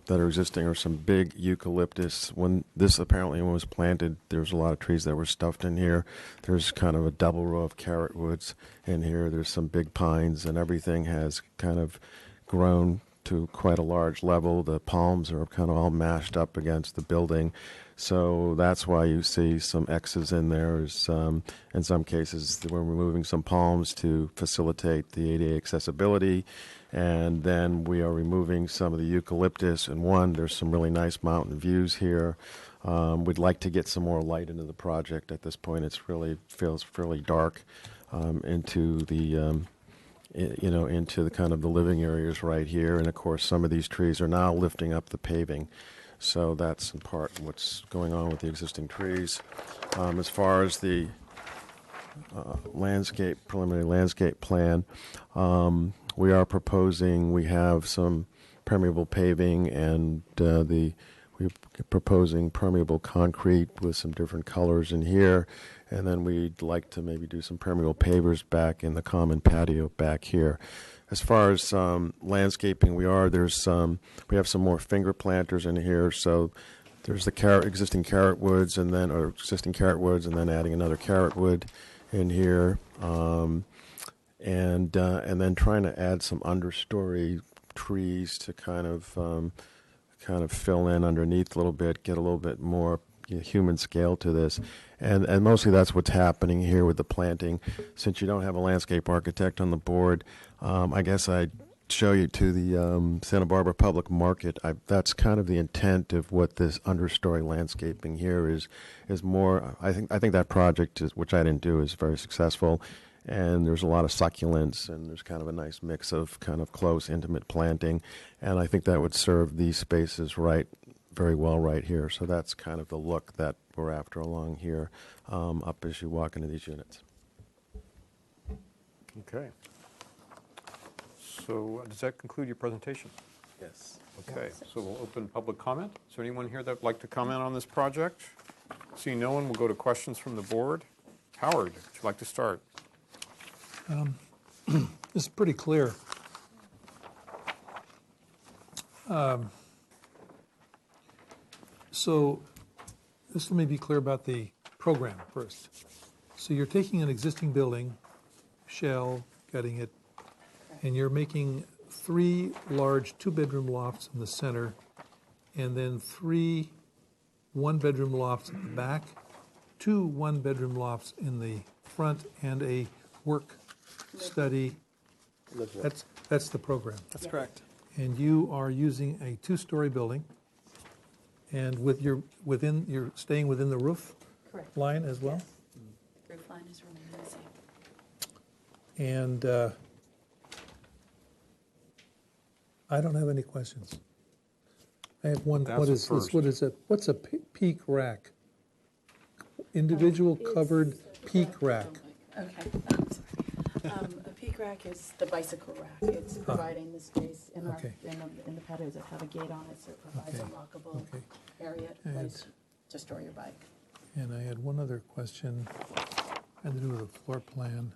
that are existing are some big eucalyptus. When this apparently was planted, there's a lot of trees that were stuffed in here. There's kind of a double row of carrot woods in here. There's some big pines, and everything has kind of grown to quite a large level. The palms are kind of all mashed up against the building. So that's why you see some X's in there. In some cases, we're removing some palms to facilitate the ADA accessibility. And then we are removing some of the eucalyptus. And there's some really nice mountain views here. We'd like to get some more light into the project. At this point, feels fairly dark into the into the kind of the living areas right here. And of course, some of these trees are now lifting up the paving. So that's in part what's going on with the existing trees. As far as the preliminary landscape plan, we are proposing, we have some permeable paving, and we're proposing permeable concrete with some different colors in here. And then we'd like to maybe do some permeable pavers back in the common patio back here. As far as landscaping, we have some more finger planters in here. So there's the existing carrot woods, and then adding another carrot wood in here, and then trying to add some understory trees to kind of fill in underneath a little bit, get a little bit more human scale to this. And mostly that's what's happening here with the planting. Since you don't have a landscape architect on the board, I guess I'd show you to the Santa Barbara Public Market. That's kind of the intent of what this understory landscaping here is more. I think that project, which I didn't do, is very successful. And there's a lot of succulents, and there's kind of a nice mix of kind of close, intimate planting. And I think that would serve these spaces very well right here. So that's kind of the look that we're after along here, up as you walk into these units. Okay. So does that conclude your presentation? Yes. Okay, so we'll open public comment. Is there anyone here that would like to comment on this project? Seeing no one, we'll go to questions from the board. Howard, would you like to start? It's pretty clear. So just let me be clear about the program first. So you're taking an existing building, shell, gutting it, and you're making 3 large 2-bedroom lofts in the center, and then 3 1-bedroom lofts at the back, 2 1-bedroom lofts in the front, and a work study. That's the program. That's correct. And you are using a 2-story building, and you're staying within the roof Correct. line as well? The roof line is remaining the same. And I don't have any questions. I have one. That's What a is this? first. What is it? What's a peak rack? Individual covered peak rack. Okay. A peak rack is the bicycle rack. It's providing the space in Okay. in the patios that have a gate on it, so it provides a lockable area place to store your bike. And I had one other question, had to do with the floor plan.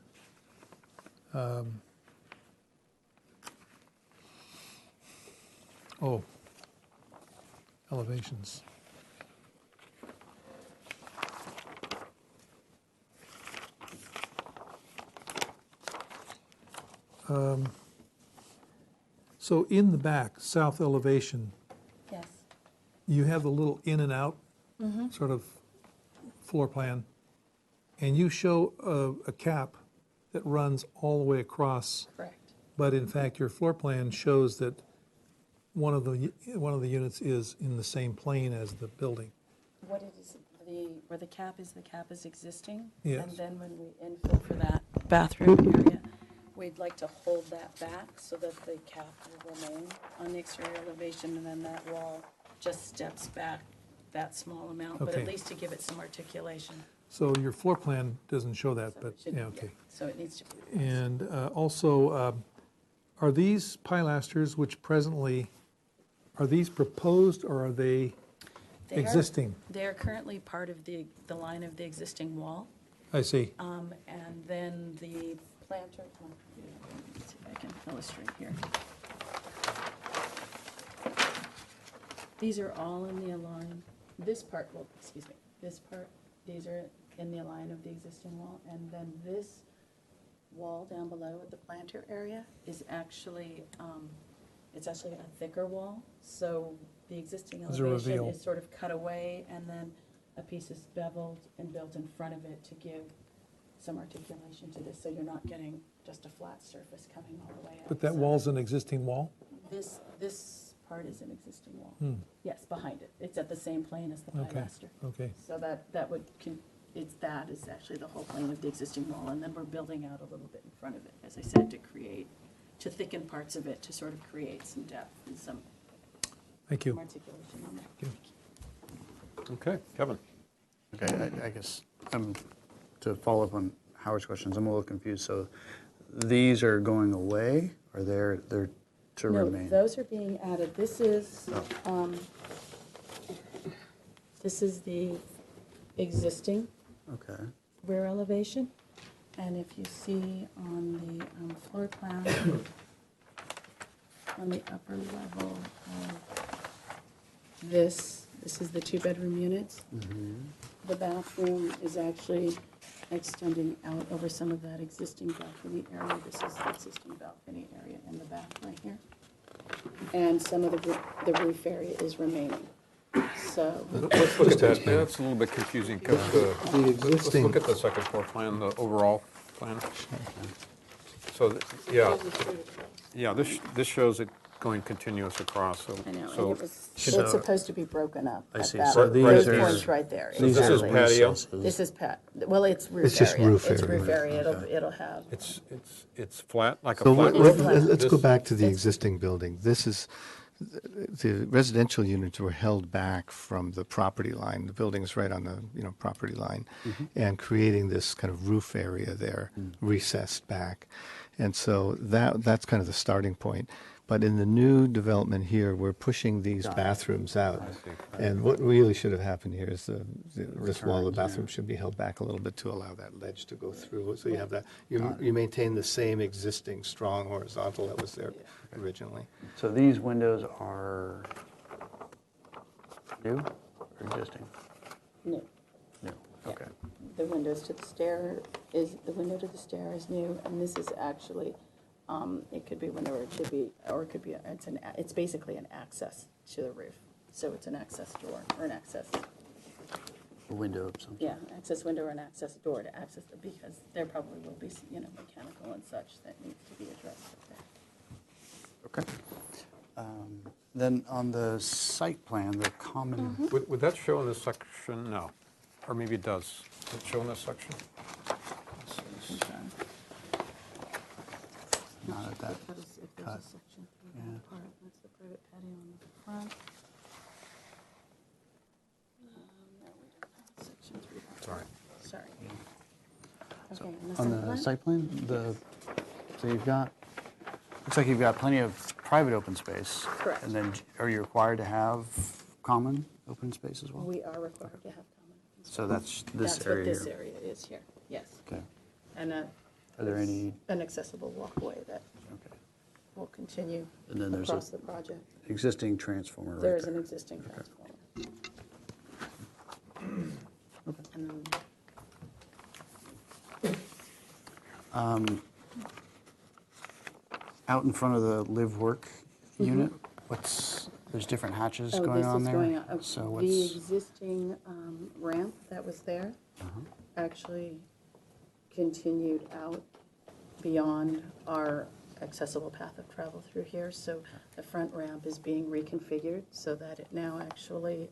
Elevations. So in the back, south elevation, Yes. you have the little in and out sort of floor plan, and you show a cap that runs all the way across. Correct. But in fact, your floor plan shows that one of the units is in the same plane as the building. What it is, where the cap is existing. Yes. And then when we infill for that bathroom area, we'd like to hold that back so that the cap will remain on the exterior elevation, and then that wall just steps back that small amount, but Okay. at least to give it some articulation. So your floor plan doesn't show that, So but it should- yeah, okay. So it needs to be. And also, are these pilasters, which presently, are these proposed or are they They are- existing? They are currently part of the line of the existing wall. I see. And then the planter, let's see if I can illustrate here. These are all in the line, this part, well, excuse me, this part, these are in the line of the existing wall, and then this wall down below at the planter area is actually, it's actually a thicker wall, so the existing It's a elevation reveal. is sort of cut away, and then a piece is beveled and built in front of it to give some articulation to this, so you're not getting just a flat surface coming all the way up. But that So wall's an existing wall? This part is an existing wall. Hmm. Yes, behind it. It's at the same plane as the Okay, pilaster. okay. So that would, that is actually the whole plane of the existing wall, and then we're building out a little bit in front of it, as I said, to thicken parts of it, to sort of create some depth and some Thank you. some articulation on there. Okay, Kevin. Okay, I guess, to follow up on Howard's questions, I'm a little confused. So these are going away, or they're to No, remain? those are being added. This is the existing Okay. rear elevation. And if you see on the floor plan, on the upper level of this is the 2-bedroom units. The bathroom is actually extending out over some of that existing balcony area. This is the existing balcony area in the back right here. And some of the roof area is remaining. So, Let's look at that. That's a little bit confusing because let's existing- look at the second floor plan, the overall plan. So, yeah, this shows it going continuous across. So, I know, and so it's supposed to be broken up. I at see. that- So those these are- points right there. So this is exactly. patio. This is well, it's roof area. It's just roof It's area. roof area. It'll have. It's flat, like a So flat It's roof. flat. let's go This- back to the existing building. This is, the residential units were held back from the property line. The building is right on the property line, and creating this kind of roof area there, recessed back. And so that's kind of the starting point. But in the new development here, we're pushing these bathrooms out. And what really should have happened here is this wall of the bathroom should be held back a little bit to allow that ledge to go through. So you have that, you maintain the same existing strong horizontal that was there originally. So these windows are new or existing? New. New, okay. The windows to the the window to the stair is new, and this is actually, it could be window, or it should be, or it could be, it's basically an access to the roof. So it's an access door, or an access, A window of some yeah, access window or an access door to access, because there probably will be, mechanical and such that needs to be addressed up there. Okay. Then on the site plan, the common, Would that show in this section? No. Or maybe it does. Does it show in this section? not at that If there's cut. a section for Yeah. that part, that's the private patio on the front. No, we don't have a section through that. Sorry. Sorry. So Okay, and on the site plan, so you've got, looks like you've got plenty of private open space. Correct. And then are you required to have common open space as well? We are required to have common. So that's this That's area what this here. area is here, yes. Okay. And Are there any, an accessible walkway that will continue and then there's across a the project. existing transformer right There is an there. existing transformer. And then Out in front of the live-work unit, there's different hatches Oh, going on this is there? going on. So The what's, existing ramp that was there actually continued out beyond our accessible path of travel through here. So the front ramp is being reconfigured so that it now actually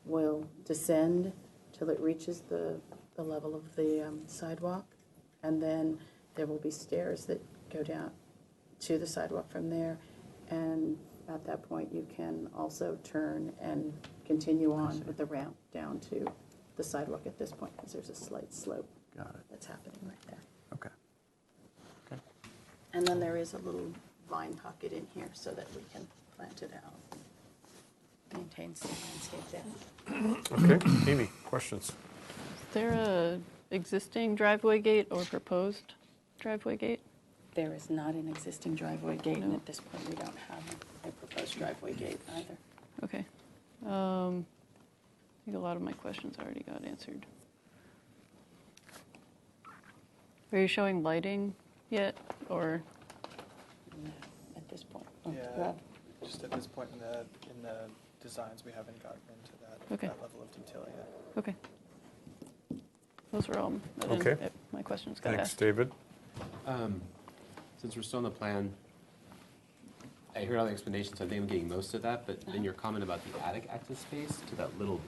will descend till it reaches the level of the sidewalk. And then there will be stairs that go down to the sidewalk from there. And at that point, you can also turn and continue on with the ramp down to the sidewalk at this point, because there's a slight slope that's happening right there. Okay. Okay. And then there is a little vine pocket in here so that we can plant it out. Maintain some landscape there. Okay. Amy, questions? Is there a existing driveway gate or proposed driveway gate? There is not an existing driveway gate, and No. at this point, we don't have a proposed driveway gate either. Okay. I think a lot of my questions already got answered. Are you showing lighting yet, or? No, at this point. Yeah, Rob? just at this point in the designs, we haven't gotten into that, Okay. that level of detail yet. Okay. Those were all, Okay. my questions got Thanks, asked. David. Since we're still on the plan, I heard all the explanations, so I think I'm getting most of that, but then your comment about the attic access space to that little,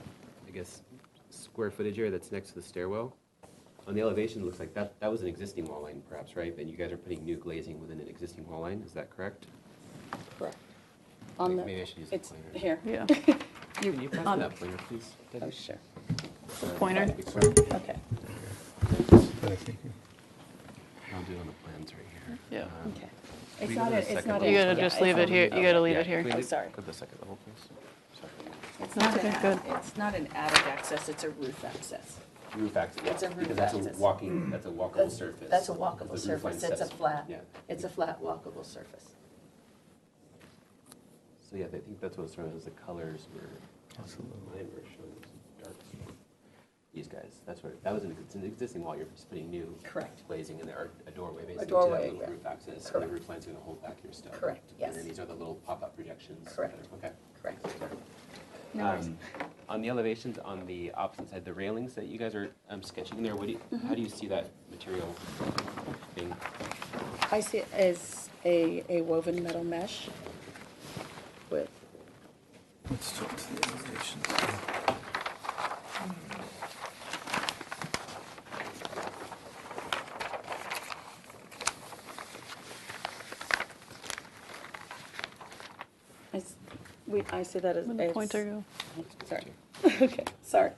I guess, square footage area that's next to the stairwell, on the elevation, it looks like that was an existing wall line perhaps, right? And you guys are putting new glazing within an existing wall line, is that correct? Correct. On the, Maybe I should use a it's pointer. here. Yeah. Can you pass me that pointer, please? Oh, sure. Pointer? Okay. I'll do it on the plans right here. Yeah. Okay. We It's go not, to the it's second not. level. You gotta yeah, just it's leave not it here. an- You gotta leave Yeah, it here. can we Oh, do- sorry. Go to the second level, please. It's not Okay, an, good. it's not an attic access, it's a roof access. Roof access, It's a yeah, roof because that's a access. walking, that's a walkable That's- surface. That's a The walkable roof surface, line it's a sets- flat, Yeah, it's a flat walkable surface. so yeah, I think that's what was throwing us, the colors were, mine were showing some dark. These guys, that's where, that was it's an existing wall, you're just putting new. Correct. Glazing in there, or a doorway basically. doorway, To that little yeah. roof access, and the Correct. roof line's gonna hold back your stuff. Correct, yes. And then these are the little pop-up projections. Correct. Okay. Correct. No worries. On the elevations, on the opposite side, the railings that you guys are sketching there, how do you see that material being? I see it as a woven metal mesh with, Let's talk to the elevations. I see that as. Where'd the as- pointer go? Sorry. Okay, sorry.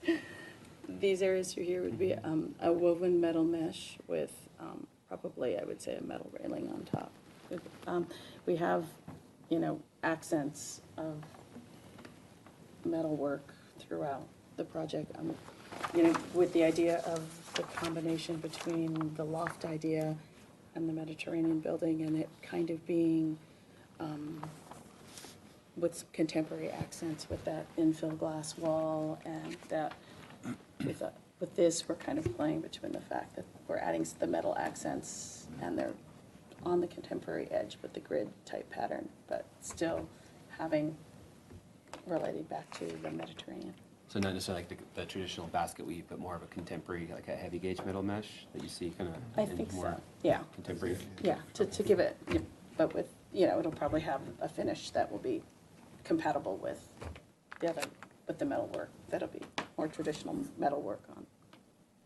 These areas through here would be a woven metal mesh with probably probably, I would say, a metal railing on top. We have, accents of metal work throughout the project. With the idea of the combination between the loft idea and the Mediterranean building, and it kind of being with some contemporary accents with that infill glass wall, and that with this, we're kind of playing between the fact that we're adding the metal accents and they're on the contemporary edge with the grid type pattern, but still relating back to the Mediterranean. So not necessarily like the traditional basket weave, but more of a contemporary, like a heavy gauge metal mesh that you see kind of. I think so. Yeah. Contemporary. Yeah. To give it, but with it'll probably have a finish that will be compatible with with the metal work. That'll be more traditional metal work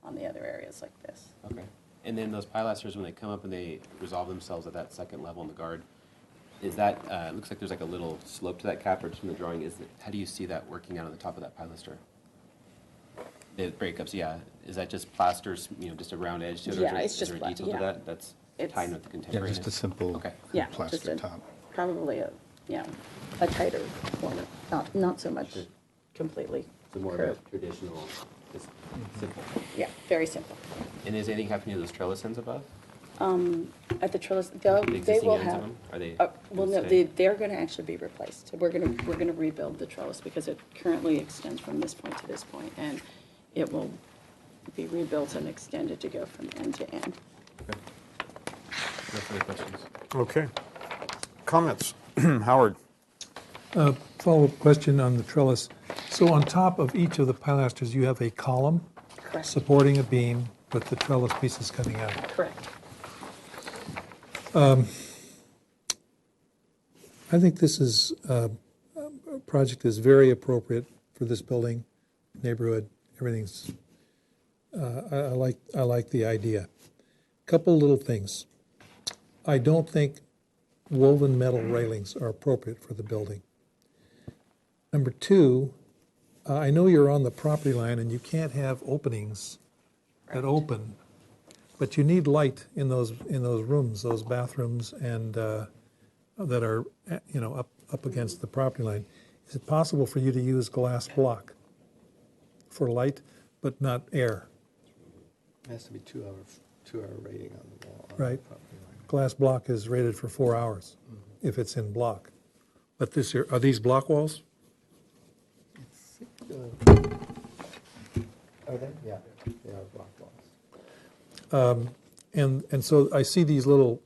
on the other areas like this. Okay. And then those pilasters, when they come up and they resolve themselves at that second level in the guard, is that, it looks like there's like a little slope to that cap, or just from the drawing, how do you see that working out on the top of that pilaster? The breakups, yeah. Is that just plasters, just a round edge to it? Yeah, or it's is just there a detail to that that's tied with the contemporary? Yeah, just a simple plaster top. Probably a tighter form, not so much completely So more curved. of a traditional, just simple. Yeah, very simple. And is anything happening to those trellis ends above? At the trellis, The they existing will ends of have. them? Are they? Well, no, they're going to actually be replaced. We're going to rebuild the trellis because it currently extends from this point to this point, and it will be rebuilt and extended to go from end to end. Okay. No further questions. Okay. Comments? Howard? Follow-up question on the trellis. So on top of each of the pilasters, you have a column Correct. supporting a beam with the trellis pieces coming out. Correct. I think this is project is very appropriate for this building, neighborhood. Everything's. I like the idea. Couple little things. I don't think woven metal railings are appropriate for the building. Number two, I know you're on the property line and you can't have openings that open, but you need light in those rooms, those bathrooms, and that are up against the property line. Is it possible for you to use glass block for light, but not air? It has to be 2 hour rating on the wall. Right. Glass block is rated for 4 hours if it's in block. But are these block walls? Are they? Yeah, they are block walls. And so I see these little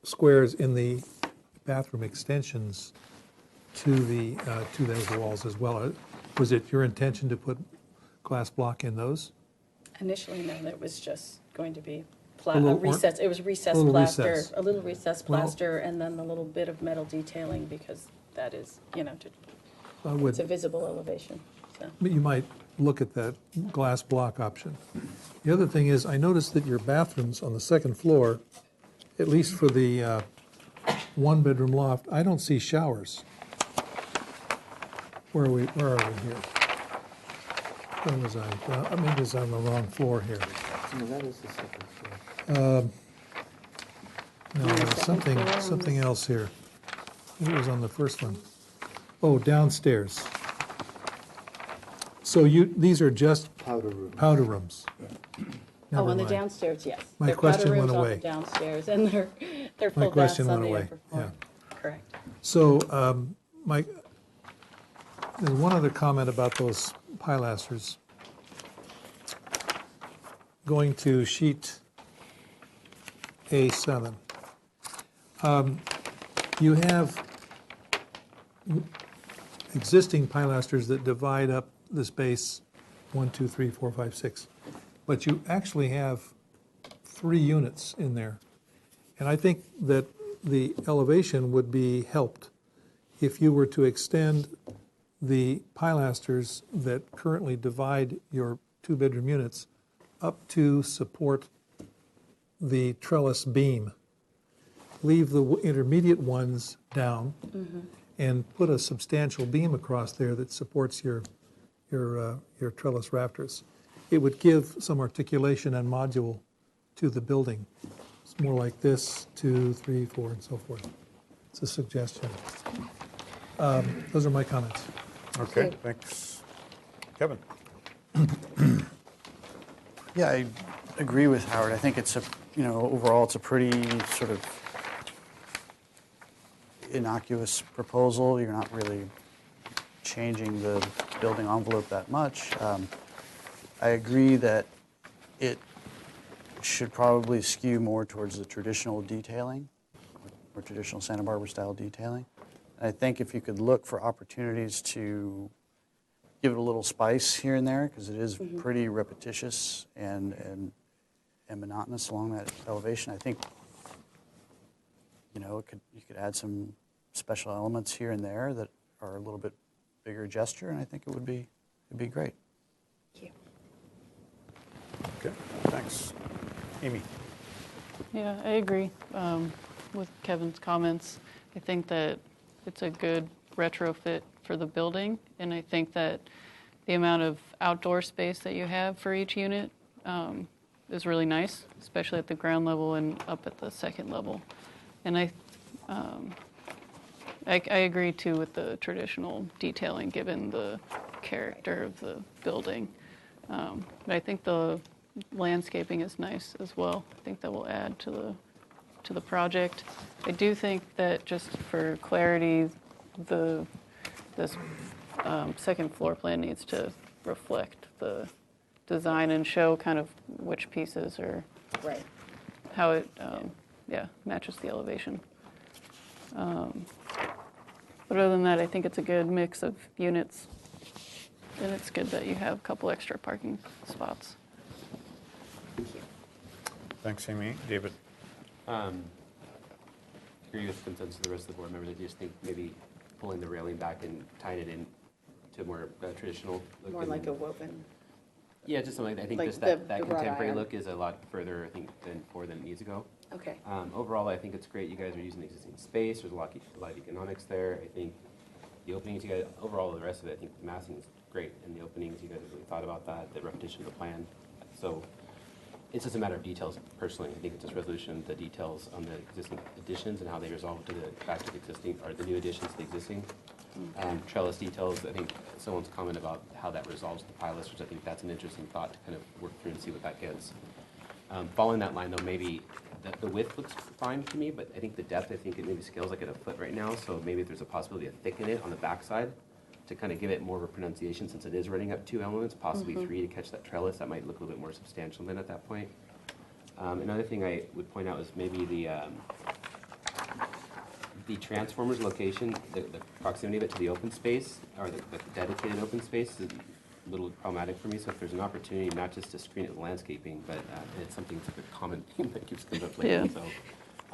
squares in the bathroom extensions to those walls as well. Was it your intention to put glass block in those? Initially, no, it was just going to be A little recessed. It was recessed little plaster, recess. a little recessed Well- plaster, and then the little bit of metal detailing because that is, I would- it's a visible elevation. So. You might look at that glass block option. The other thing is, I noticed that your bathrooms on the second floor, at least for the one-bedroom loft, I don't see showers. Where are we here? Where was I? Maybe I was on the wrong floor here. No, that is the second floor. No, there's something else here. It was on the first one. Oh, downstairs. So these are just powder rooms. Powder rooms. Never On the mind. downstairs, yes. My They're question powder went rooms on away. the downstairs, and they're My full question baths on went the away. upper floor. Yeah. Correct. So, there's one other comment about those pilasters. Going to sheet A7. You have existing pilasters that divide up the space 1, 2, 3, 4, 5, 6. But you actually have 3 units in there. And I think that the elevation would be helped if you were to extend the pilasters that currently divide your 2-bedroom units up to support the trellis beam. Leave the intermediate ones down and put a substantial beam across there that supports your trellis rafters. It would give some articulation and module to the building. It's more like this, 2, 3, 4, and so forth. It's a suggestion. Those are my comments. Okay, thanks. Kevin? Yeah, I agree with Howard. I think it's overall it's a pretty sort of innocuous proposal. You're not really changing the building envelope that much. I agree that it should probably skew more towards the traditional detailing, or traditional Santa Barbara style detailing. I think if you could look for opportunities to give it a little spice here and there, because it is pretty repetitious and monotonous along that elevation, I think you could add some special elements here and there that are a little bit bigger gesture, and I think it'd be great. Thank you. Okay, thanks. Amy? Yeah, I agree with Kevin's comments. I think that it's a good retrofit for the building, and I think that the amount of outdoor space that you have for each unit is really nice, especially at the ground level and up at the second level. And I agree too with the traditional detailing, given the character of the building. But I think the landscaping is nice as well. I think that will add to the project. I do think that, just for clarity, this second floor plan needs to reflect the design and show kind of which pieces are Right. how it matches the elevation. But other than that, I think it's a good mix of units, and it's good that you have a couple extra parking spots. Thanks, Amy. David? Agree with the consensus of the rest of the board members. I just think maybe pulling the railing back and tying it in to more traditional look. More like a woven. Yeah, just something. I think Like just that the wrought contemporary iron. look is a lot further, I think, than it needs to go. Okay. Overall, I think it's great. You guys are using the existing space. There's a lot of economics there. I think the openings you guys, overall, the rest of it, I think the massing is great. And the openings, you guys have really thought about that, the repetition of the plan. So it's just a matter of details, personally. I think it's just resolution of the details on the existing additions and how they resolve back to the existing, or the new additions to the existing. Trellis details, I think someone's comment about how that resolves the pilots, which I think that's an interesting thought to kind of work through and see what that gives. Following that line, though, maybe the width looks fine to me, but I think the depth, I think it maybe scales like at a foot right now, so maybe if there's a possibility to thicken it on the backside to kind of give it more of a pronunciation, since it is running up 2 elements, possibly 3 to catch that trellis, that might look a little bit more substantial then at that point. Another thing I would point out is maybe the transformer's location, the proximity of it to the open space, or the dedicated open space, is a little problematic for me. So if there's an opportunity not just to screen it with landscaping, but it's something that's a common theme that keeps coming up lately. Yeah.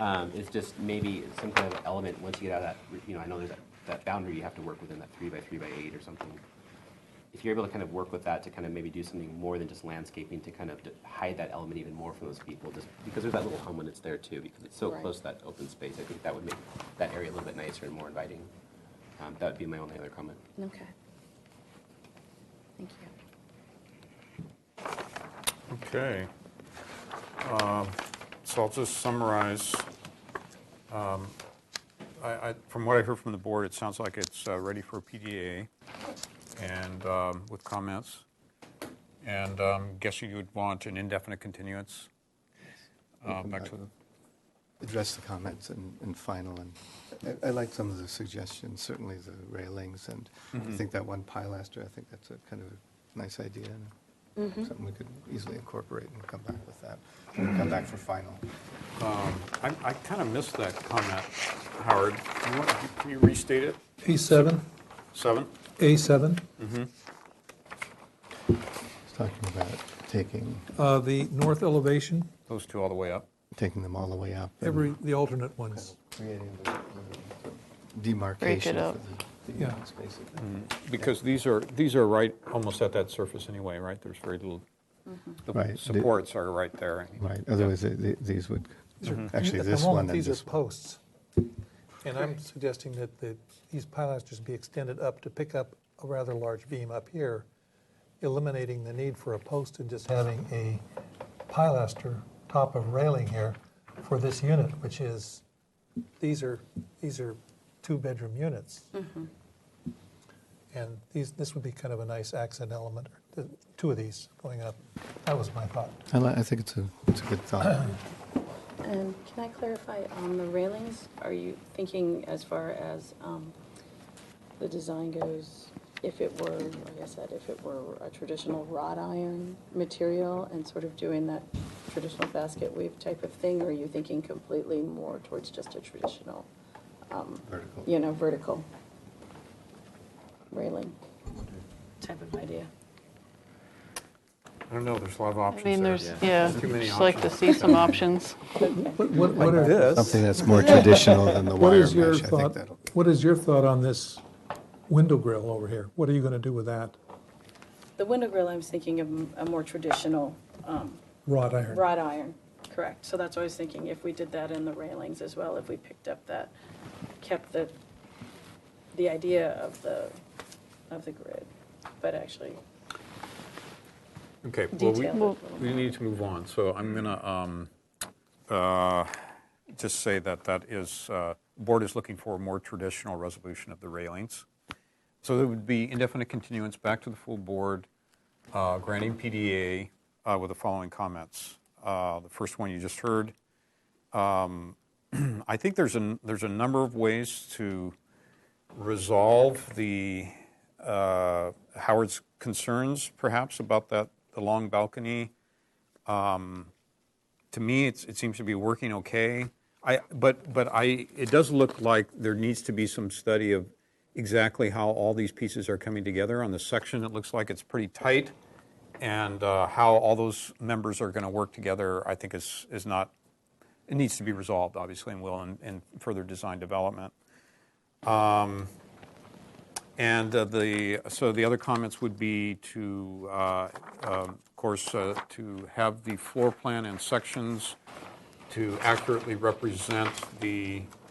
So it's just maybe some kind of element once you get out of that, I know there's that boundary you have to work within, that 3 by 3 by 8 or something. If you're able to kind of work with that to kind of maybe do something more than just landscaping to kind of hide that element even more from those people, just because there's that little hum when it's there too, because it's so Right. close to that open space, I think that would make that area a little bit nicer and more inviting. That would be my only other comment. Okay. Thank you. Okay. So I'll just summarize. From what I heard from the board, it sounds like it's ready for PDA and with comments. And guess you would want an indefinite continuance. Back to address the comments in final. And I like some of the suggestions, certainly the railings, and I think that one pilaster, I think that's a kind of a nice idea. And something we could easily incorporate and come back with that. And come back for final. I kind of missed that comment, Howard. Can you restate it? A7. 7? A7. It's talking about taking The north elevation, Those two all the way up. taking them all the way up. and the alternate ones. creating the demarcation up. for the Yeah. units, basically. Because these are right almost at that surface anyway, right? There's very little. The Right. supports are right there. Right, otherwise these would, actually At this the one moment, and these this are one. posts. And I'm suggesting that these pilasters be extended up to pick up a rather large beam up here, eliminating the need for a post and just having a pilaster top of railing here for this unit, which is, these are 2-bedroom units. And this would be kind of a nice accent element, 2 of these going up. That was my thought. I think it's a good thought. And can I clarify on the railings? Are you thinking as far as the design goes, if it were, like I said, if it were a traditional wrought iron material and sort of doing that traditional basket weave type of thing, or are you thinking completely more towards just a traditional, vertical railing type of idea? I don't know, there's a lot of options I mean, there. there's, Too many just like to options. see some options. What are, Something that's more traditional than the what wire is your mesh. I think thought? that'll. What is your thought on this window grill over here? What are you going to do with that? The window grill, I was thinking of a more traditional Wrought iron. wrought iron, correct. So that's what I was thinking, if we did that in the railings as well, if we picked up that, kept the idea of the grid, but actually Okay, well, detail it. we need to move on, so I'm going to just say that is, the board is looking for a more traditional resolution of the railings. So there would be indefinite continuance back to the full board, granting PDA with the following comments. The first one you just heard. I think there's a number of ways to resolve the Howard's concerns, perhaps, about the long balcony. To me, it seems to be working okay. But it does look like there needs to be some study of exactly how all these pieces are coming together. On the section, it looks like it's pretty tight, and how all those members are going to work together, I think is not. It needs to be resolved, obviously, and will in further design development. And so the other comments would be to, of course, to have the floor plan and sections to accurately represent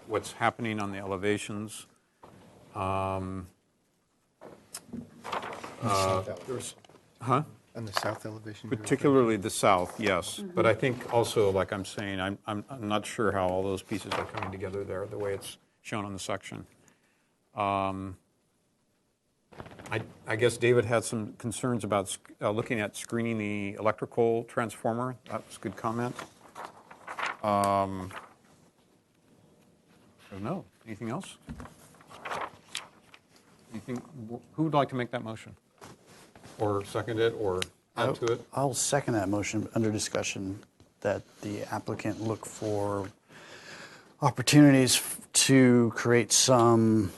what's happening on the elevations. There's, huh? On the south elevation? Particularly the south, yes. But I think also, like I'm saying, I'm not sure how all those pieces are coming together there, the way it's shown on the section. I guess David had some concerns about looking at screening the electrical transformer. That was a good comment. I don't know. Anything else? Who would like to make that motion? Or second it, or add to it? I'll second that motion under discussion that the applicant look for opportunities to create some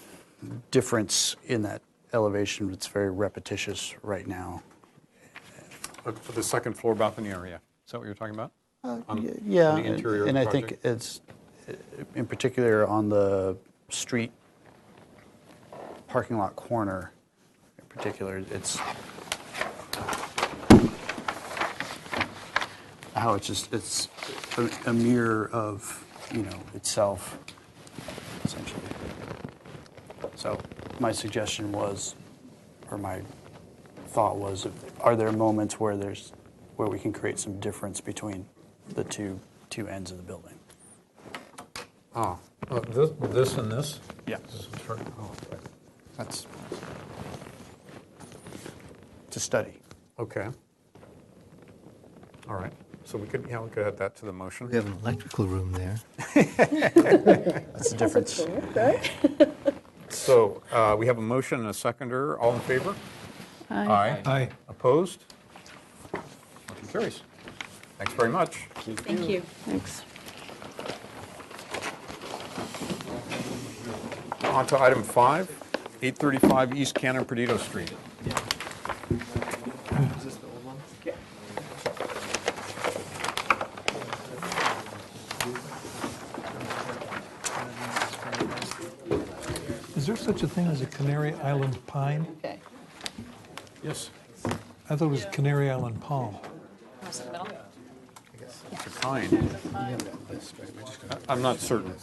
difference in that elevation. It's very repetitious right now. For the second floor balcony area. Is that what you're talking about? Yeah, on the interior of and the I think project? it's, in particular, on the street parking lot corner, in particular, it's how it's a mirror of, itself, essentially. So my suggestion was, or my thought was, are there moments where we can create some difference between the two ends of the building? This and this? Yeah. Oh, okay. That's to study. Okay. All right. So we could add that to the motion. We have an electrical room there. That's the difference. So we have a motion and a seconder. All in favor? Aye. Aye. Opposed? Motion carries. Thanks very much. Thank you. Thanks. On to item 5, 835 East Cannon Perdido Street. Is this the old one? Yeah. Is there such a thing as a Canary Island pine? Okay. Yes. I thought it was Canary Island palm. It's a pine. I'm not certain.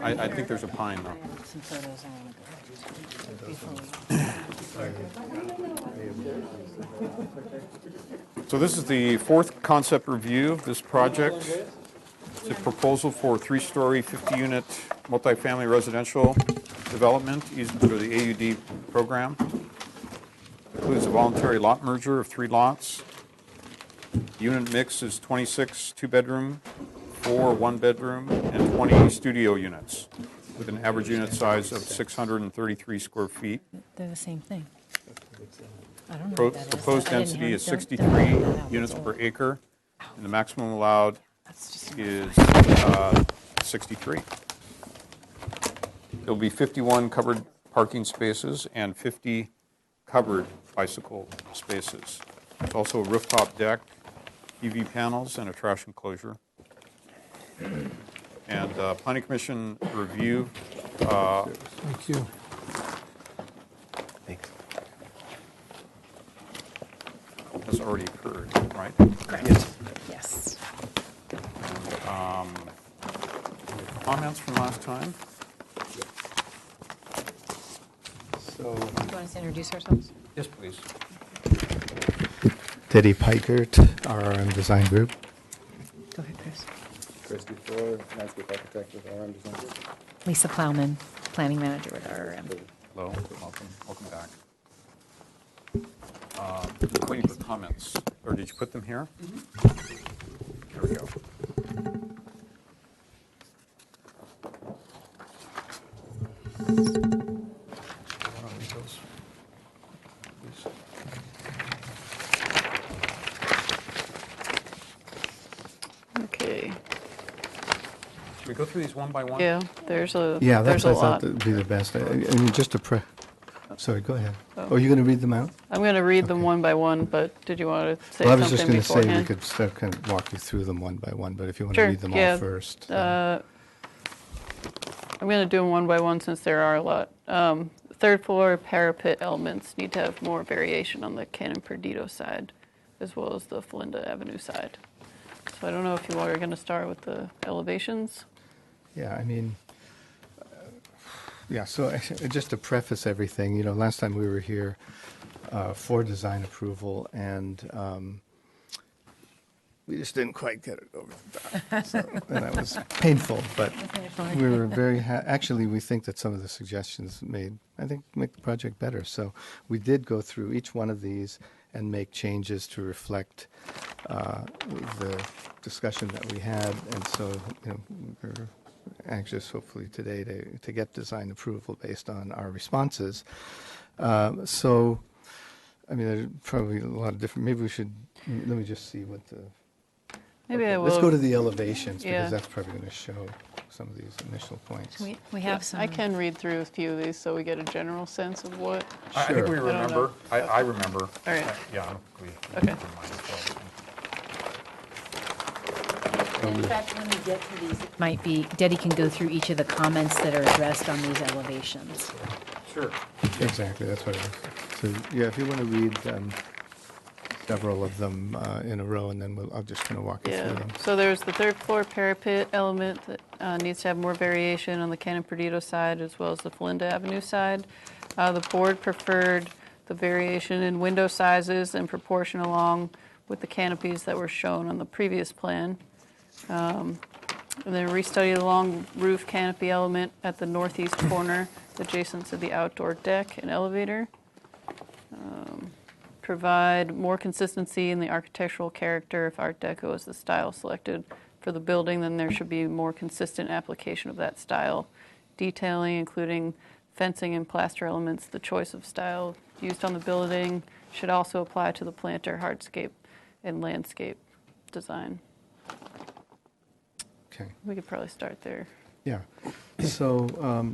I think there's a pine, though. Some photos I want So this is the fourth concept review of this project. It's a proposal for 3-story, 50-unit multifamily residential development under the AUD program. Includes a voluntary lot merger of 3 lots. Unit mix is 26 2-bedroom, 4 1-bedroom, and 20 studio units, with an average unit size of 633 square feet. They're the same thing. I don't know what that is. Proposed I didn't density hear- is don't- 63 units per acre, and the maximum allowed is 63. There'll be 51 covered parking spaces and 50 covered bicycle spaces. There's also a rooftop deck, PV panels, and a trash enclosure. And Planning Commission review. Thank you. Thanks. Has already occurred, right? Correct. Yes. Comments from last time? So, Do you want us to introduce ourselves? Yes, please. Teddy Pikert, RRM Design Group. Go ahead, Chris. Chris Dufour, landscape architect with RM Design Group. Lisa Plowman, planning manager with RRM. Hello, welcome back. Waiting for comments, or did you put them here? Here we go. Okay. Should we go through these one by one? Yeah, there's a Yeah, there's that's a what I thought lot. that would be the best. I mean, just to sorry, go ahead. Oh. Oh, you're going to read them out? I'm going to read them one by one, but did you want to say Well, I was just something going to say we beforehand? could start kind of walk you through them one by one, but if you want Sure, to read them yeah. all first. I'm going to do them one by one since there are a lot. Third floor parapet elements need to have more variation on the Canon Perdido side, as well as the Felinda Avenue side. So I don't know if you are going to start with the elevations. Yeah, I mean, yeah, so just to preface everything, last time we were here for design approval, and we just didn't quite get it over the top. So, and that was painful, but we were very, actually, we think that some of the suggestions make the project better. So we did go through each one of these and make changes to reflect the discussion that we had, and so, we're anxious, hopefully today, to get design approval based on our responses. So, I mean, there's probably a lot of different. Maybe we should. Let me just see what the. Maybe I will. Let's go to the elevations Yeah. because that's probably going to show some of these initial points. We have some. I can read through a few of these so we get a general sense of what. I think we I don't know. remember. I remember. All right. Yeah. Okay. In fact, when we get to these, it might be, Debbie can go through each of the comments that are addressed on these elevations. Sure. Exactly, that's what it is. So, yeah, if you want to read several of them in a row, and then I'll just kind of walk you through Yeah, them. so there's the third floor parapet element that needs to have more variation on the Canon Perdido side as well as the Felinda Avenue side. The board preferred the variation in window sizes and proportion along with the canopies that were shown on the previous plan. And then restudy the long roof canopy element at the northeast corner adjacent to the outdoor deck and elevator. Provide more consistency in the architectural character. If Art Deco is the style selected for the building, then there should be more consistent application of that style. Detailing, including fencing and plaster elements, the choice of style used on the building should also apply to the planter, hardscape, and landscape design. Okay. We could probably start there. Yeah. So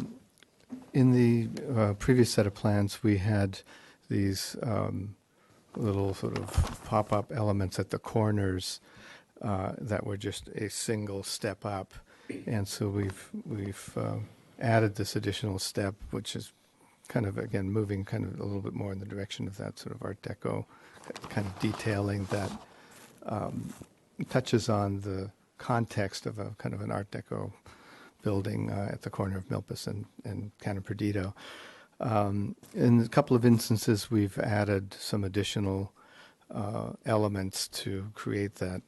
in the previous set of plans, we had these little sort of pop-up elements at the corners that were just a single step up, and so we've added this additional step, which is kind of again moving kind of a little bit more in the direction of that sort of Art Deco kind of detailing that touches on the context of a kind of an Art Deco building at the corner of Milpas and Canon Perdido. In a couple of instances, we've added some additional elements to create that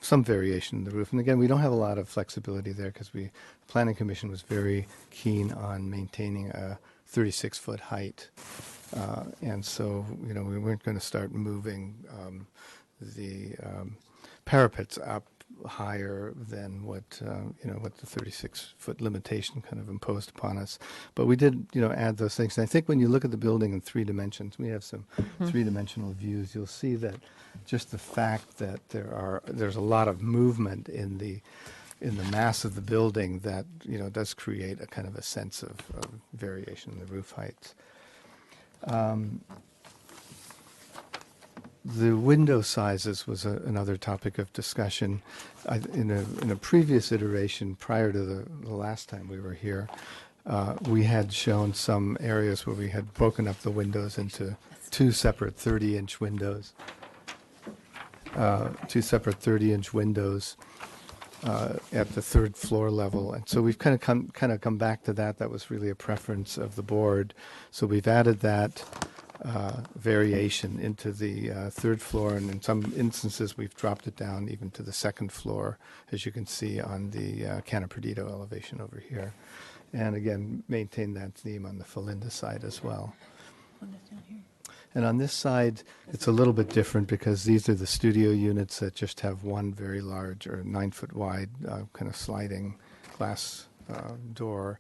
some variation in the roof. And again, we don't have a lot of flexibility there because the Planning Commission was very keen on maintaining a 36-foot height. And so, we weren't going to start moving the parapets up higher than what what the 36-foot limitation kind of imposed upon us. But we did add those things. And I think when you look at the building in 3 dimensions, we have some 3-dimensional views. You'll see that just the fact that there's a lot of movement in the mass of the building that does create a kind of a sense of variation in the roof heights. The window sizes was another topic of discussion. In a previous iteration, prior to the last time we were here, we had shown some areas where we had broken up the windows into 2 separate 30-inch windows. 2 separate 30-inch windows at the 3rd floor level, and so we've kind of come back to that. That was really a preference of the board, so we've added that variation into the 3rd floor, and in some instances we've dropped it down even to the 2nd floor, as you can see on the Canna Perdido elevation over here, and again maintain that theme on the Felinda side as well. And on this side, it's a little bit different because these are the studio units that just have one very large or 9-foot wide kind of sliding glass door.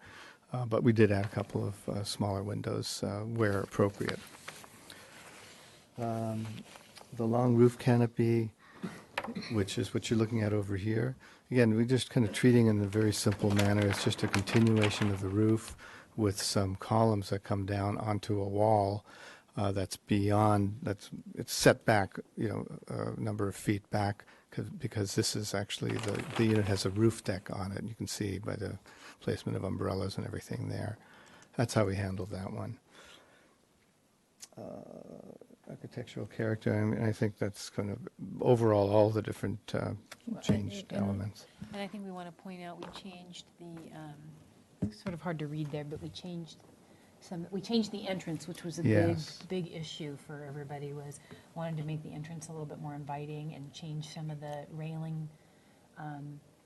But we did add a couple of smaller windows where appropriate. The long roof canopy, which is what you're looking at over here. Again, we're just kind of treating it in a very simple manner. It's just a continuation of the roof with some columns that come down onto a wall that's beyond, it's set back, a number of feet back, because this is actually, the unit has a roof deck on it. You can see by the placement of umbrellas and everything there. That's how we handled that one. Architectural character, I think that's kind of overall all the different changed elements. And I think we want to point out we changed it's sort of hard to read there, but we changed the entrance, which was a big issue for everybody, was wanted to make the entrance a little bit more inviting and change some of the railing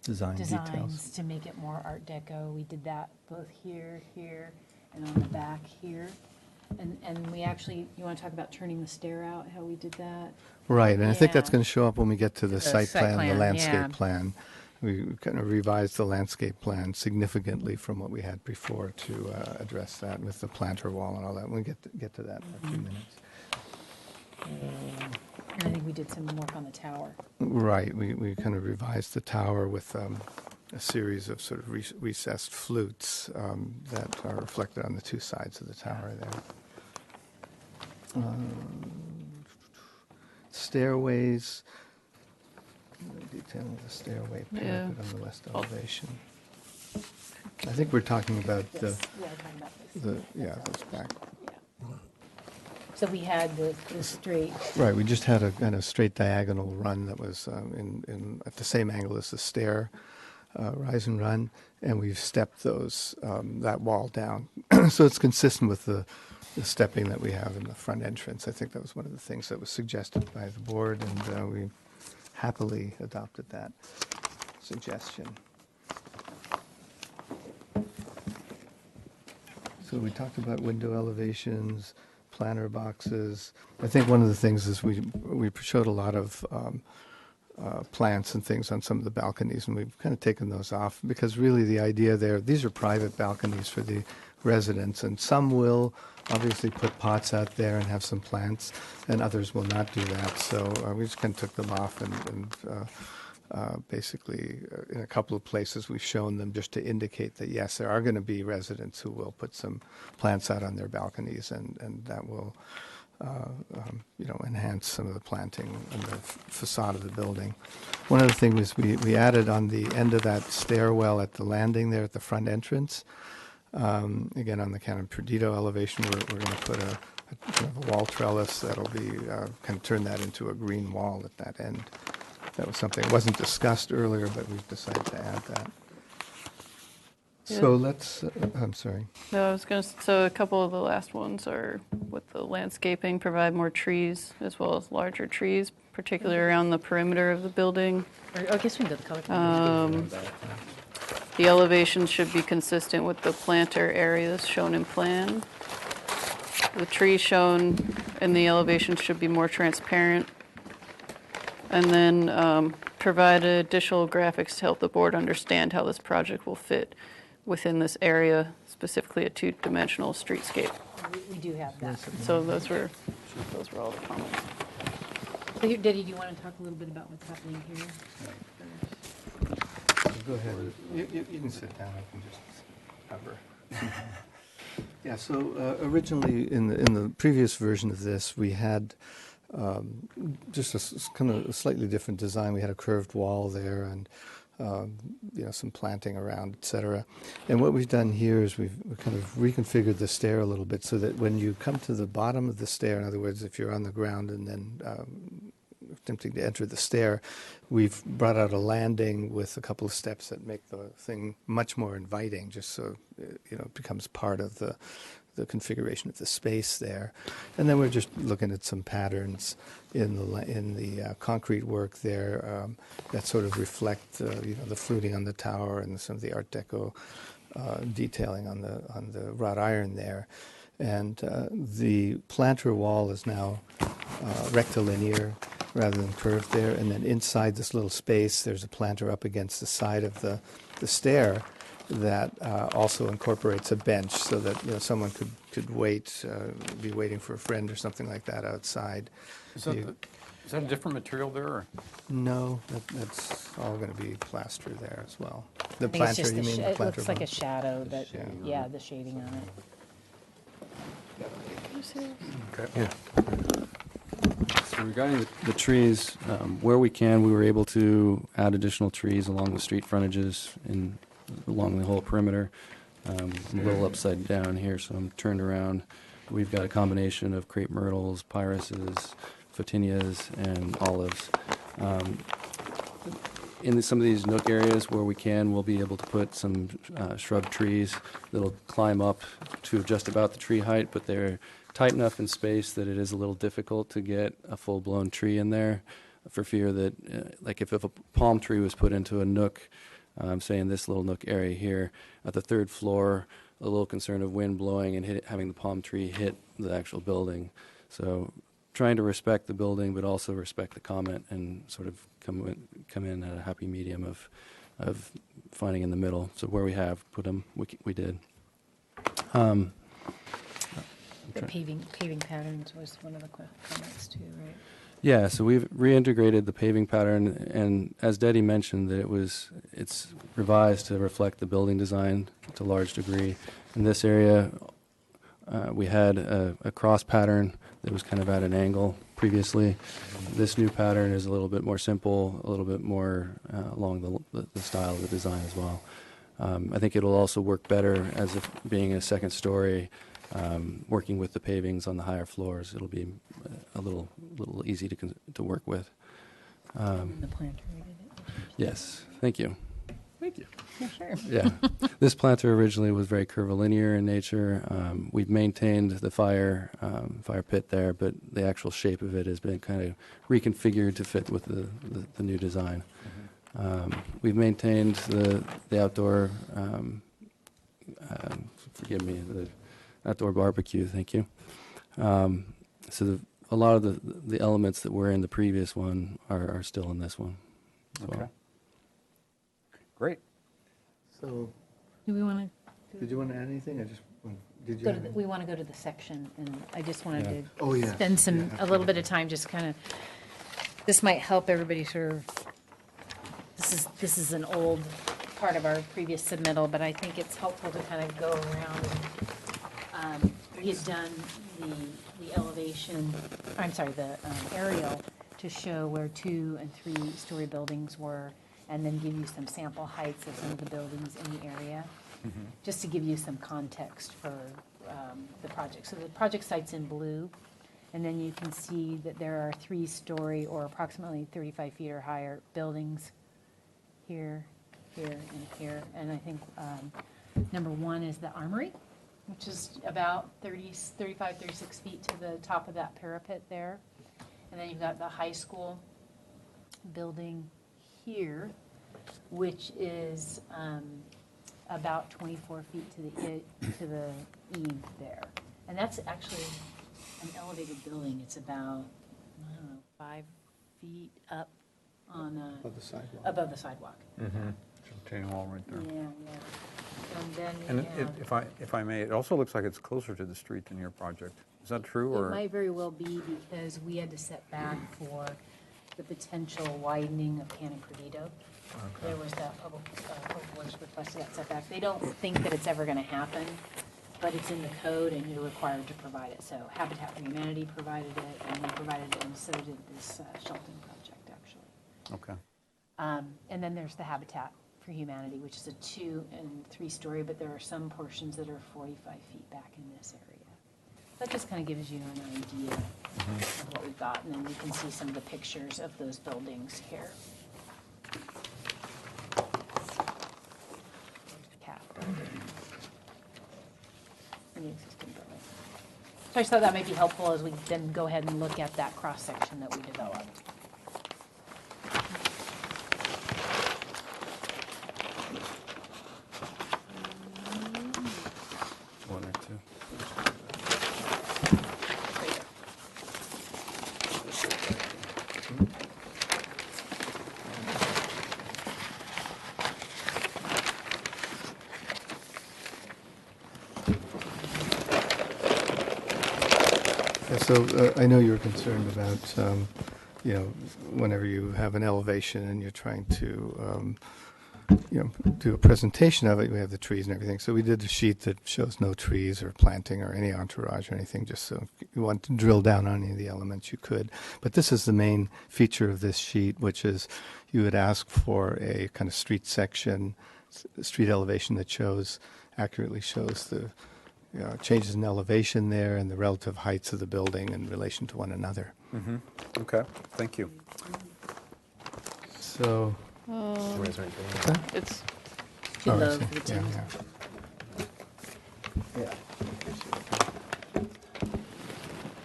designs details to make it more Art Deco. We did that both here, and on the back here. And we actually, you want to talk about turning the stair out, how we did that? Right, and I think that's going to show up when we get to the site plan, the landscape plan. We kind of revised the landscape plan significantly from what we had before to address that with the planter wall and all that. We'll get to that in a few minutes. And I think we did some work on the tower. Right, we kind of revised the tower with a series of sort of recessed flutes that are reflected on the 2 sides of the tower there. Stairways. Detailing the stairway parapet on the west elevation. I think we're talking about those back. So we had the straight. Right, we just had a kind of straight diagonal run that was at the same angle as the stair, rise and run, and we've stepped that wall down. So it's consistent with the stepping that we have in the front entrance. I think that was one of the things that was suggested by the board, and we happily adopted that suggestion. So we talked about window elevations, planter boxes. I think one of the things is we showed a lot of plants and things on some of the balconies, and we've kind of taken those off because really the idea there, these are private balconies for the residents, and some will obviously put pots out there and have some plants, and others will not do that. So we just kind of took them off, and basically in a couple of places we've shown them just to indicate that yes, there are going to be residents who will put some plants out on their balconies, and that will enhance some of the planting in the facade of the building. One of the things we added on the end of that stairwell at the landing there at the front entrance. Again, on the Canna Perdido elevation, we're going to put a wall trellis that'll be kind of turn that into a green wall at that end. That was something that wasn't discussed earlier, but we've decided to add that. So let's, I'm sorry. No, I was going to, so a couple of the last ones are with the landscaping, provide more trees as well as larger trees, particularly around the perimeter of the building. I guess we can go to the color. The elevation should be consistent with the planter areas shown in plan. The tree shown in the elevation should be more transparent. And then provide additional graphics to help the board understand how this project will fit within this area, specifically a two-dimensional streetscape. We do have that. So those were all the comments. So here, Diddy, do you want to talk a little bit about what's happening here? Go ahead. You can sit down. I can just cover. Yeah. So originally, in the previous version of this, we had just a kind of a slightly different design. We had a curved wall there, and some planting around, et cetera. And what we've done here is we've kind of reconfigured the stair a little bit so that when you come to the bottom of the stair, in other words, if you're on the ground and then attempting to enter the stair, we've brought out a landing with a couple of steps that make the thing much more inviting, just so it becomes part of the configuration of the space there. And then we're just looking at some patterns in the concrete work there that sort of reflect the fluting on the tower and some of the Art Deco detailing on the wrought iron there. And the planter wall is now rectilinear rather than curved there. And then inside this little space, there's a planter up against the side of the stair that also incorporates a bench so that someone could wait, be waiting for a friend or something like that outside. Is that a different material there? Or? No, that's all going to be plaster there as well. The I think it's planter, just you mean the it planter? looks like a bond? shadow that, yeah, the shading on it. Okay. Yeah. So regarding the trees, where we can, we were able to add additional trees along the street frontages and along the whole perimeter. I'm a little upside down here, so I'm turned around. We've got a combination of crepe myrtles, pyruses, photinias, and olives. In some of these nook areas where we can, we'll be able to put some shrub trees that'll climb up to just about the tree height, but they're tight enough in space that it is a little difficult to get a full-blown tree in there, for fear that, like if a palm tree was put into a nook, say in this little nook area here, at the third floor, a little concern of wind blowing and having the palm tree hit the actual building. So trying to respect the building, but also respect the comment and sort of come in at a happy medium of finding in the middle. So where we have put them, we did. The paving patterns was one of the comments too, right? Yeah, so we've reintegrated the paving pattern, and as Deddy mentioned, that it's revised to reflect the building design to a large degree. In this area, we had a cross pattern that was kind of at an angle previously. This new pattern is a little bit more simple, a little bit more along the style of the design as well. I think it'll also work better as if being a second story. Working with the pavings on the higher floors, it'll be a little easy to work with. The planter, we did it. Yes, thank you. Thank you. Yeah, sure. Yeah, this planter originally was very curvilinear in nature. We've maintained the fire pit there, but the actual shape of it has been kind of reconfigured to fit with the new design. We've maintained the outdoor. Forgive me. The outdoor barbecue, thank you. So a lot of the elements that were in the previous one are still in this one as well. Okay. Great. So, Do we want to? did you want to add anything? We want to go to the section, and I just wanted Oh, to yeah. spend a little bit of time just kind of, this might help everybody sort of, this is an old part of our previous submittal, but I think it's helpful to kind of go around and we had done the elevation, the aerial to show where 2- and 3-story buildings were, and then give you some sample heights of some of the buildings in the area, just to give you some context for the project. So the project site's in blue, and then you can see that there are 3-story or approximately 35 feet or higher buildings here, here, and here. And I think Number one is the Armory, which is about 35, 36 feet to the top of that parapet there. And then you've got the high school building here, which is about 24 feet to the eave there. And that's actually an elevated building. It's about, I don't know, 5 feet up on Above the sidewalk. Above the sidewalk. Mm-hmm. Retaining wall right there. Yeah, yeah. And then And you have, if I may, it also looks like it's closer to the street than your project. Is that true, it or? might very well be because we had to set back for the potential widening of Cannon Credito. There was that public works requested that setback. They don't think that it's ever going to happen, but it's in the code and you're required to provide it. So Habitat for Humanity provided it, and we provided it, and so did this Shelton project, actually. Okay. And then there's the Habitat for Humanity, which is a 2- and 3-story, but there are some portions that are 45 feet back in this area. That just kind of gives you an idea of what we've got, and then you can see some of the pictures of those buildings here. CAF building. And the existing building. So I just thought that might be helpful as we then go ahead and look at that cross-section that we developed. One or two. Yeah, so I know you're concerned about, you know, whenever you have an elevation and you're trying to, you know, do a presentation of it, we have the trees and everything. So we did a sheet that shows no trees or planting or any entourage or anything, just so if you want to drill down on any of the elements, you could. But this is the main feature of this sheet, which is you would ask for a kind of street section, street elevation that accurately shows the changes in elevation there and the relative heights of the building in relation to one another. Mm-hmm. Okay, thank you. So, It's Too oh, I low see. for the Yeah, teams. yeah.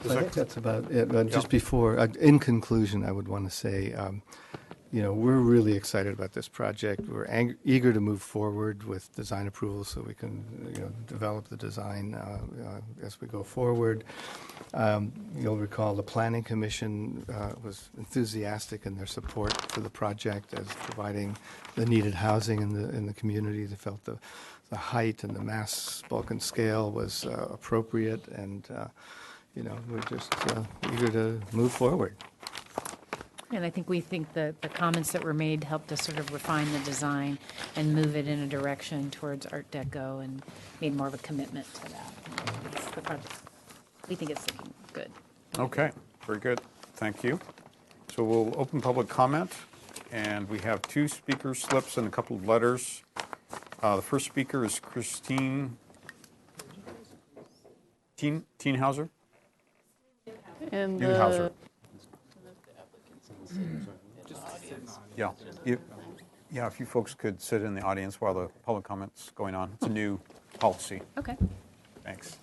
Is So I that think that's about it. But just Yeah. before, in conclusion, I would want to say, you know, we're really excited about this project. We're eager to move forward with design approval so we can, you know, develop the design as we go forward. You'll recall the Planning Commission was enthusiastic in their support for the project as providing the needed housing in the community. They felt the height and the mass, bulk, and scale was appropriate, and you know, we're just eager to move forward. And I think we think that the comments that were made helped us sort of refine the design and move it in a direction towards Art Deco and made more of a commitment to that. It's the project. We think it's looking good. Okay, very good. Thank you. So we'll open public comment, and we have 2 speaker slips and a couple of letters. The first speaker is Christine Tienhauser. in Newhouser. the Yeah. Yeah, if you folks could sit in the audience while the public comment's going on. It's a new policy. Okay. Thanks.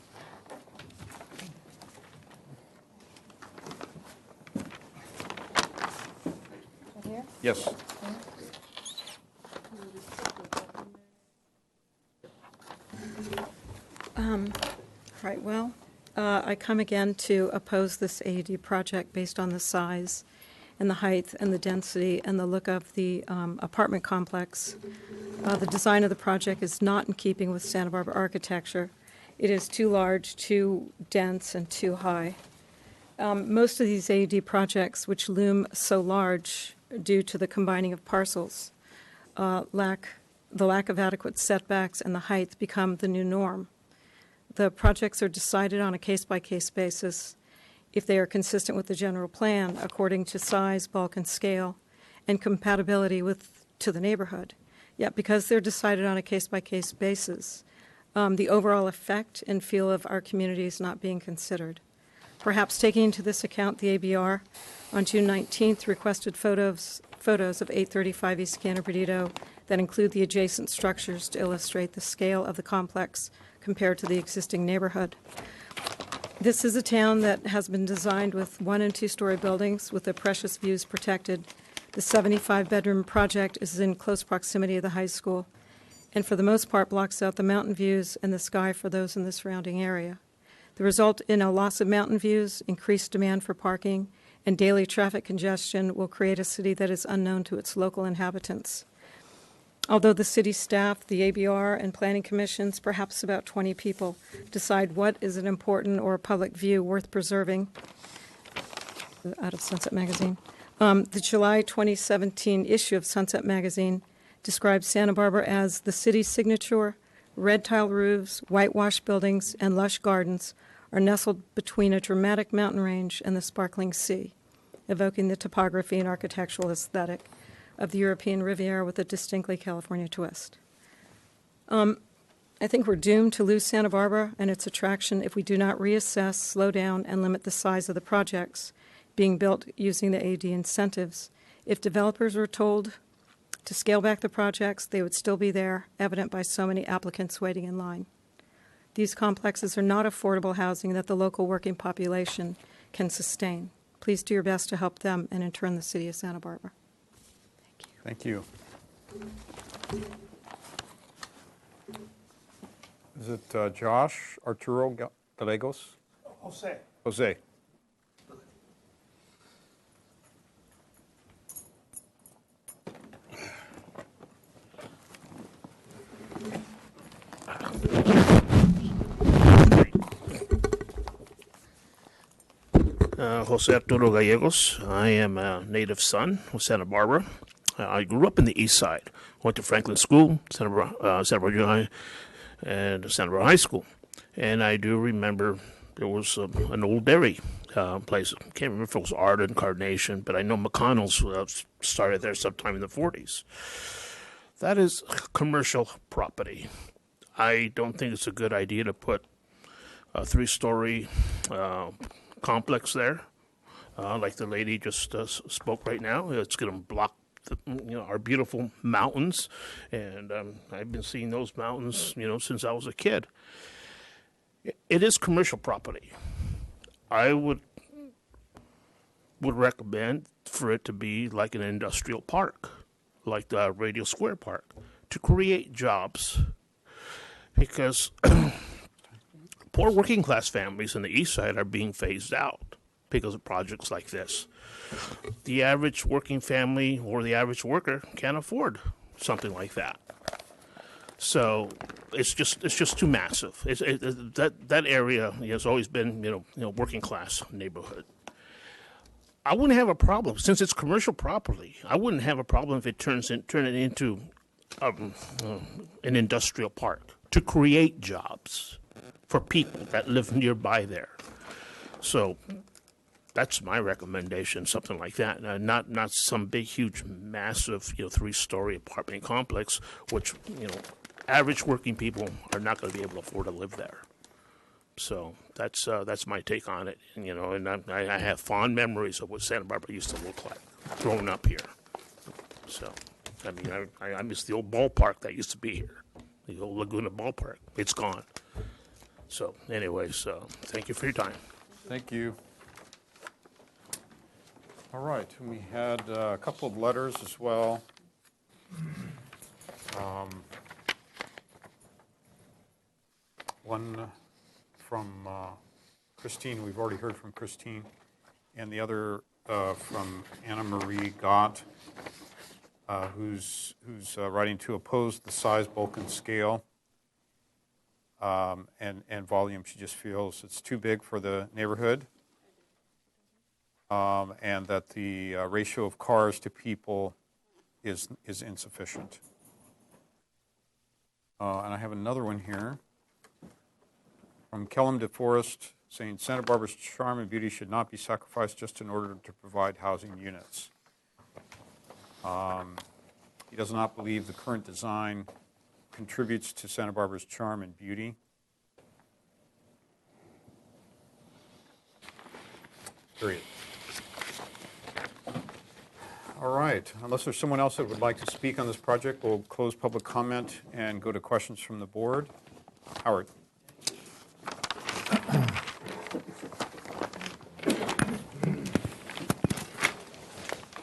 Here? Yes. Right, well, I come again to oppose this AED project based on the size and the height and the density and the look of the apartment complex. The design of the project is not in keeping with Santa Barbara architecture. It is too large, too dense, and too high. Most of these AED projects, which loom so large due to the combining of parcels, the lack of adequate setbacks and the height become the new norm. The projects are decided on a case-by-case basis if they are consistent with the general plan according to size, bulk, and scale, and compatibility to the neighborhood. Yet because they're decided on a case-by-case basis, the overall effect and feel of our community is not being considered. Perhaps taking into this account the ABR on June 19th requested photos photos of 835 East Cannon Bernardino that include the adjacent structures to illustrate the scale of the complex compared to the existing neighborhood. This is a town that has been designed with 1- and 2-story buildings with their precious views protected. The 75-bedroom project is in close proximity to the high school, and for the most part blocks out the mountain views and the sky for those in the surrounding area. The result in a loss of mountain views, increased demand for parking, and daily traffic congestion will create a city that is unknown to its local inhabitants. Although the city staff, the ABR, and planning commissions, perhaps about 20 people, decide what is an important or a public view worth preserving, out of Sunset Magazine, the July 2017 issue of Sunset Magazine describes Santa Barbara as the city's signature. Red tile roofs, whitewashed buildings, and lush gardens are nestled between a dramatic mountain range and the sparkling sea, evoking the topography and architectural aesthetic of the European Riviera with a distinctly California twist. I think we're doomed to lose Santa Barbara and its attraction if we do not reassess, slow down, and limit the size of the projects being built using the AD incentives. If developers were told to scale back the projects, they would still be there, evident by so many applicants waiting in line. These complexes are not affordable housing that the local working population can sustain. Please do your best to help them and in turn the city of Santa Barbara. Thank you. Is it Josh Arturo Gallegos? Jose. Jose Arturo Gallegos. I am a native son of Santa Barbara. I grew up in the east side. Went to Franklin School, Santa Barbara Junior High, and Santa Barbara High School. And I do remember there was an old dairy place. I can't remember if it was Arden, Carnation, but I know McConnell's started there sometime in the 40s. That is commercial property. I don't think it's a good idea to put a 3-story complex there, like the lady just spoke right now. It's going to block our beautiful mountains, and I've been seeing those mountains, since I was a kid. It is commercial property. I would recommend for it to be like an industrial park, like the Radio Square Park, to create jobs, because poor working class families in the east side are being phased out because of projects like this. The average working family or the average worker can't afford something like that. So it's just too massive. That area has always been working class neighborhood. I wouldn't have a problem since it's commercial property. I wouldn't have a problem if it turn it into an industrial park to create jobs for people that live nearby there. So that's my recommendation, something like that. Not some big, huge, massive, 3-story apartment complex, which, average working people are not going to be able to afford to live there. So that's my take on it. And I have fond memories of what Santa Barbara used to look like growing up here. So, I miss the old ballpark that used to be here, the old Laguna Ballpark. It's gone. So, anyways, thank you for your time. Thank you. All right, we had a couple of letters as well. One from Christine, we've already heard from Christine, and the other from Anna Marie Gott, who's writing to oppose the size, bulk, and scale and volume. She just feels it's too big for the neighborhood, and that the ratio of cars to people is insufficient. And I have another one here from Kellum DeForest saying Santa Barbara's charm and beauty should not be sacrificed just in order to provide housing units. He does not believe the current design contributes to Santa Barbara's charm and beauty. Period. All All right, unless there's someone else that would like to speak on this project, we'll close public comment and go to questions from the board. Howard.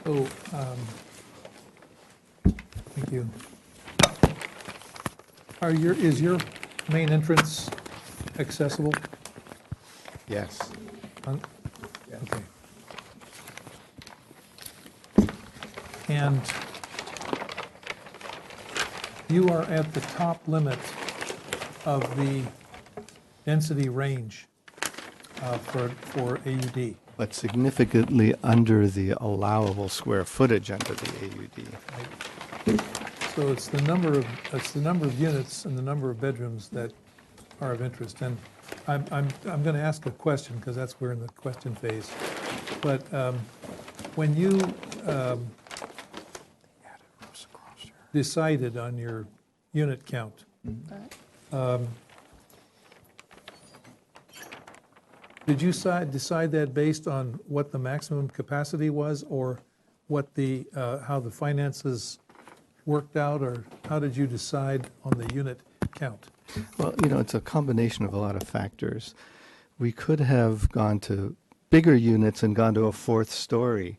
So, thank you. Is your main entrance accessible? Yes. Okay. And you are at the top limit of the density range for AUD. But significantly under the allowable square footage under the AUD. So it's the number of units and the number of bedrooms that are of interest. And I'm going to ask a question because that's we're in the question phase. But when you decided on your unit count, did you decide that based on what the maximum capacity was, or what the how the finances worked out, or how did you decide on the unit count? Well, it's a combination of a lot of factors. We could have gone to bigger units and gone to a fourth story,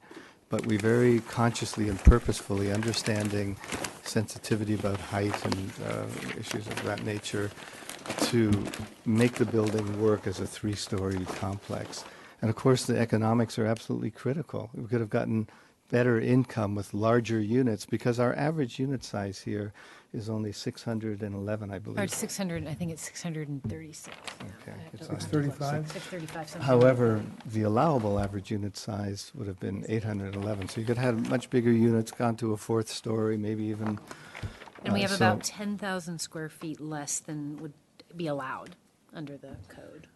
but we very consciously and purposefully, understanding sensitivity about height and issues of that nature, to make the building work as a three-story complex. And of course, the economics are absolutely critical. We could have gotten better income with larger units because our average unit size here is only 611, I believe. Or 600, I think it's 636. Okay. It's 635? 635, something. However, the allowable average unit size would have been 811. So you could have much bigger units, gone to a fourth story, maybe even. And we have about 10,000 square feet less than would be allowed under the code.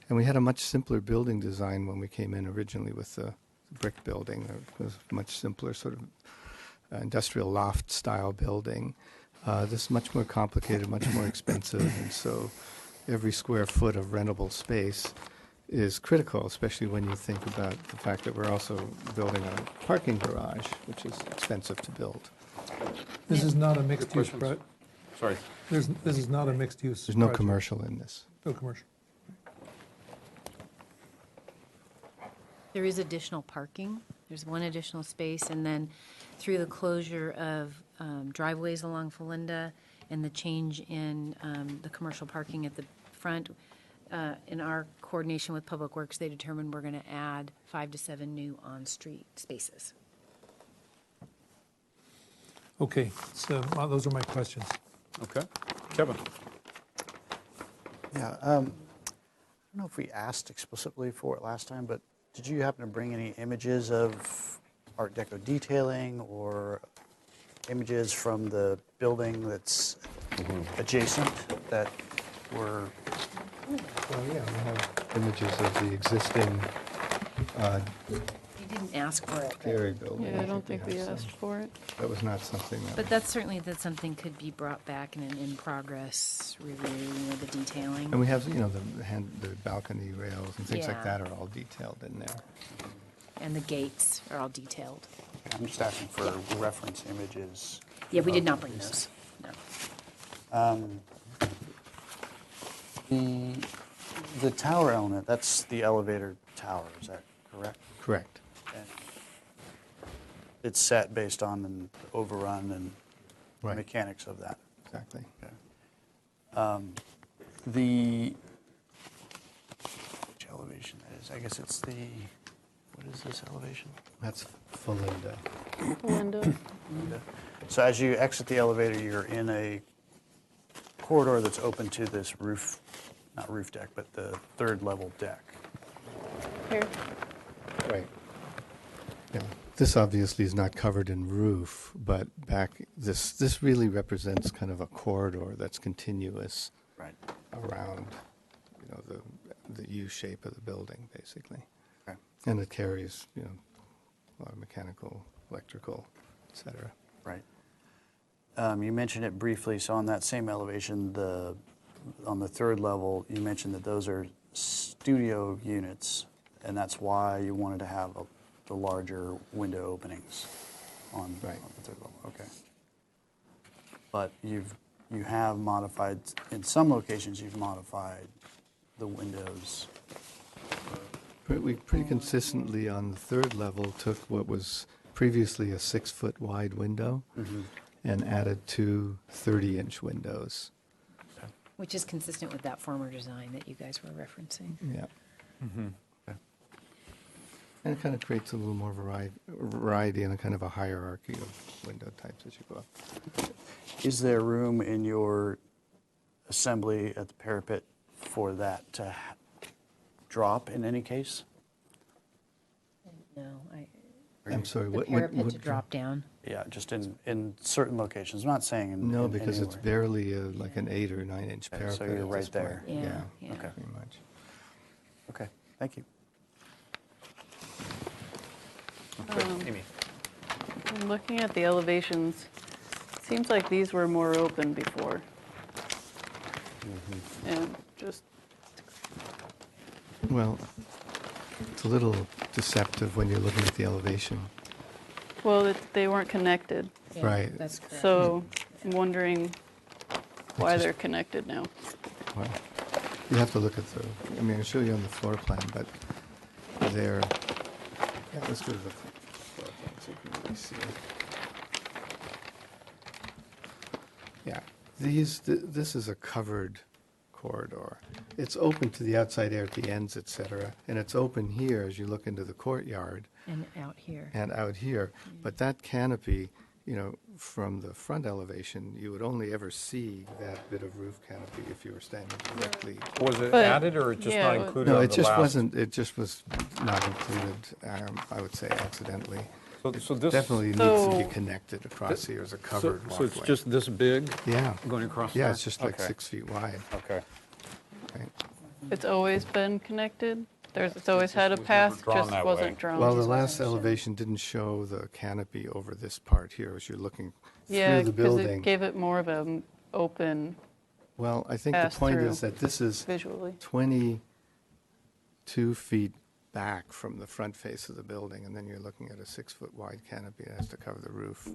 And we had a much simpler building design when we came in originally with the brick building. It was a much simpler sort of industrial loft style building. This is much more complicated, much more expensive, and so every square foot of rentable space is critical, especially when you think about the fact that we're also building a parking garage, which is expensive to build. This is not a mixed-use project. Sorry. This is not a mixed-use. There's no project. commercial in this. No commercial. There is additional parking. There's one additional space, and then through the closure of driveways along Felinda and the change in the commercial parking at the front, in our coordination with Public Works, they determined we're going to add 5 to 7 new on-street spaces. Okay, so those are my questions. Okay. Kevin. Yeah, I don't know if we asked explicitly for it last time, but did you happen to bring any images of Art Deco detailing or images from the building that's adjacent that were? Well, yeah, we have images of the existing You didn't ask for it. dairy building. Yeah, I don't think we asked for it. That was not something that. But that's certainly something could be brought back in an in-progress review, the detailing. And we have, the balcony rails and things like Yeah. that are all detailed in there. And the gates are all detailed. I'm just asking for reference images. Yeah, we did of not bring these. those, no. The tower element, that's the elevator tower, is that correct? Correct. And it's set based on an overrun and Right. mechanics of that. Exactly. Which elevation that is? I guess it's what is this elevation? That's Felinda. Linda. So as you exit the elevator, you're in a corridor that's open to this roof, not roof deck, but the third level deck. Here. Right. Yeah. This obviously is not covered in roof, but this really represents kind of a corridor that's continuous Right. around, the U shape of the building, basically. Okay. And it carries, a lot of mechanical, electrical, et cetera. Right. You mentioned it briefly, so on that same elevation, on the third level, you mentioned that those are studio units, and that's why you wanted to have the larger window openings. on Right. on the third level. Okay. But you have modified, in some locations, you've modified the windows. We pretty consistently on the third level took what was previously a 6-foot wide window and added two 30-inch windows. Which is consistent with that former design that you guys were referencing. Yeah. And it kind of creates a little more variety and a kind of a hierarchy of window types as you go up. Is there room in your assembly at the parapet for that to drop in any case? No, I'm sorry, the what? parapet to drop down. Yeah, just in certain locations. I'm not saying in No, in because it's anywhere. barely like an 8 or 9-inch Okay, parapet. so you're at right this point. there. Yeah, Yeah, yeah. Okay. pretty much. Okay, thank you. Amy. I'm looking at the elevations. It seems like these were more open before. And just, Well, it's a little deceptive when you're looking at the elevation. well, they weren't connected. Yeah, Right. That's correct. So I'm wondering why just- they're connected now. Well, you have to look at the, I mean, I'll show you on the floor plan, but they're, yeah, let's go to the floor plan so you can really see it. Yeah, this is a covered corridor. It's open to the outside air at the ends, et cetera, and it's open here as you look into the courtyard And out here. and out here. But that canopy, you know, from the front elevation, you would only ever see that bit of roof canopy if you were standing directly. Was it But- added or just yeah, not it was- included No, on it the just last? wasn't, it just was not included, I would say accidentally. So this Definitely needs to be So- connected across here as a covered walkway. So it's just this big? Yeah. Going across Yeah, there? it's just like Okay. 6 feet wide. Okay. Right. It's always been connected? It's always It had a just was never path, drawn just that wasn't way. drawn? Well, the last elevation didn't show the canopy over this part here as you're looking Yeah, through the because it building. gave it more of an open Well, I think the pass point through is that this is visually. 22 feet back from the front face of the building, and then you're looking at a 6-foot wide canopy that has to cover the roof,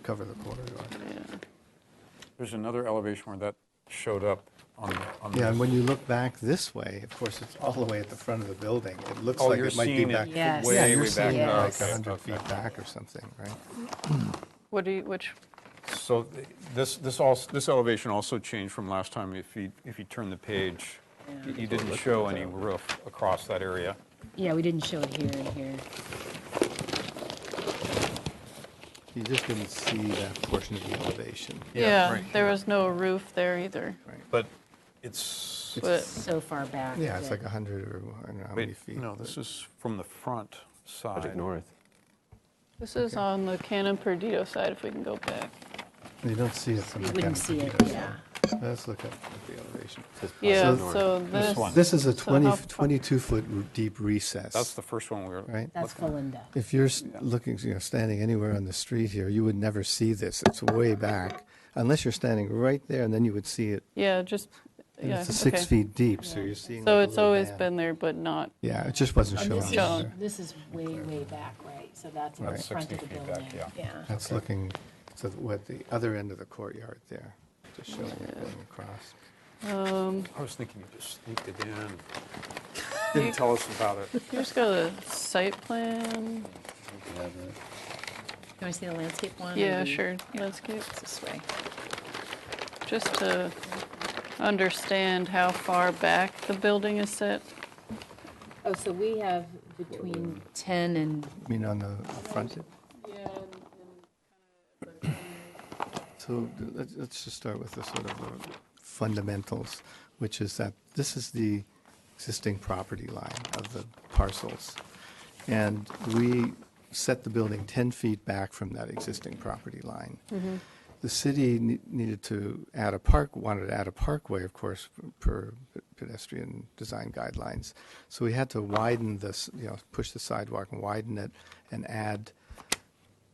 cover the corridor. Yeah. There's another elevation where that showed up on Yeah, and this. when you look back this way, of course, it's all the way at the front of the building. It looks Oh, like you're it might be seeing it back. Yes. way, Yeah, you're way back. seeing it Oh, like okay, 100 okay. feet back or something, right? Which, So this elevation also changed from last time. If you turn the page, you didn't show any roof across that area. Yeah, we didn't show it here and here. You just didn't see that portion of the elevation. yeah, right there here. was no roof there either. But it's, But So far back. Yeah, it's that- like 100 or I don't know how many wait, feet. no, but- this is from the front Project side. North. this is on the Canon Perdido side, if we can go back. You don't see it from You the wouldn't canopy see it, either, so yeah. Let's look at the elevation. Yeah, So so This this. one. This is a so 20, how- 22-foot deep recess. That's the first one we were Right. That's looking at. Felinda. If you're looking, standing anywhere on the street here, you would never see this. It's way back, unless you're standing right there, and then you would see it. Yeah, just, And yeah, it's a 6 okay. feet deep, so you're seeing. So like a it's little always band. been there, but not, Yeah, it just wasn't And shown. this Shown. is, there. this is way, way back, right? So that's in the Right. front of the 60 feet back, building. yeah. Yeah. That's looking to what the other end of the courtyard there, just showing it going across. I was thinking you just sneaked it in. Didn't tell us about it. here's got a site plan. You want to see the landscape one? or Yeah, the- sure, yeah, landscape. it's this way. Just to understand how far back the building is set. Oh, so we have between 10 and, I mean, on the front. So let's just start with the sort of fundamentals, which is that this is the existing property line of the parcels. And we set the building 10 feet back from that existing property line. The city needed to add a wanted to add a parkway, of course, per pedestrian design guidelines. So we had to widen this, push the sidewalk and widen it and add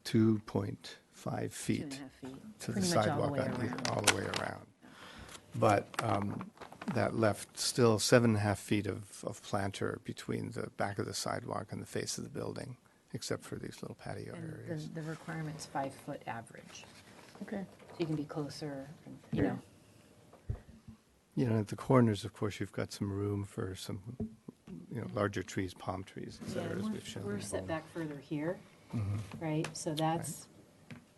2.5 feet 2.5 feet. to the Pretty much all the sidewalk way around. all the way around. But that left still 7.5 feet of planter between the back of the sidewalk and the face of the building. except for these little patio areas. And the requirement's 5-foot average. Okay. So you can be closer, you know. You know, at the corners, of course, you've got some room for some, larger trees, palm trees, et cetera, as we've shown. We're set back further here, Mhm. right? So that's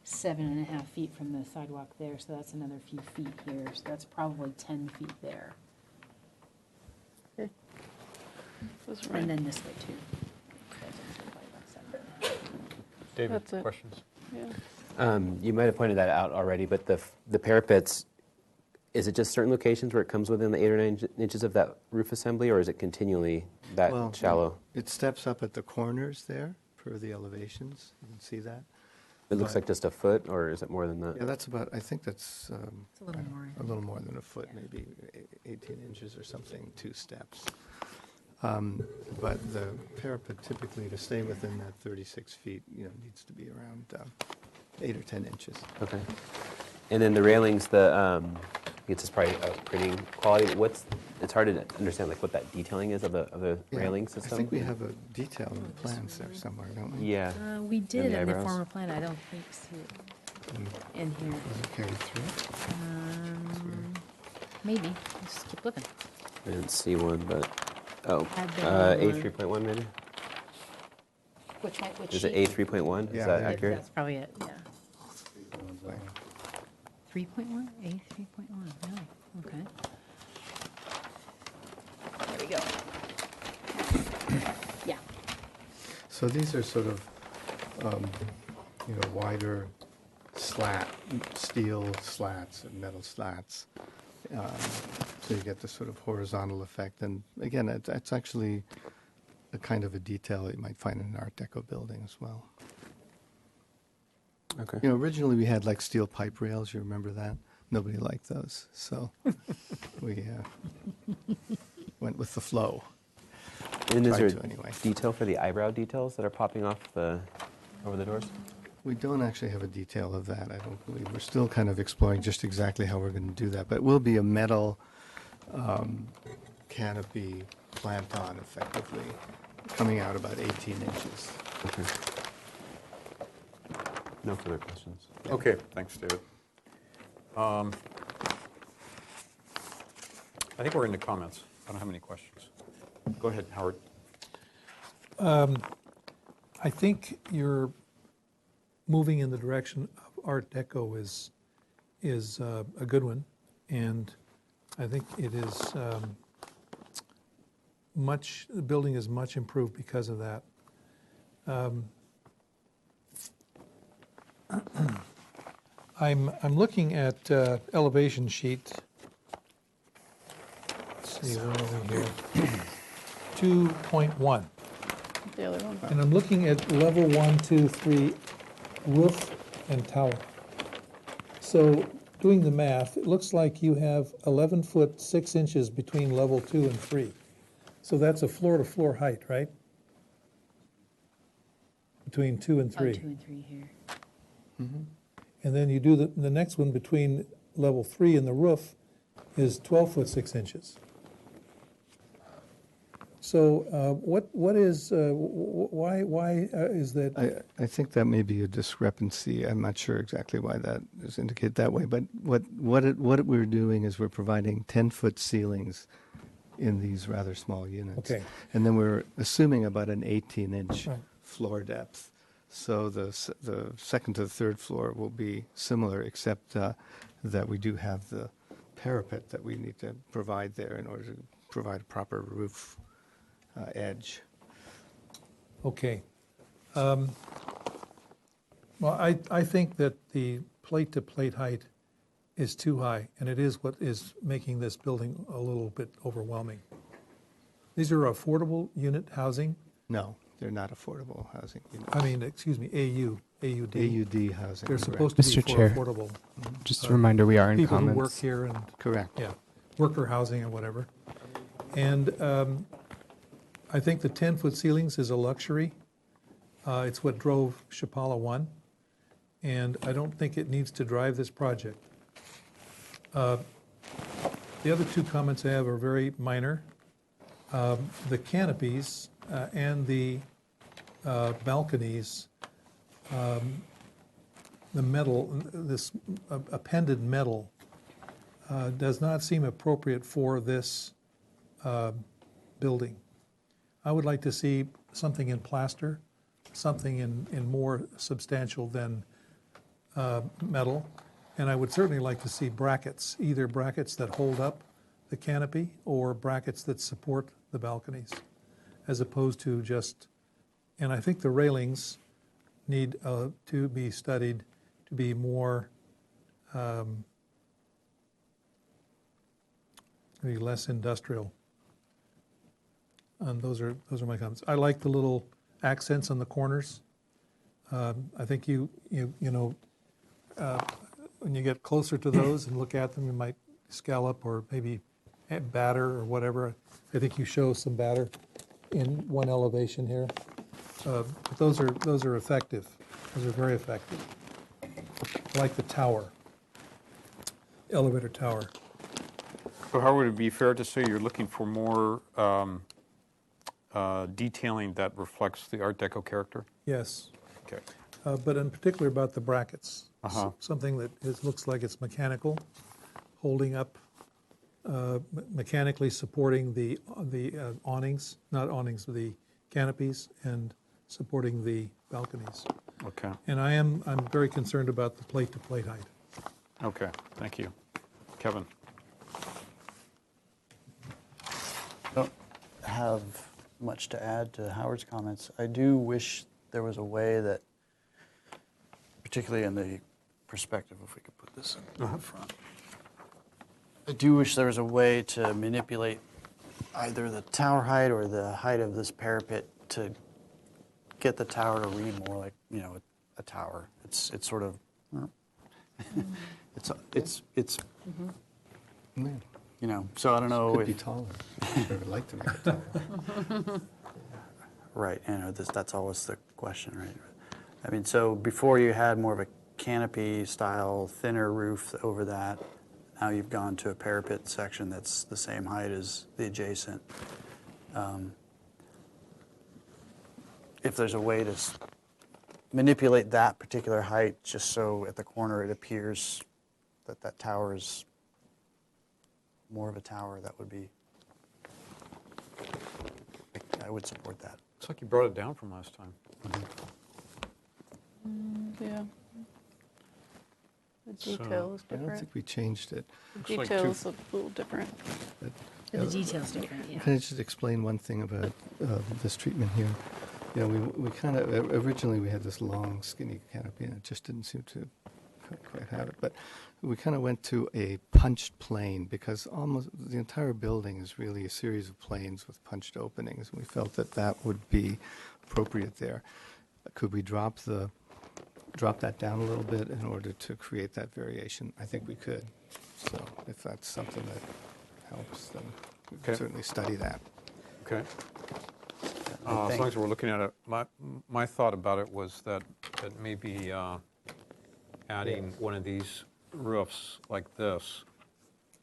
7.5 feet from the sidewalk there, so that's another few feet here. So that's probably 10 feet there. And then this way too. David, That's it. questions? Yeah. You might have pointed that out already, but the parapets, is it just certain locations where it comes within the 8 or 9 inches of that roof assembly, or is it continually that Well, shallow? It steps up at the corners there per the elevations. You can see that. It looks but- like just a foot, or is it more than that? Yeah, that's about, I think that's It's a little more. a little more than a foot, maybe 18 inches or something, 2 steps. But the parapet typically, to stay within that 36 feet, needs to be around 8 or 10 inches. Okay. And then the railings, it's just probably a printing quality. It's hard to understand like what that detailing is of the Yeah, railing system. I think we have a detail in the plans there somewhere, don't we? Yeah. We did the in the eyebrows. former plan. I don't think so. In here. Does it carry through? Maybe. Let's keep looking. I didn't see one, but Had the one. A3.1 maybe. Which one? Which Is it sheet? A3.1? Yeah, Is that yeah. accurate? That's probably it. Yeah. 3.1? A3.1. Really? Okay. There we go. Yeah. So these are sort of, wider steel slats and metal slats. So you get this sort of horizontal effect. And again, it's actually a kind of a detail that you might find in an Art Deco building as well. Okay. Originally we had like steel pipe rails, you remember that? Nobody liked those, so we went with the flow. And is Tried there to anyway. detail for the eyebrow details that are popping off over the doors? We don't actually have a detail of that, I don't believe. We're still kind of exploring just exactly how we're going to do that. But it will be a metal canopy plant-on, effectively, coming out about 18 inches. Okay. No further questions. Okay, thanks, David. I think we're into comments. I don't have any questions. Go ahead, Howard. I think you're moving in the direction of Art Deco is a good one, and I think it is the building is much improved because of that. I'm looking at elevation sheet. Let's see, where are we here? 2.1. The other one. And I'm looking at level 1, 2, 3, roof and tower. So doing the math, it looks like you have 11 foot 6 inches between level 2 and 3. So that's a floor-to-floor height, right? Between 2 and 3. 2 and 3 here. And then you do the next one between level 3 and the roof is 12 foot 6 inches. So what is, why is that? I think that may be a discrepancy. I'm not sure exactly why that is indicated that way, but what we're doing is we're providing 10-foot ceilings in these rather small units. Okay. And then we're assuming about an 18-inch Right. floor depth. So the second to the third floor will be similar, except that we do have the parapet that we need to provide there in order to provide a proper roof edge. Okay. Well, I think that the plate-to-plate height is too high, and it is what is making this building a little bit overwhelming. These are affordable unit housing? No, they're not affordable housing units. I mean, excuse me, AUD. AUD housing. They're correct. supposed to be Mr. for Chair, affordable. just a reminder, we are in people comments. who work here and. Correct. Yeah, worker housing or whatever. And I think the 10-foot ceilings is a luxury. It's what drove Chapala 1, and I don't think it needs to drive this project. The other two comments I have are very minor. The canopies and the balconies, the metal, this appended metal, does not seem appropriate for this building. I would like to see something in plaster, something in more substantial than metal, and I would certainly like to see brackets, either brackets that hold up the canopy or brackets that support the balconies, as opposed to just, and I think the railings need to be studied to be more, maybe less industrial. And those are my comments. I like the little accents on the corners. I think you know, when you get closer to those and look at them, you might scallop or maybe batter or whatever. I think you show some batter in one elevation here. But those are effective. Those are very effective. I like the tower, elevator tower. So how would it be fair to say you're looking for more detailing that reflects the Art Deco character? Yes. Okay. But in particular about the brackets. Something that looks like it's mechanical, holding up, mechanically supporting the awnings, not awnings, the canopies, and supporting the balconies. Okay. And I'm very concerned about the plate-to-plate height. Okay, thank you. Kevin? Don't have much to add to Howard's comments. I do wish there was a way that, particularly in the perspective, if we could put this in front, I do wish there was a way to manipulate either the tower height or the height of this parapet to get the tower to read more like, you know, a tower. It's sort of, it's you know, so I don't know Could if be taller. I would like to make it taller. Right, you know, that's always the question, right? I mean, so before you had more of a canopy style, thinner roof over that. Now you've gone to a parapet section that's the same height as the adjacent. If there's a way to manipulate that particular height just so at the corner it appears that that tower is more of a tower, that would be, I would support that. It's like you brought it down from last time. Yeah. The detail is I don't different. think we changed it. The detail is a little different. But, The detail's different, yeah. Can I just explain one thing about this treatment here? You know, we kind of, originally we had this long skinny canopy and it just didn't seem to quite have it. But we kind of went to a punched plane because almost the entire building is really a series of planes with punched openings. We felt that that would be appropriate there. Could we drop that down a little bit in order to create that variation? I think we could. So if that's something that helps, then we can certainly study that. Okay. As long as we're looking at it, my thought about it was that maybe adding one of these roofs like this,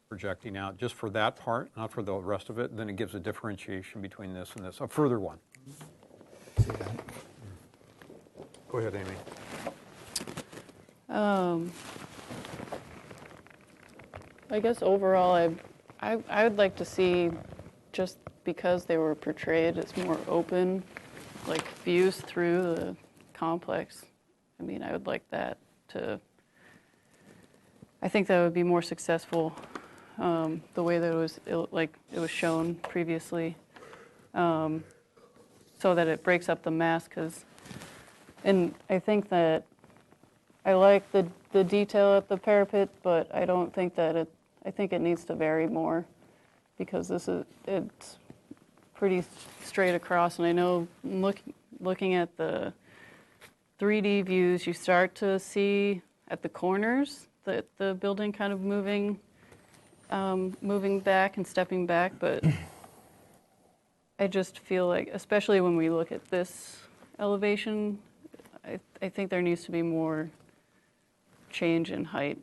projecting out just for that part, not for the rest of it, then it gives a differentiation between this and this, a further one. See that? Go ahead, Amy. I guess overall, I would like to see, just because they were portrayed as more open, like views through the complex. I mean, I would like that to, I think that would be more successful the way that it was shown previously, so that it breaks up the mass. And I think that I like the detail at the parapet, but I don't think that I think it needs to vary more, because it's pretty straight across. And I know looking at the 3D views, you start to see at the corners that the building kind of moving back and stepping back, but I just feel like, especially when we look at this elevation, I think there needs to be more change in height,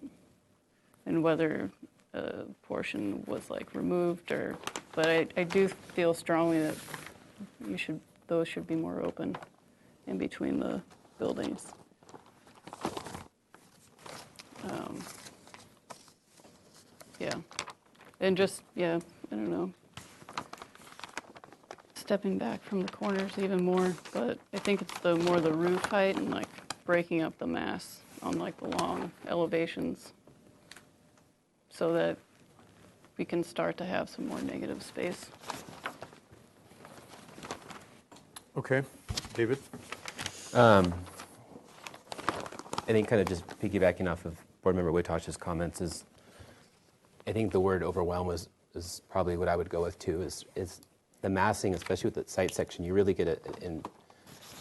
and whether a portion was like removed but I do feel strongly that those should be more open. in between the buildings. Yeah, and just, yeah, I don't know, stepping back from the corners even more, but I think it's the more the roof height and like breaking up the mass on like the long elevations so that we can start to have some more negative space. Okay, David? I think kind of just piggybacking off of Board Member Witosh's comments is, I think the word overwhelm is probably what I would go with too, is the massing, especially with the site section, you really get an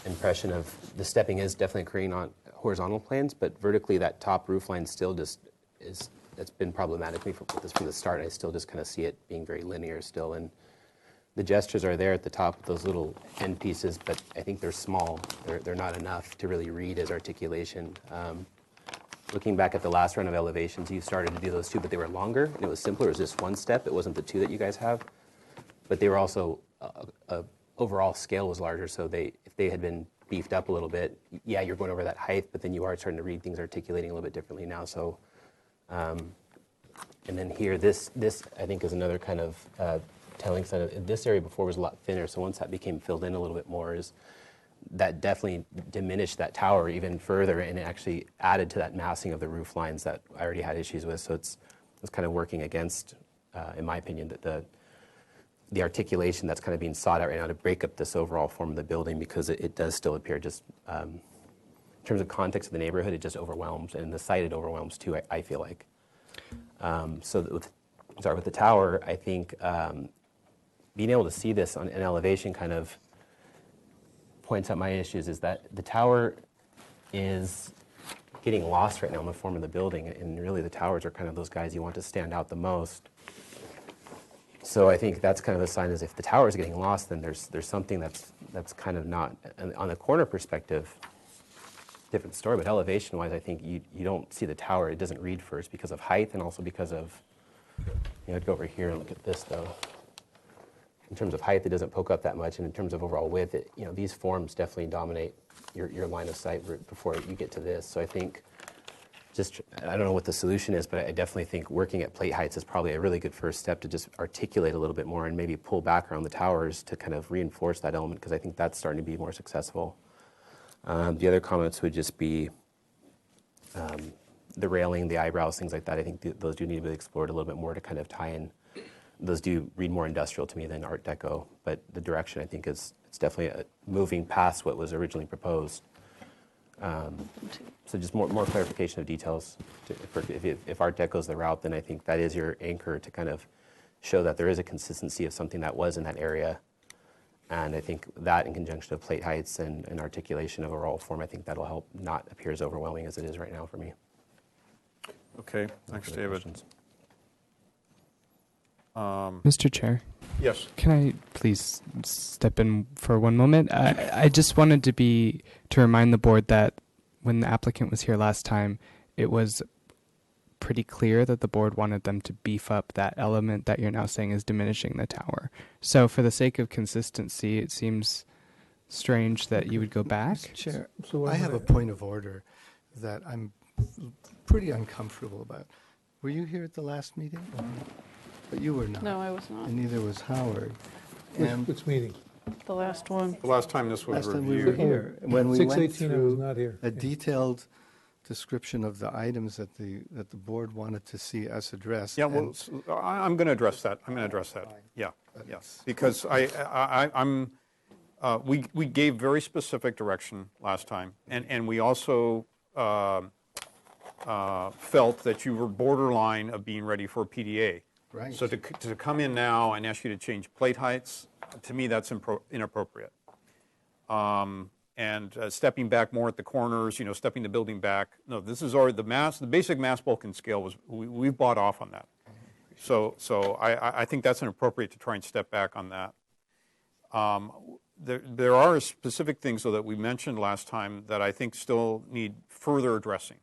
impression of the stepping is definitely occurring on horizontal planes, but vertically that top roof line still just is, that's been problematic for me from the start. I still just kind of see it being very linear still, and the gestures are there at the top with those little end pieces, but I think they're small. They're not enough to really read as articulation. Looking back at the last round of elevations, you started to do those too, but they were longer and it was simpler. It was just one step. It wasn't the two that you guys have, but they were also overall scale was larger. So if they had been beefed up a little bit, yeah, you're going over that height, but then you are starting to read things articulating a little bit differently now. So, and then here, this I think is another kind of telling sign of this area before was a lot thinner. So once that became filled in a little bit more, that definitely diminished that tower even further, and it actually added to that massing of the roof lines that I already had issues with. So it's kind of working against, in my opinion, that the articulation that's kind of being sought out right now to break up this overall form of the building, because it does still appear just, in terms of context of the neighborhood, it just overwhelms, and the site it overwhelms too, I feel like. So with the tower, I think being able to see this on an elevation kind of points out my issues, is that the tower is getting lost right now in the form of the building, and really the towers are kind of those guys you want to stand out the most. So I think that's kind of a sign, is if the tower is getting lost, then there's something that's kind of not, on the corner perspective, different story, but elevation-wise, I think you don't see the tower. It doesn't read first because of height, and also because of, I'd go over here and look at this though. In terms of height, it doesn't poke up that much, and in terms of overall width, these forms definitely dominate your line of sight before you get to this. So I think I don't know what the solution is, but I definitely think working at plate heights is probably a really good first step to just articulate a little bit more and maybe pull back around the towers to kind of reinforce that element, because I think that's starting to be more successful. The other comments would just be the railing, the eyebrows, things like that. I think those do need to be explored a little bit more to kind of tie in. Those do read more industrial to me than Art Deco, but the direction I think it's definitely moving past what was originally proposed. So just more clarification of details. If Art Deco is the route, then I think that is your anchor to kind of show that there is a consistency of something that was in that area. And I think that, in conjunction with plate heights and articulation of a roll form, I think that'll help not appear as overwhelming as it is right now for me. Okay, thanks, David. Mr. Chair? Yes. Can I please step in for one moment? I just wanted to remind the board that when the applicant was here last time, it was pretty clear that the board wanted them to beef up that element that you're now saying is diminishing the tower. So for the sake of consistency, it seems strange that you would go back. Mr. Chair, I have a point of order that I'm pretty uncomfortable about. Were you here at the last meeting? But you were not. No, I was not. And neither was Howard. Which meeting? The last one. The last time this was Last time reviewed. we were here, when we went 6:18, I was through not here. a detailed description of the items that the board wanted to see us address. Yeah, well, I'm going to address that. Yeah, yes, because we gave very specific direction last time, and we also felt that you were borderline of being ready for a PDA. Right. So to come in now and ask you to change plate heights, to me, that's inappropriate. And stepping back more at the corners, stepping the building back. No, this is already the basic mass bulk and scale was, we've bought off on that. So I think that's inappropriate to try and step back on that. There are specific things, though, that we mentioned last time that I think still need further addressing.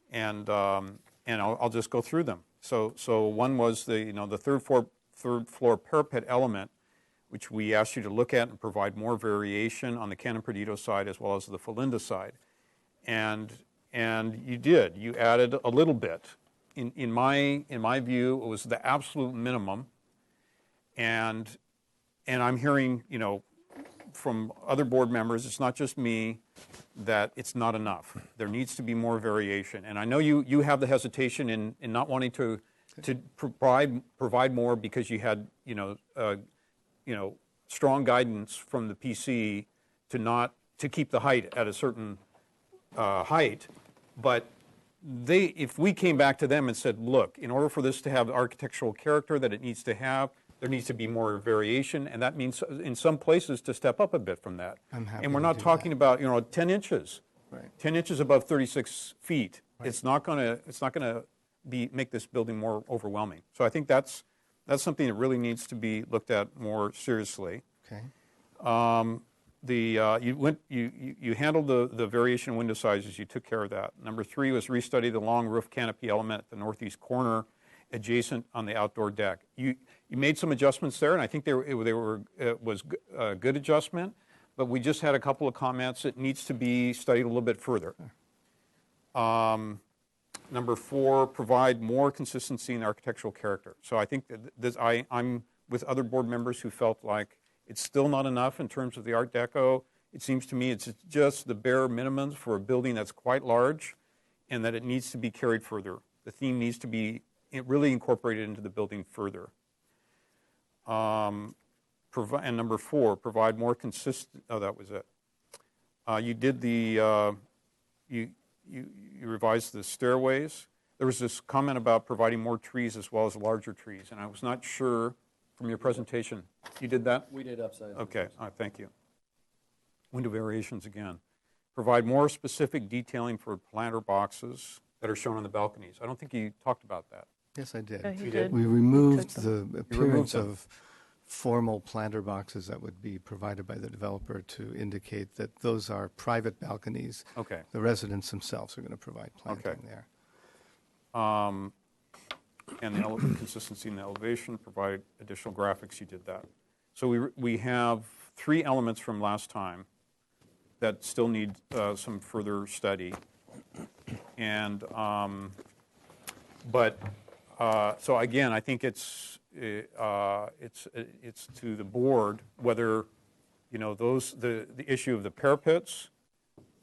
And I'll just go through them. So one was the third floor parapet element which we asked you to look at and provide more variation on the Canon Perdido side as well as the Felinda side. And you did. You added a little bit. In my view, it was the absolute minimum. And I'm hearing, from other board members, it's not just me, that it's not enough. There needs to be more variation. And I know you have the hesitation in not wanting to provide more because you had, strong guidance from the PC to keep the height at a certain height. But if we came back to them and said, look, in order for this to have the architectural character that it needs to have, there needs to be more variation, and that means in some places to step up a bit from that. I'm happy and we're to not do talking about 10 inches, Right. 10 inches above 36 feet. Right. It's not going to make this building more overwhelming. So I think that's something that really needs to be looked at more seriously. Okay. You handled the variation in window sizes. You took care of that. Number 3 was restudy the long roof canopy element at the northeast corner, adjacent on the outdoor deck. You made some adjustments there, and I think it was a good adjustment. But we just had a couple of comments. It needs to be studied a little bit further. Number 4, provide more consistency in architectural character. So I think that I'm with other board members who felt like it's still not enough in terms of the Art Deco. It seems to me it's just the bare minimums for a building that's quite large, and that it needs to be carried further. The theme needs to be really incorporated into the building further. And number 4, provide more consistent. Oh, that was it. You did you revised the stairways. There was this comment about providing more trees as well as larger trees, and I was not sure from your presentation. You did that? We did upsize. Okay, thank you. Window variations again. Provide more specific detailing for planter boxes that are shown on the balconies. I don't think you talked about that. Yes, I did. Yeah, you did. We removed the removed appearance them. of formal planter boxes that would be provided by the developer to indicate that those are private balconies. Okay. The residents themselves are going to provide planting there. And the consistency in the elevation, provide additional graphics, you did that. So we have 3 elements from last time that still need some further study. And, so again, I think it's to the board whether, the issue of the parapets,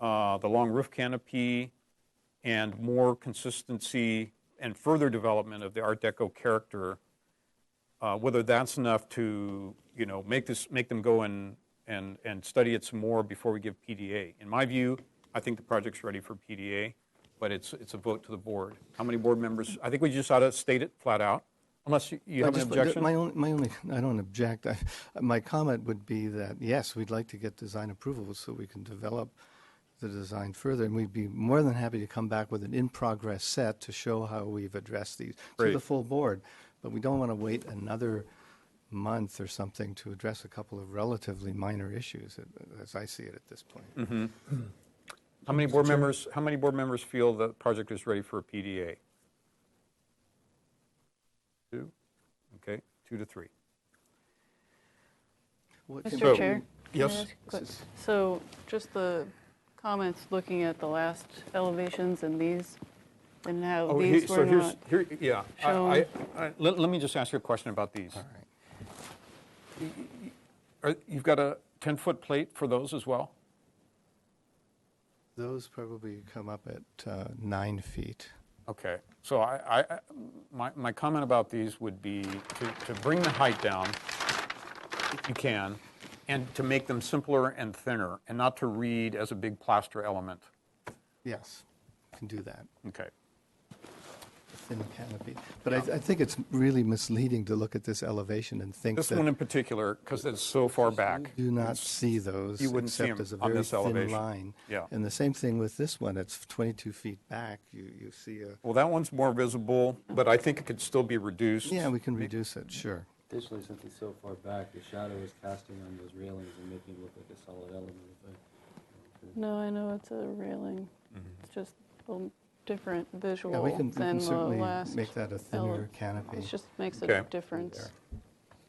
the long roof canopy, and more consistency and further development of the Art Deco character, whether that's enough to, make them go and study it some more before we give PDA. In my view, I think the project's ready for PDA, but it's a vote to the board. How many board members? I think we just ought to state it flat out, unless you have an objection. My only, I don't object. My comment would be that, yes, we'd like to get design approval so we can develop the design further, and we'd be more than happy to come back with an in-progress set to show how we've addressed these to the full board. But we don't want to wait another month or something to address a couple of relatively minor issues, as I see it at this point. Mm-hmm. How many board members feel the project is ready for a PDA? 2? Okay, 2 to 3. Mr. Chair? Yes. So just the comments looking at the last elevations and these, and how these were not shown. Let me just ask you a question about these. All right. You've got a 10-foot plate for those as well? Those probably come up at 9 feet. Okay. So my comment about these would be to bring the height down, if you can, and to make them simpler and thinner, and not to read as a big plaster element. Yes, can do that. Okay. Thin canopy. But I think it's really misleading to look at this elevation and think This that one in particular, because it's so far back. you do not see those You wouldn't see except them as a on very this thin elevation. line. Yeah. And the same thing with this one. It's 22 feet back. You see a... Well, that one's more visible, but I think it could still be reduced. Yeah, we can reduce it, sure. Additionally, since it's so far back, the shadow is casting on those railings and making it look like a solid element. No, I know it's a railing. It's just a different visual Yeah, we can than the certainly last. make that a thinner canopy. It just makes a difference.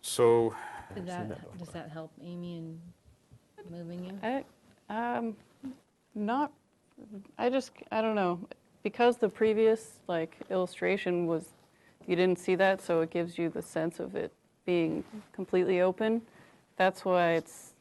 So Does that help Amy in moving you? Not, I don't know. Because the previous illustration was, you didn't see that, so it gives you the sense of it being completely open. That's why it's,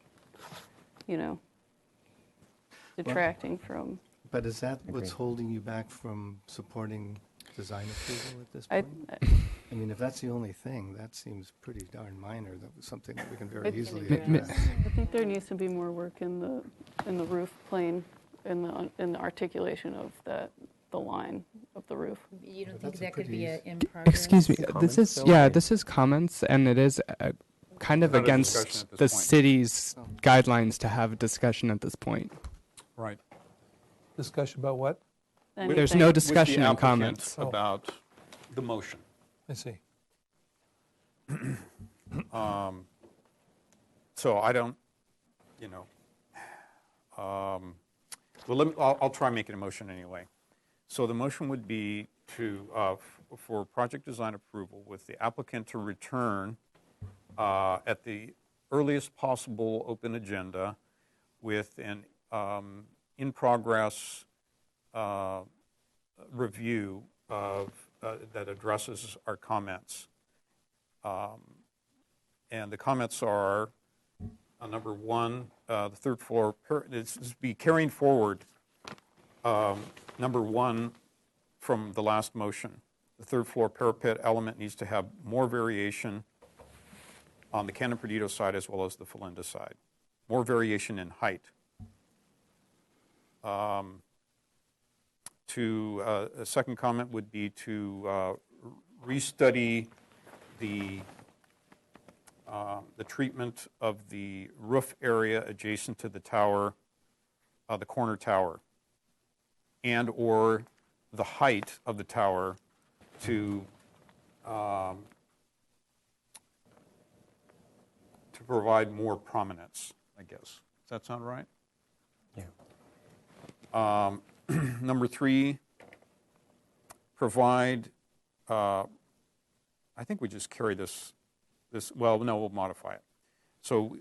detracting from. But is that what's holding you back from supporting design approval at this I- point? I mean, if that's the only thing, that seems pretty darn minor. That was something that we can very easily address. I think there needs to be more work in the roof plane, in the articulation of the line of the roof. You don't think that could be a in progress? Excuse me. This is this is comments, and it is kind of Not a discussion against at this the point. city's guidelines to have a discussion at this point. Right. Discussion about what? There's no discussion in comments. About the motion. I see. So I don't, well, I'll try making a motion anyway. So the motion would be for project design approval with the applicant to return at the earliest possible open agenda with an in-progress review that addresses our comments. And the comments are, number one, the third floor, this be carrying forward number one from the last motion. The third floor parapet element needs to have more variation on the Cannon Perdido side as well as the Felinda side. More variation in height. A second comment would be to restudy the treatment of the roof area adjacent to the tower, the corner tower, and or the height of the tower to provide more prominence, I guess. Does that sound right? Yeah. Number three, provide, I think we just carry this, well, no, we'll modify it. So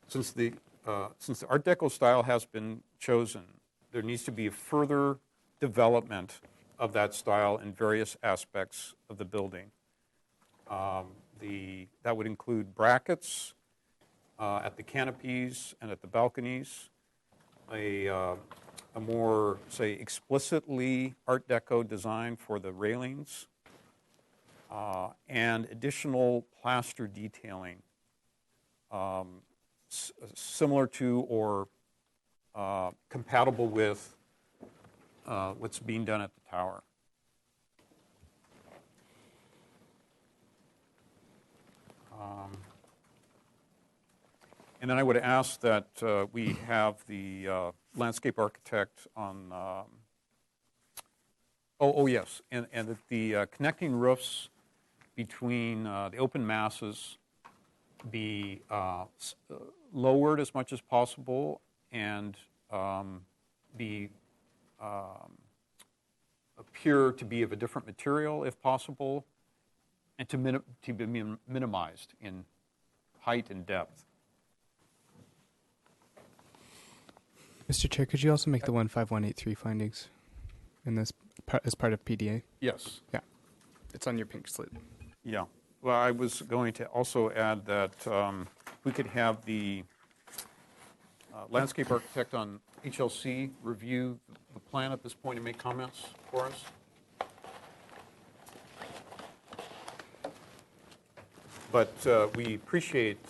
since the Art Deco style has been chosen, there needs to be a further development of that style in various aspects of the building. That would include brackets at the canopies and at the balconies, a more, say, explicitly Art Deco design for the railings, and additional plaster detailing similar to or compatible with what's being done at the tower. And then I would ask that we have the landscape architect on, yes, and that the connecting roofs between the open masses be lowered as much as possible and appear to be of a different material if possible, and to be minimized in height and depth. Mr. Chair, could you also make the 15183 findings in this as part of PDA? Yes. Yeah. It's on your pink slip. Yeah. Well, I was going to also add that we could have the landscape architect on HLC review the plan at this point and make comments for us. But we appreciate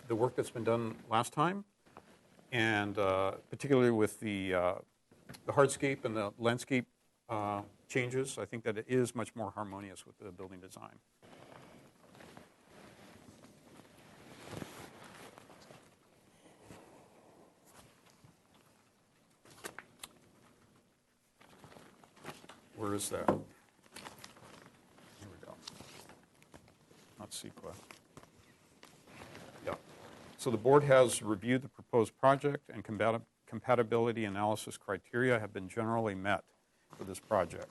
the work that's been done last time, and particularly with the hardscape and the landscape changes. I think that it is much more harmonious with the building design. Where is that? Here we go. Not CEQA. Yeah. So the board has reviewed the proposed project, and compatibility analysis criteria have been generally met for this project.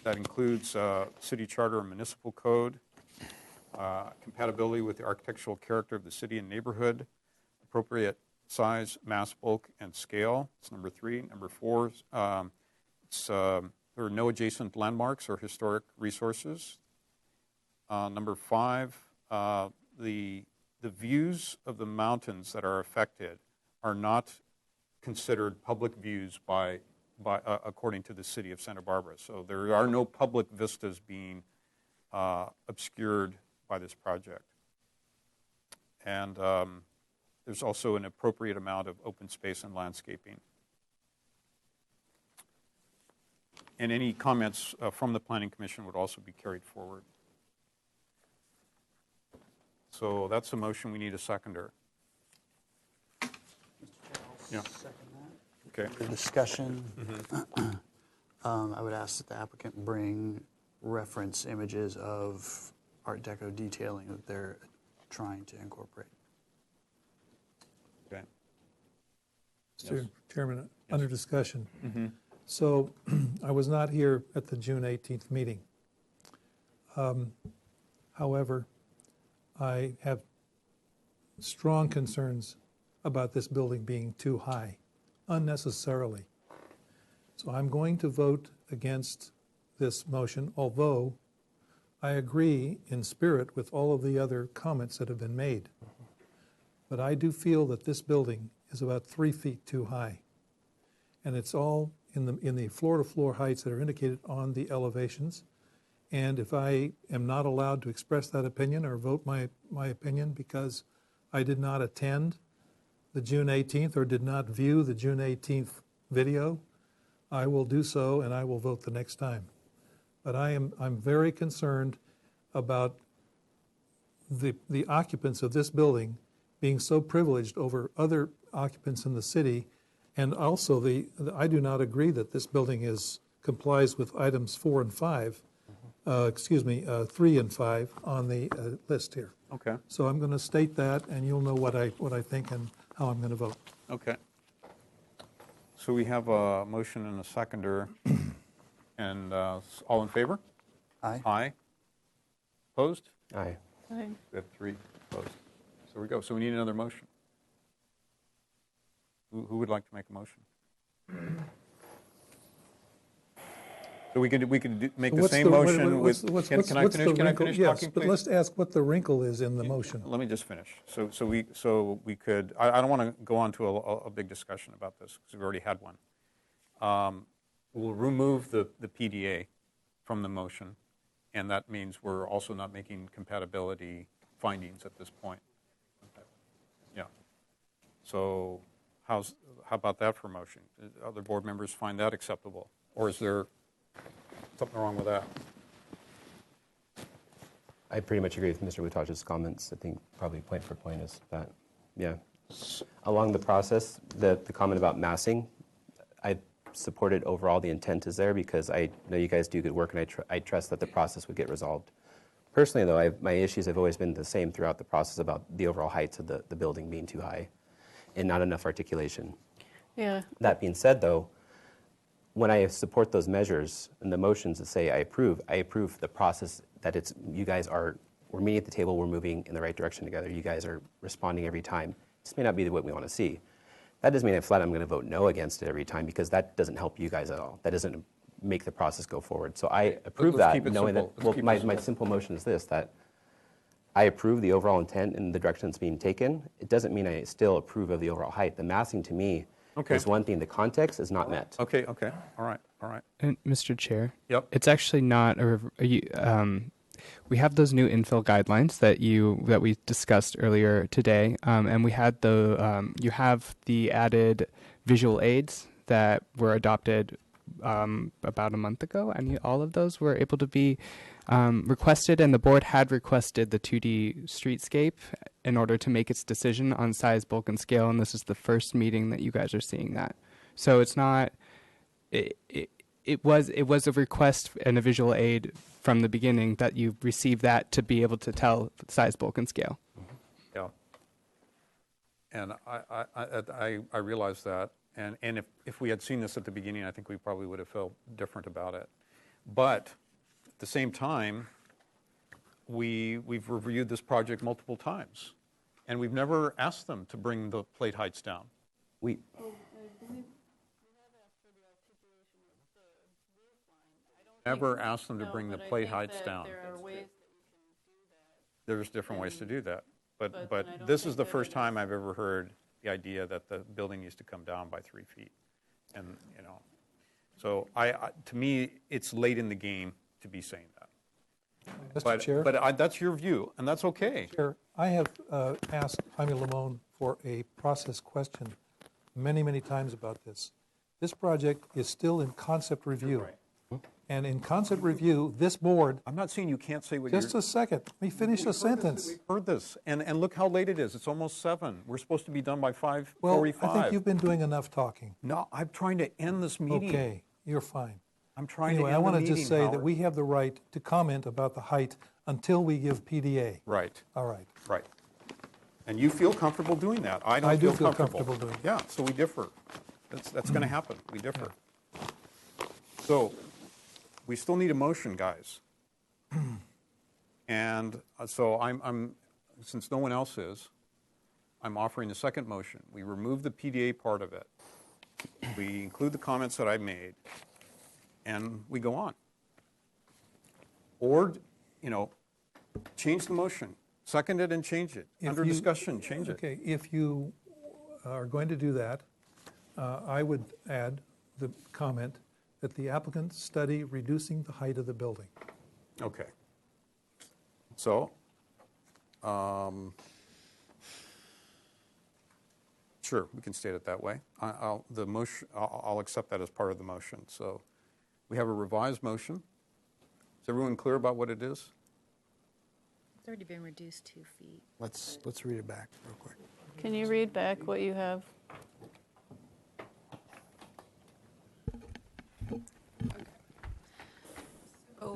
That includes city charter and municipal code, compatibility with the architectural character of the city and neighborhood, appropriate size, mass, bulk, and scale. It's number 3. Number 4, there are no adjacent landmarks or historic resources. Number 5, the views of the mountains that are affected are not considered public views by according to the city of Santa Barbara. So there are no public vistas being obscured by this project. And there's also an appropriate amount of open space and landscaping. And any comments from the Planning Commission would also be carried forward. So that's a motion. We need a seconder. Yeah. Okay. For discussion, I would ask that the applicant bring reference images of Art Deco detailing that they're trying to incorporate. Okay. Mr. Chairman, Yes. under discussion. Mm-hmm. So I was not here at the June 18th meeting. However, I have strong concerns about this building being too high, unnecessarily. So I'm going to vote against this motion, although I agree in spirit with all of the other comments that have been made. But I do feel that this building is about 3 feet too high. And it's all in the floor-to-floor heights that are indicated on the elevations. And if I am not allowed to express that opinion or vote my opinion because I did not attend the June 18th or did not view the June 18th video, I will do so and I will vote the next time. But I'm very concerned about the occupants of this building being so privileged over other occupants in the city. And also, I do not agree that this building complies with items 4 and 5, 3 and 5 on the list here. Okay. So I'm going to state that, and you'll know what I think and how I'm going to vote. Okay. So we have a motion and a seconder. And all in favor? Aye. Aye. Opposed? Aye. Aye. We have 3 opposed. So there we go. So we need another motion. Who would like to make a motion? So we could make the same motion with. Can I finish Yes, talking, but please? let's ask what the wrinkle is in the motion. Let me just finish. So we could. I don't want to go on to a big discussion about this because we've already had one. We'll remove the PDA from the motion, and that means we're also not making compatibility findings at this point. Yeah. So how about that for motion? Other board members find that acceptable, or is there something wrong with that? I pretty much agree with Mr. Wutaj's comments. I think probably point for point is that, yeah. Along the process, the comment about massing, I supported overall. The intent is there because I know you guys do good work, and I trust that the process would get resolved. Personally, though, my issues have always been the same throughout the process about the overall heights of the building being too high and not enough articulation. Yeah. That being said, though, when I support those measures and the motions that say I approve the process that we're meeting at the table, we're moving in the right direction together, you guys are responding every time. This may not be what we want to see. That doesn't mean I'm going to vote no against it every time because that doesn't help you guys at all. That doesn't make the process go forward. So I approve Let's that, keep it knowing simple. that, Let's keep it my simple. simple motion is this, that I approve the overall intent and the direction that's being taken. It doesn't mean I still approve of the overall height. The massing to me is one thing. The context is not met. Okay. All right. And Mr. Chair? Yep. It's actually not we have those new infill guidelines that we discussed earlier today, and we had you have the added visual aids that were adopted about a month ago, and all of those were able to be requested, and the board had requested the 2D streetscape in order to make its decision on size, bulk, and scale, and this is the first meeting that you guys are seeing that. So it's not, it was a request and a visual aid from the beginning that you received that to be able to tell size, bulk, and scale. Yeah. And I realize that. And if we had seen this at the beginning, I think we probably would have felt different about it. But at the same time, we've reviewed this project multiple times, and we've never asked them to bring the plate heights down. We never asked them to bring the plate heights down. There's different ways to do that. But this is the first time I've ever heard the idea that the building needs to come down by 3 feet. And, you know, so to me, it's late in the game to be saying that. Mr. Chair? But that's your view, and that's okay. Chair, I have asked Jaime Limon for a process question many, many times about this. This project is still in concept review. And in concept review, this board... I'm not saying you can't say what Just a second. Let me finish the sentence. We've heard this, and look how late it is. It's almost 7. We're supposed to be done by 5:45. Well, I think you've been doing enough talking. No, I'm trying to end this meeting. Okay, you're fine. I'm trying Anyway, to I end want the to meeting, just say that Howard. we have the right to comment about the height until we give PDA. Right. All right. Right. And you feel comfortable doing that. I don't I do feel feel comfortable. comfortable doing it. Yeah, so we differ. That's going to happen. We differ. So we still need a motion, guys. And so I'm since no one else is, I'm offering the second motion. We remove the PDA part of it. We include the comments that I made, and we go on. Or, you know, change the motion. Second it and change it. If Under you- discussion, change it. Okay, if you are going to do that, I would add the comment that the applicant study reducing the height of the building. Okay. So, sure, we can state it that way. I'll accept that as part of the motion. So we have a revised motion. Is everyone clear about what it is? It's already been reduced 2 feet. Let's read it back real quick. Can you read back what you have? Oh,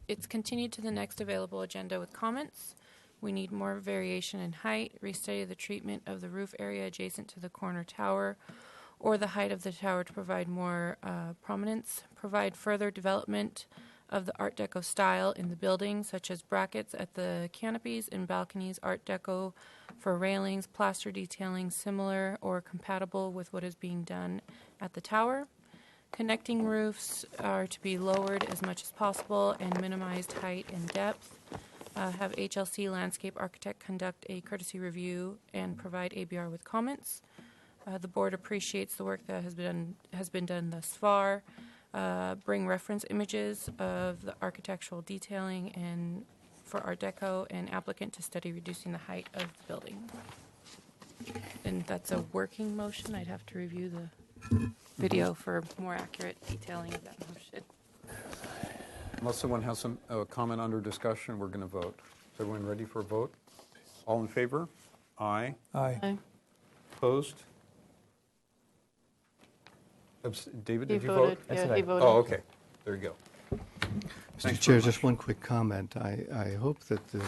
it's continued to the next available agenda with comments. We need more variation in height, restudy the treatment of the roof area adjacent to the corner tower, or the height of the tower to provide more prominence, provide further development of the Art Deco style in the building, such as brackets at the canopies and balconies, Art Deco for railings, plaster detailing similar or compatible with what is being done at the tower. Connecting roofs are to be lowered as much as possible and minimized height and depth. Have HLC Landscape Architect conduct a courtesy review and provide ABR with comments. The board appreciates the work that has been done thus far. Bring reference images of the architectural detailing and for Art Deco and applicant to study reducing the height of the building. And that's a working motion. I'd have to review the video for more accurate detailing of that motion. Unless someone has some comment under discussion, we're going to vote. Is everyone ready for a vote? All in favor? Aye. Aye. Aye. Opposed? David, did you voted. vote? Yeah, he voted. Oh, okay. There you go. Mr. Thanks Chair, very just much. one quick comment. I hope that the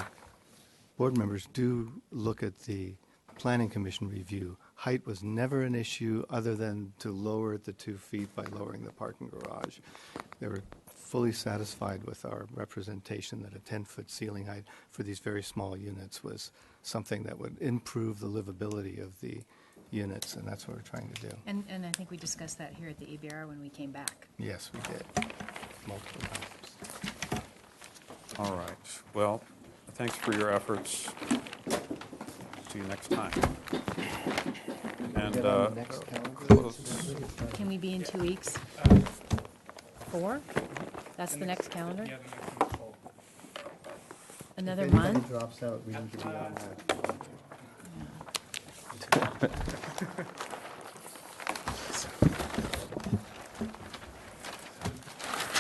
board members do look at the Planning Commission review. Height was never an issue other than to lower it to 2 feet by lowering the parking garage. They were fully satisfied with our representation that a 10-foot ceiling height for these very small units was something that would improve the livability of the units, and that's what we're trying to do. And I think we discussed that here at the ABR when we came back. Yes, we did, multiple times. All right. Well, thanks for your efforts. See you next time. And close. Can we be in 2 weeks? 4? That's the next calendar? Another If anybody month? drops out, we need to be on that.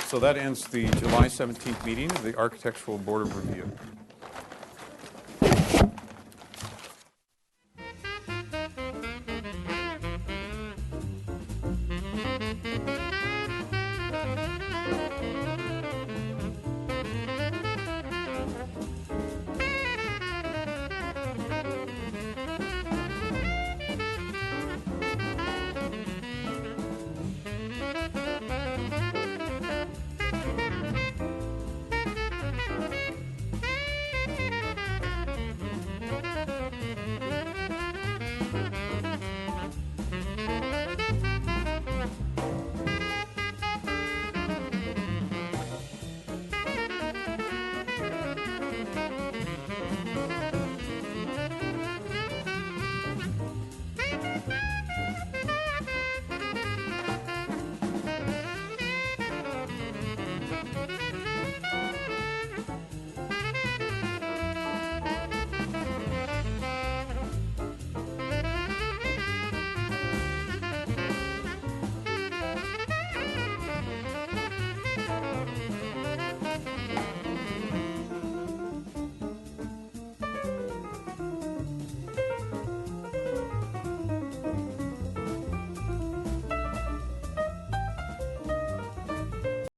So that ends the July 17th meeting of the Architectural Board of Review.